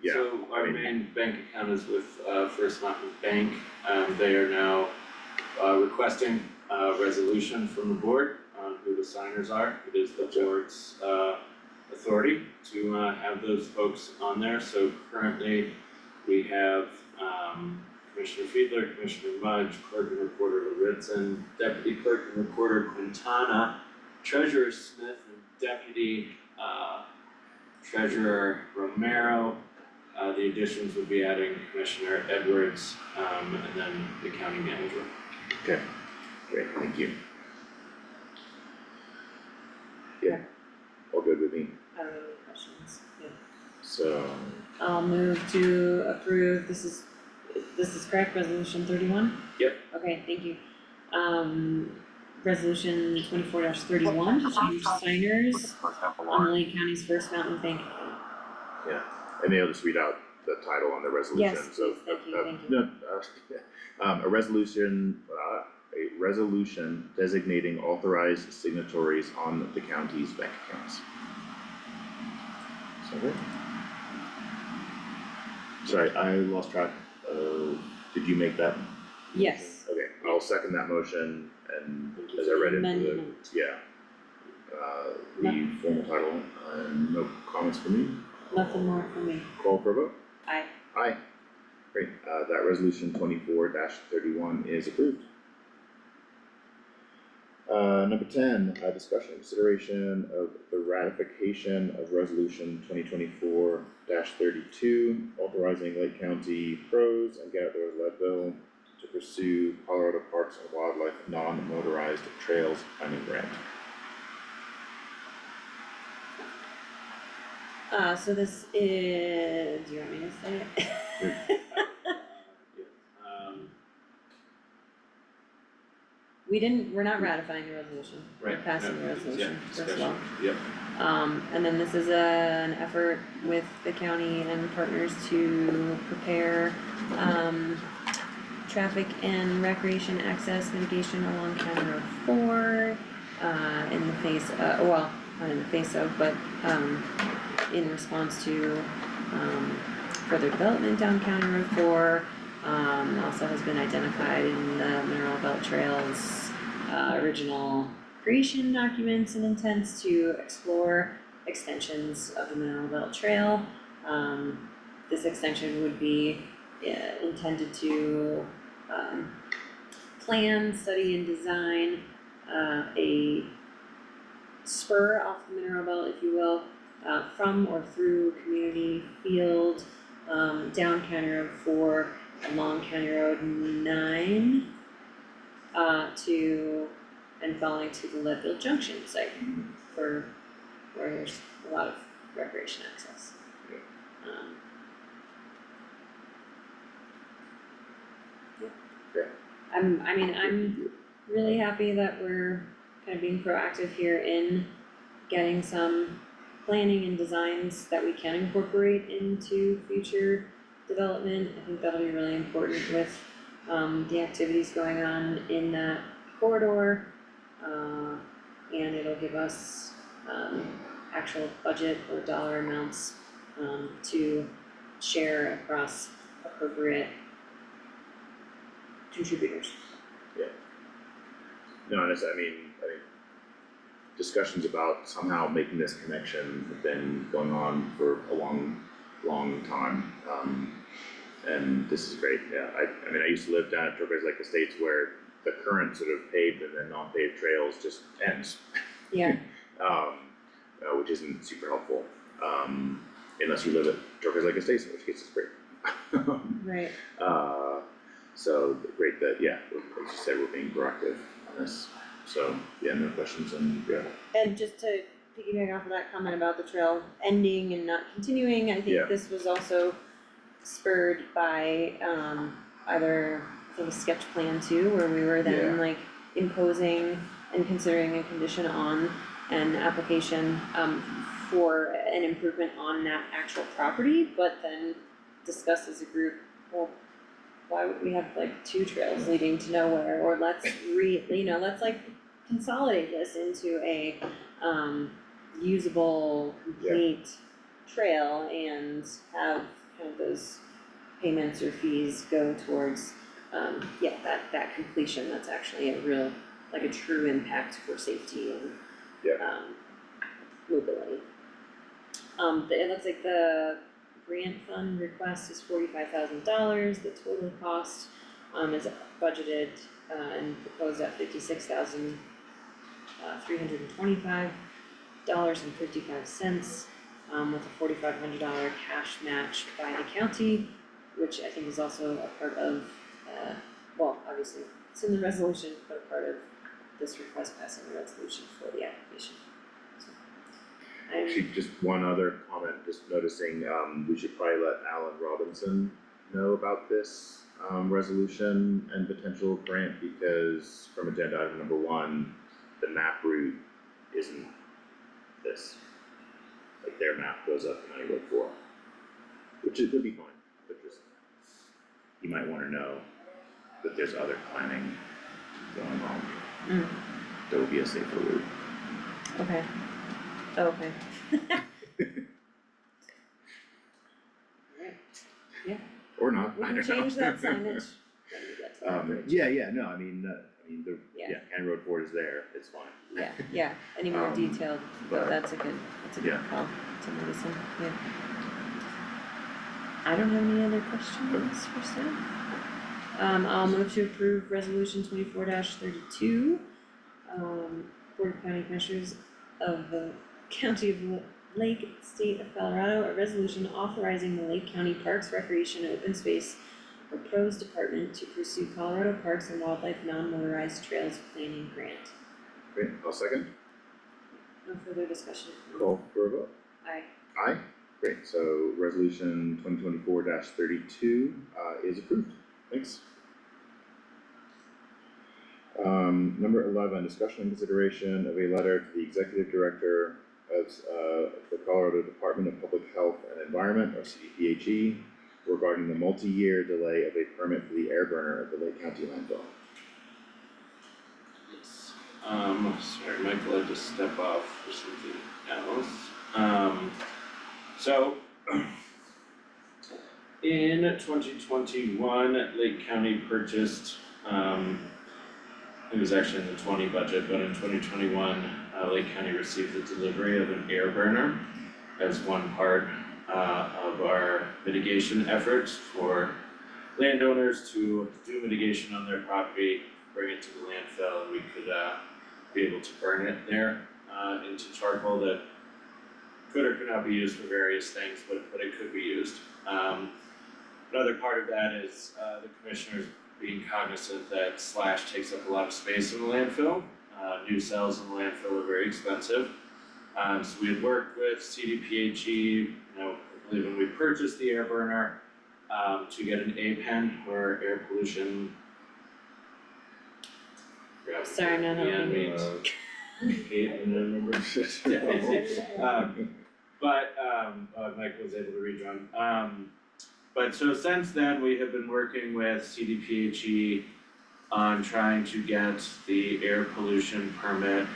yeah. So our main bank account is with First Mountain Bank. They are now requesting a resolution from the board on who the signers are. It is the board's authority to have those folks on there. So currently we have Commissioner Fiedler, Commissioner Mudge, Clerk and Recorder Lauritzen, Deputy Clerk and Recorder Quintana, Treasurer Smith, and Deputy Treasurer Romero. The additions would be adding Commissioner Edwards, and then the county manager. Okay, great, thank you. Yeah, all good with me. I don't have any questions, yeah. So, I'll move to approve, this is correct, resolution 31? Yep. Okay, thank you. Resolution 24-31 to change signers on Lake County's First Mountain Bank. yeah, and they'll just read out the title on the resolution, Yes, so. please, thank you. A resolution designating authorized signatories on the county's bank accounts. So good. Sorry, I lost track, did you make that? Yes. Okay, I'll second that motion, and Thank you as I for read the into the, amendment. yeah. The formal title, no comments from me, Nothing more from me. call for a vote? Aye. Aye. Great, that resolution 24-31 is approved. Number 10, discussion and consideration of the ratification of resolution 2024-32, authorizing Lake County pros and Get Out There with Leadville to pursue Colorado Parks and Wildlife non-motorized trails planning grant. So this is, do you want me to say it? We're not ratifying the resolution, we're Right, passing the yeah, resolution as discussion, well. yep. And then this is an effort with the county and partners to prepare, traffic and recreation access mitigation along County Road 4, in the face, well, not in the face of, but, in response to, further development down County Road 4. Also has been identified in the Mineral Belt Trails, original creation documents and intents to explore extensions of the Mineral Belt Trail. This extension would be intended to plan, study, and design a spur off the Mineral Belt, if you will, from or through Community Field, down County Road 4, along County Road 9, to, and following to the Leadville Junction site for where there's a lot of recreation access. I'm really happy that we're kind of being proactive here in getting some planning and designs that we can incorporate into future development. I think that'll be really important with the activities going on in that corridor. And it'll give us actual budget or dollar amounts to share across appropriate contributors. Yeah. No, and I think discussions about somehow making this connection have been going on for a long time. And this is great, yeah, I mean, I used to live down at Turquoise Lake Estates where the current sort of paved and then non-paved trails just ends. Yeah. Which isn't super helpful, unless you live at Turquoise Lake Estates, in which case it's great. Right. So great that, yeah, as you said, we're being proactive on this, so, yeah, no questions, and, yeah. And just to piggyback off of that comment about the trail ending and not continuing, I think this was also spurred by either, I think, sketch plan 2, where we were then like imposing and considering a condition on an application for an improvement on that actual property, but then discuss as a group, well, why would we have like two trails leading to nowhere, or let's let's like consolidate this into a usable, complete trail and have kind of those payments or fees go towards that completion that's actually a real, like a true impact for safety and mobility. It looks like the grant fund request is $45,000, the total cost is budgeted and proposed at $56,325.55, with a $4,500 cash match by the county, which I think is also a part of, obviously, it's in the resolution, but a part of this request passing the resolution for the application. Actually, just one other comment, just noticing, we should probably let Alan Robinson know about this, resolution and potential grant, because from agenda item number 1, the map route isn't this. Like their map goes up to County Road 4, which it could be fine, but just, you might wanna know that there's other planning going on. There will be a safer route. Okay. Okay. Yeah. Or not, We I can don't know. change that signage when we get to that bridge. No, I mean, County Road 4 is there, it's fine. Yeah, any more detailed, but- that's a good Yeah. call to notice, yeah. I don't have any other questions for staff. I'll move to approve resolution 24-32, Board of County Commissioners of the County of Lake, State of Colorado, a resolution authorizing the Lake County Parks, Recreation, and Open Space proposed department to pursue Colorado Parks and Wildlife non-motorized trails planning grant. Great, I'll second. No further discussion. Call for a vote. Aye. Aye, great, so resolution 2024-32 is approved, thanks. Number 11, discussion and consideration of a letter to the executive director of the Colorado Department of Public Health and Environment, or CDPHE, regarding the multi-year delay of a permit for the air burner at the Lake County landfill. Yes. Sorry, Michael had to step off for something else. So in 2021, Lake County purchased, it was actually in the 20 budget, but in 2021, Lake County received the delivery of an air burner as one part of our mitigation efforts for landowners to do mitigation on their property, bring it to the landfill, and we could be able to burn it there into charcoal that could or could not be used for various things, but it could be used. Another part of that is the commissioners being cognizant that slash takes up a lot of space in the landfill. New cells in the landfill are very expensive. So we had worked with CDPHE, I believe when we purchased the air burner, to get an APEN or air pollution. Sorry, no, Mike was able to rejoin. But so since then, we have been working with CDPHE on trying to get the air pollution permit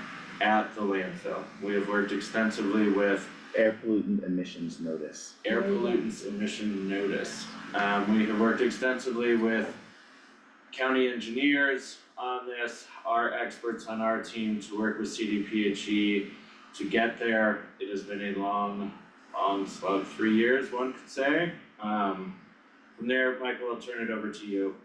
at the landfill. We have worked extensively with Air pollutant emissions notice. Air pollutants emission notice. We have worked extensively with county engineers on this, our experts on our team to work with CDPHE to get there. It has been a long slug, 3 years, one could say. From there, Michael, I'll turn it over to you.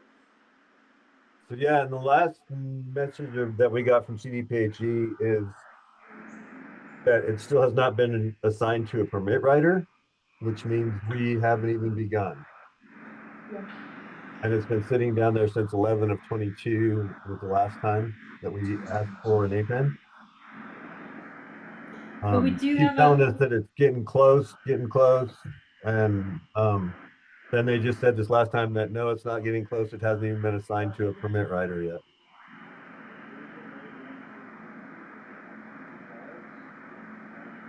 So yeah, and the last message that we got from CDPHE is that it still has not been assigned to a permit writer, which means we haven't even begun. Yeah. And it's been sitting down there since 11 of 22 was the last time that we asked for an APEN. But we do keep have telling us that it's getting close, and then they just said this last time that no, it's not getting close, it hasn't even been assigned to a permit writer yet.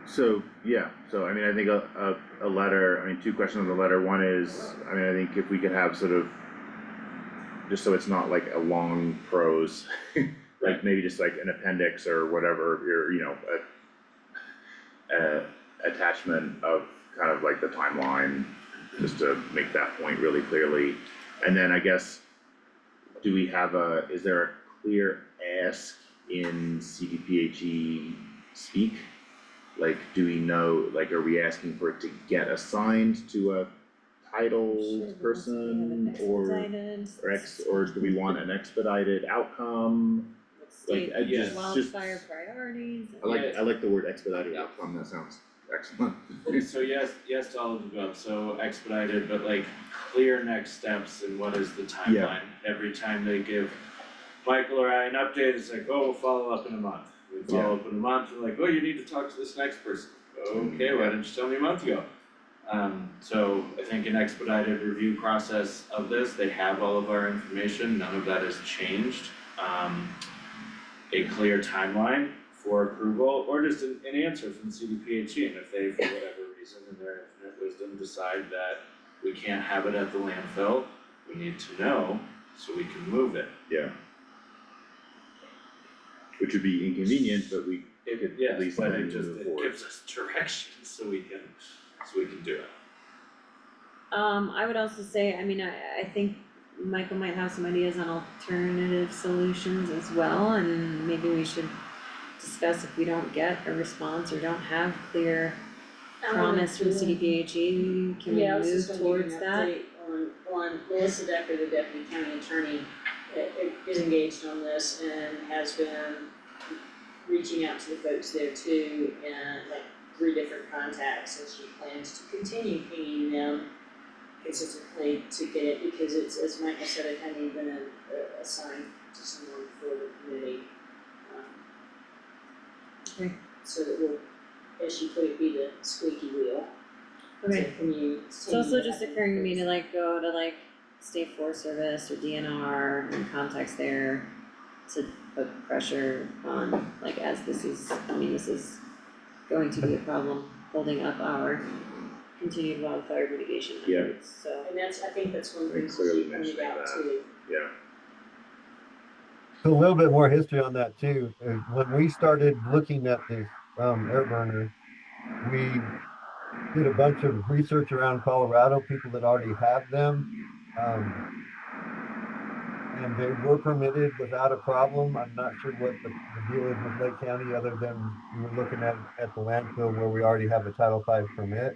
So, yeah, so I mean, I think a letter, I mean, two questions on the letter. One is, I mean, I think if we could have sort of, just so it's not like a long prose, like maybe just like an appendix or whatever, or, you know, a attachment of kind of like the timeline, just to make that point really clearly. And then I guess, do we have is there a clear ask in CDPHE speak? Like, do we know, like, are we asking for it to get assigned to a title person or do we want an expedited outcome? Like, I just wildfire priorities. I like the word expedited outcome, that sounds excellent. So yes to all of the above, so expedited, but like clear next steps and what is the timeline? Every time they give Michael or I an update, it's like, oh, we'll follow up in a month. We follow up in a month, we're like, oh, you need to talk to this next person. Okay, why didn't you tell me a month ago? So I think an expedited review process of this, they have all of our information, none of that has changed. A clear timeline for approval, or just an answer from CDPHE, and if they, for whatever reason, in their infinite wisdom, decide that we can't have it at the landfill, we need to know so we can move it. Yeah. Which would be inconvenient, but we could at least but then it move forward. gives us direction so we can do it. I would also say, I mean, I think Michael might have some ideas on alternative solutions as well, and maybe we should discuss if we don't get a response or don't have clear promise from CDPHE, can we move towards that? On Melissa Decker, the deputy county attorney, is engaged on this and has been reaching out to the folks there too, and like 3 different contacts, and she plans to continue pinging them consistently to get it, because it's, as Michael said, it hadn't even been assigned to someone for the committee. Okay. So that will, as she put it, be the squeaky wheel. Okay. So It's also just occurring to me to like go to like State Forest Service or DNR and contacts there to put pressure on, like, as this is going to be a problem holding up our continued wildfire mitigation efforts, so. And I think that's one of the Very things clearly she pointed mentioning out that. too. Yeah. So a little bit more history on that too. When we started looking at this air burner, we did a bunch of research around Colorado, people that already have them. And they were permitted without a problem. I'm not sure what the deal is with Lake County, other than we were looking at the landfill where we already have a Title V permit.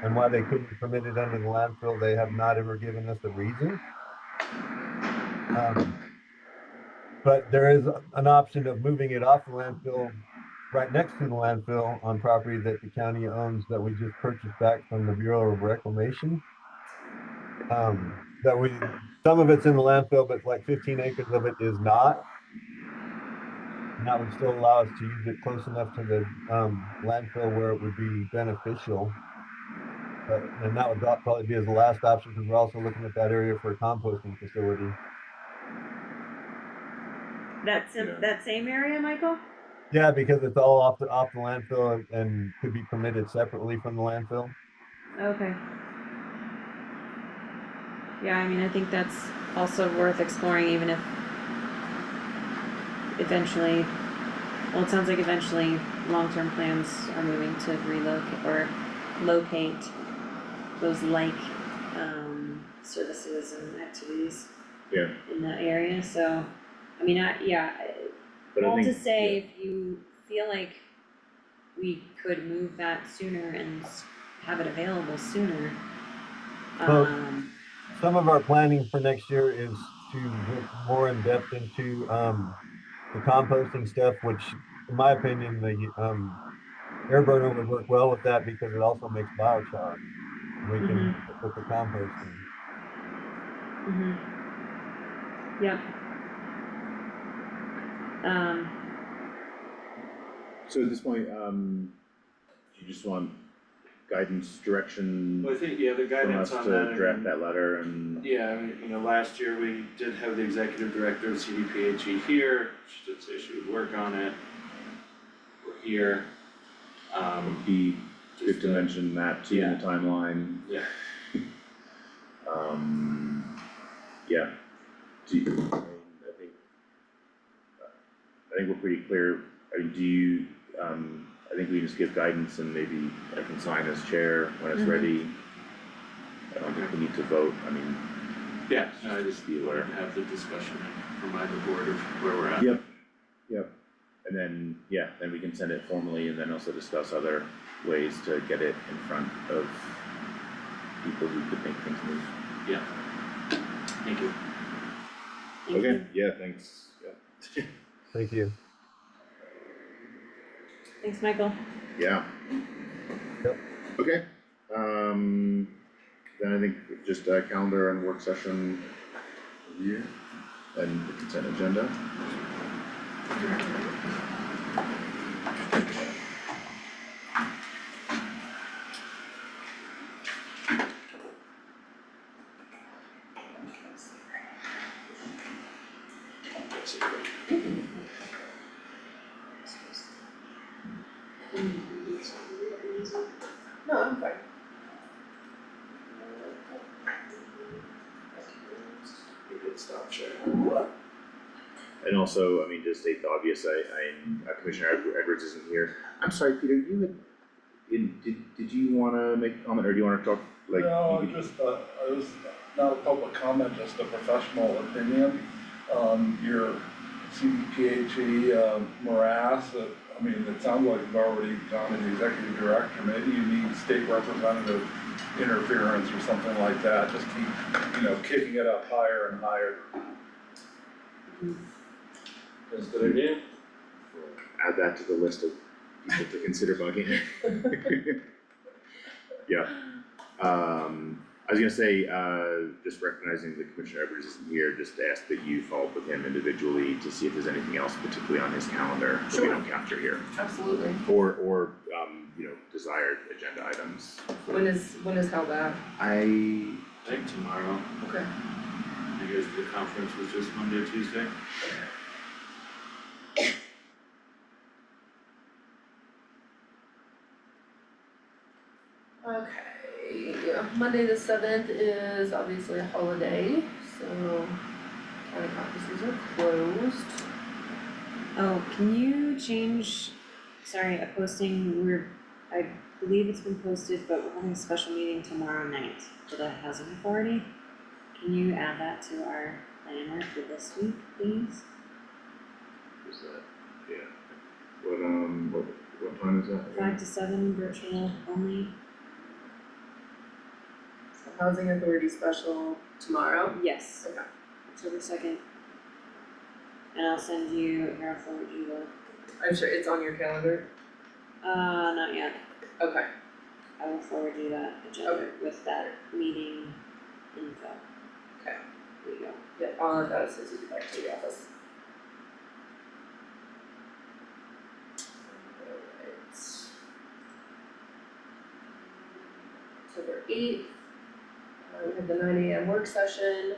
And why they couldn't permit it under the landfill, they have not ever given us a reason. But there is an option of moving it off the landfill right next to the landfill on property that the county owns that we just purchased back from the Bureau of Reclamation. Some of it's in the landfill, but like 15 acres of it is not. And that would still allow us to use it close enough to the landfill where it would be beneficial. And that would probably be as the last option, because we're also looking at that area for a composting facility. That same area, Michael? Yeah, because it's all off the landfill and could be permitted separately from the landfill. Okay. Yeah, I mean, I think that's also worth exploring, even if eventually, well, it sounds like eventually long-term plans are moving to relocate or locate those like services and activities in that area, so, I mean, all to say, if you feel like we could move that sooner and have it available sooner. Some of our planning for next year is to look more in depth into the composting stuff, which in my opinion, the air burner would work well with that, because it also makes biochar. We can use it with the composting. Yep. So at this point, you just want guidance, direction Well, I think, the from guidance us on to that, draft that letter and. Yeah, I mean, last year we did have the executive director of CDPHE here, she did say she would work on it. We're here, Be good to mention that too in the timeline. Yeah. Yeah. I think we're pretty clear. Do you, I think we just give guidance and maybe I can sign as chair when it's ready. I don't think we need to vote, I mean. Yeah, no, I just be aware. have the discussion and remind the board of where we're at. Yep. And then, yeah, then we can send it formally and then also discuss other ways to get it in front of people who could make things move. Yeah. Thank you. Okay, yeah, thanks, yeah. Thank you. Thanks, Michael. Yeah. Yep. Okay, then I think just a calendar and work session review and the consent agenda. No, I'm fine. You could stop sharing. And also, I mean, just state the obvious, Commissioner Edwards isn't here. I'm sorry, Peter, did you wanna make a comment or do you wanna talk, like? No, you could- just, it was not a public comment, just a professional opinion. Your CDPHE, morass, I mean, it sounds like you've already gone to the executive director, maybe you need state representative interference or something like that, just keep, kicking it up higher and higher. That's a good idea. Add that to the list of people to consider bugging. Yeah, I was gonna say, just recognizing that Commissioner Edwards isn't here, just to ask that you follow up with him individually to see if there's anything else particularly on his calendar that we don't capture here. Absolutely. Or, desired agenda items. When is held at? I think tomorrow. Okay. I guess the conference was just Monday or Tuesday. Okay, yeah, Monday the 7th is obviously a holiday, so county offices are closed. Oh, can you change, sorry, a posting, I believe it's been posted, but we're having a special meeting tomorrow night for the housing authority. Can you add that to our planner for this week, please? Is that, yeah, what time is that? 5 to 7 virtual only. So housing authority special tomorrow? Yes. Okay. October 2nd. And I'll send you, here, I'll forward you the, I'm sure it's on your calendar. not yet. Okay. I will forward you that agenda with that meeting info. Okay. There you go. Yeah, I'll have that as soon as we get back to the office. October 8th, we have the 9 AM work session,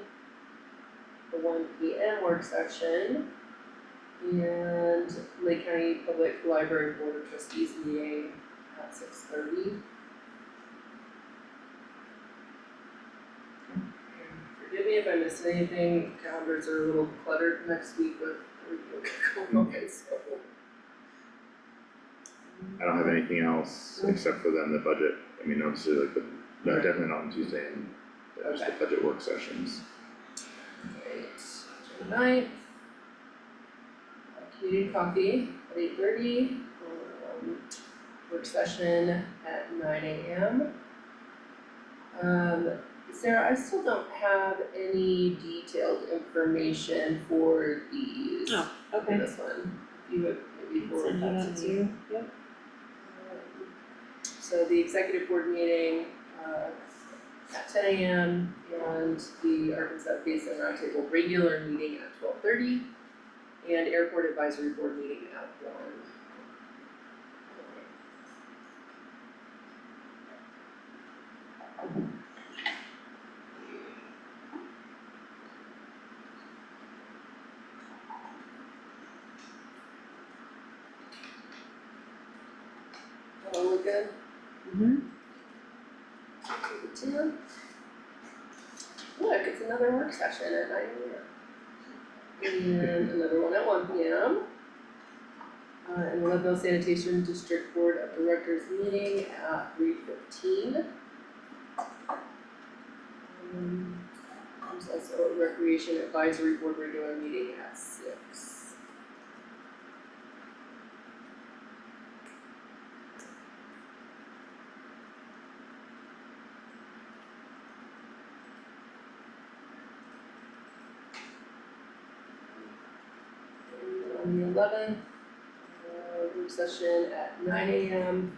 the 1 PM work session, and Lake County Public Library Board of Trustees meeting at 6:30. Forgive me if I missed anything, calendars are a little cluttered next week with everything going on, so. I don't have anything else except for then the budget, I mean, obviously like no, definitely not on Tuesday and just the budget work sessions. Right, October 9th. Community coffee at 8:30, work session at 9 AM. Sarah, I still don't have any detailed information for these. Oh, okay. For this one, if you would maybe forward Send you that that to me. too, yep. So the executive board meeting, at 10 AM and the Arkansas Basin Roundtable regular meeting at 12:30 and airport advisory board meeting at 1. All look good? Mm-hmm. Tim? Look, it's another work session at 9 AM. And another one at 1 PM. And the Leadville Sanitation District Board of Directors meeting at 3:15. There's also a Recreation Advisory Board regular meeting at 6. And on the 11th, work session at 9 AM.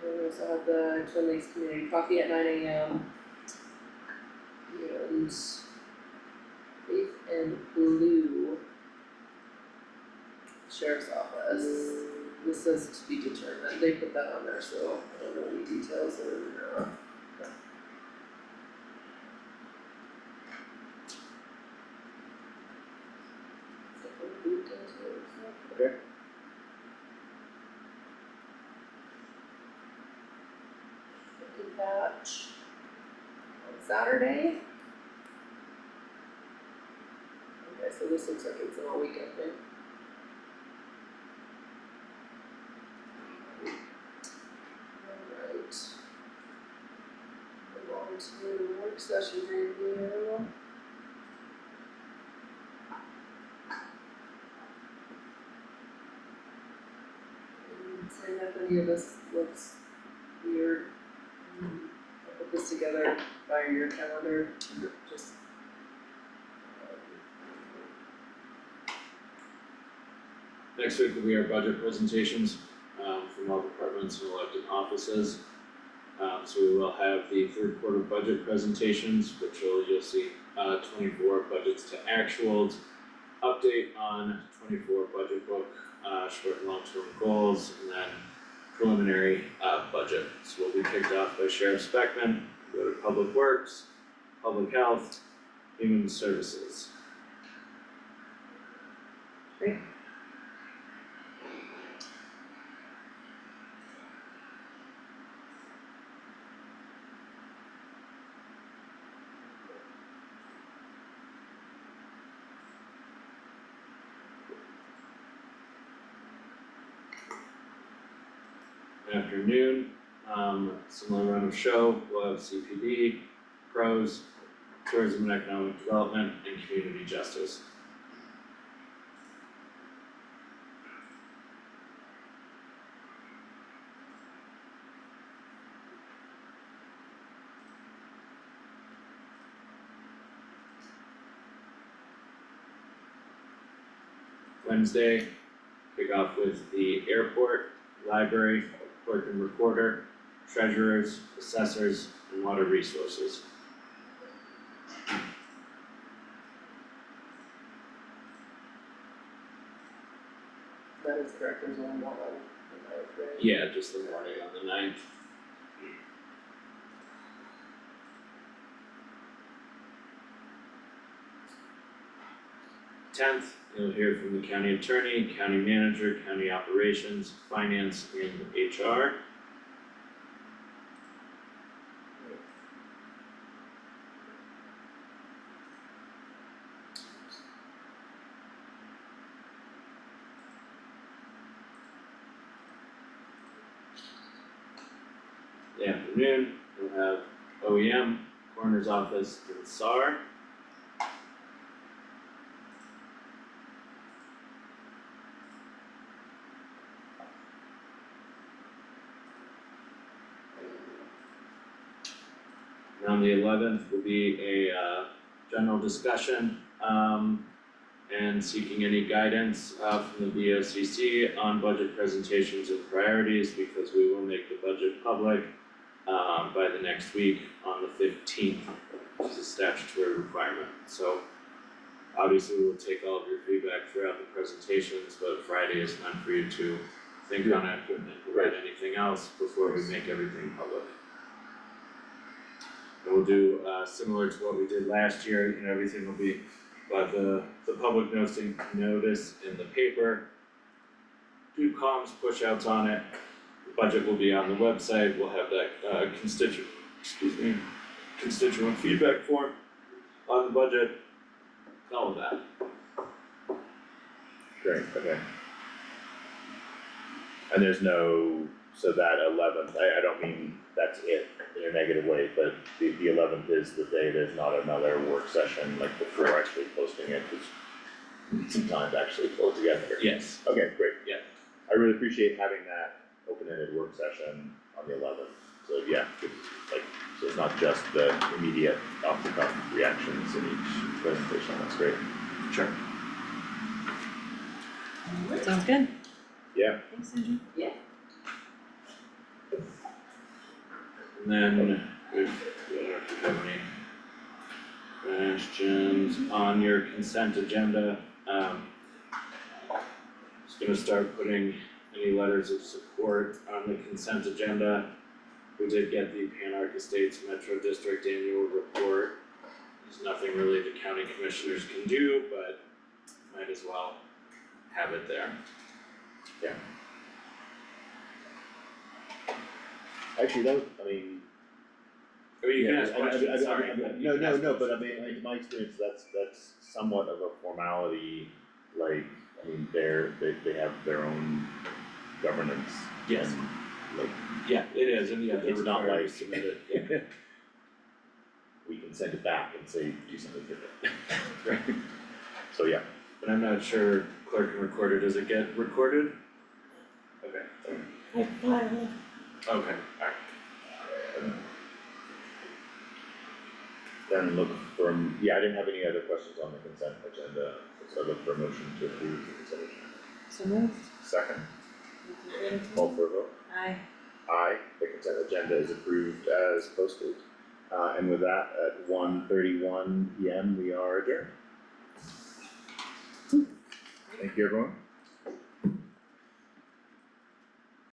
And we also have the Twin Lakes Community Coffee at 9 AM. And Faith and Blue Sheriff's Office. This says to be determined. They put that on there, so I don't know any details or Okay. Batch on Saturday. Okay, so this looks like it's an all weekend thing. Alright. Move on to work session review. Saying that any of this looks weird. I put this together by your calendar, just. Next week will be our budget presentations, from all departments and elected offices. So we will have the third quarter budget presentations, which you'll see, 24 budgets to actuals, update on 24 budget book, short and long-term goals, and then preliminary, budget. So we'll be kicked off by Sheriff Speckman, go to Public Works, Public Health, Human Services. Great. Afternoon, similar run of show, we'll have CPD, pros, tourism and economic development, and community justice. Wednesday, kick off with the airport, library, clerk and recorder, treasurers, assessors, and water resources. That is correct, there's only one on the 9th, right? Yeah, just the morning on the 9th. Tenth, you'll hear from the county attorney, county manager, county operations, finance, and HR. The afternoon, you'll have OEM, coroner's office, and SAR. And on the 11th will be a general discussion and seeking any guidance from the BOCC on budget presentations and priorities, because we will make the budget public by the next week on the 15th, which is a statutory requirement. So obviously we'll take all of your feedback throughout the presentations, but Friday is meant for you to think on it and write anything else before we make everything public. And we'll do similar to what we did last year, you know, everything will be by the public notice in the paper. Do comms push outs on it, budget will be on the website, we'll have that constituent feedback form on the budget, all of that. Great, okay. And there's no, so that 11th, I don't mean that's it in a negative way, but the 11th is the day there's not another work session like before actually posting it, because we need some time to actually pull it together. Yes. Okay, great. Yeah. I really appreciate having that open-ended work session on the 11th. So yeah, so it's not just the immediate off-the-cuff reactions in each presentation, that's great. Sure. Sounds good. Yeah. Thanks, Andrew. Yeah. And then if you have any questions on your consent agenda, just gonna start putting any letters of support on the consent agenda. We did get the Panarch Estates Metro District Annual Report. There's nothing really the county commissioners can do, but might as well have it there. Yeah. Actually, that was, I mean. I mean, you can yeah, ask questions, sorry. No, but I mean, in my experience, that's somewhat of a formality, like, I mean, they have their own governance. Yes. And, like. Yeah, it is, and yeah, they're It's not required like. to submit it, yeah. We can send it back and say, do something different. Right? So, yeah. But I'm not sure clerk and recorder, does it get recorded? Okay. Okay, alright. Then look for, yeah, I didn't have any other questions on the consent agenda, so I look for a motion to approve the consent agenda. So moved. Second, call for a vote. Aye. Aye, the consent agenda is approved as posted. And with that, at 1:31 PM, we are adjourned. Thank you, everyone.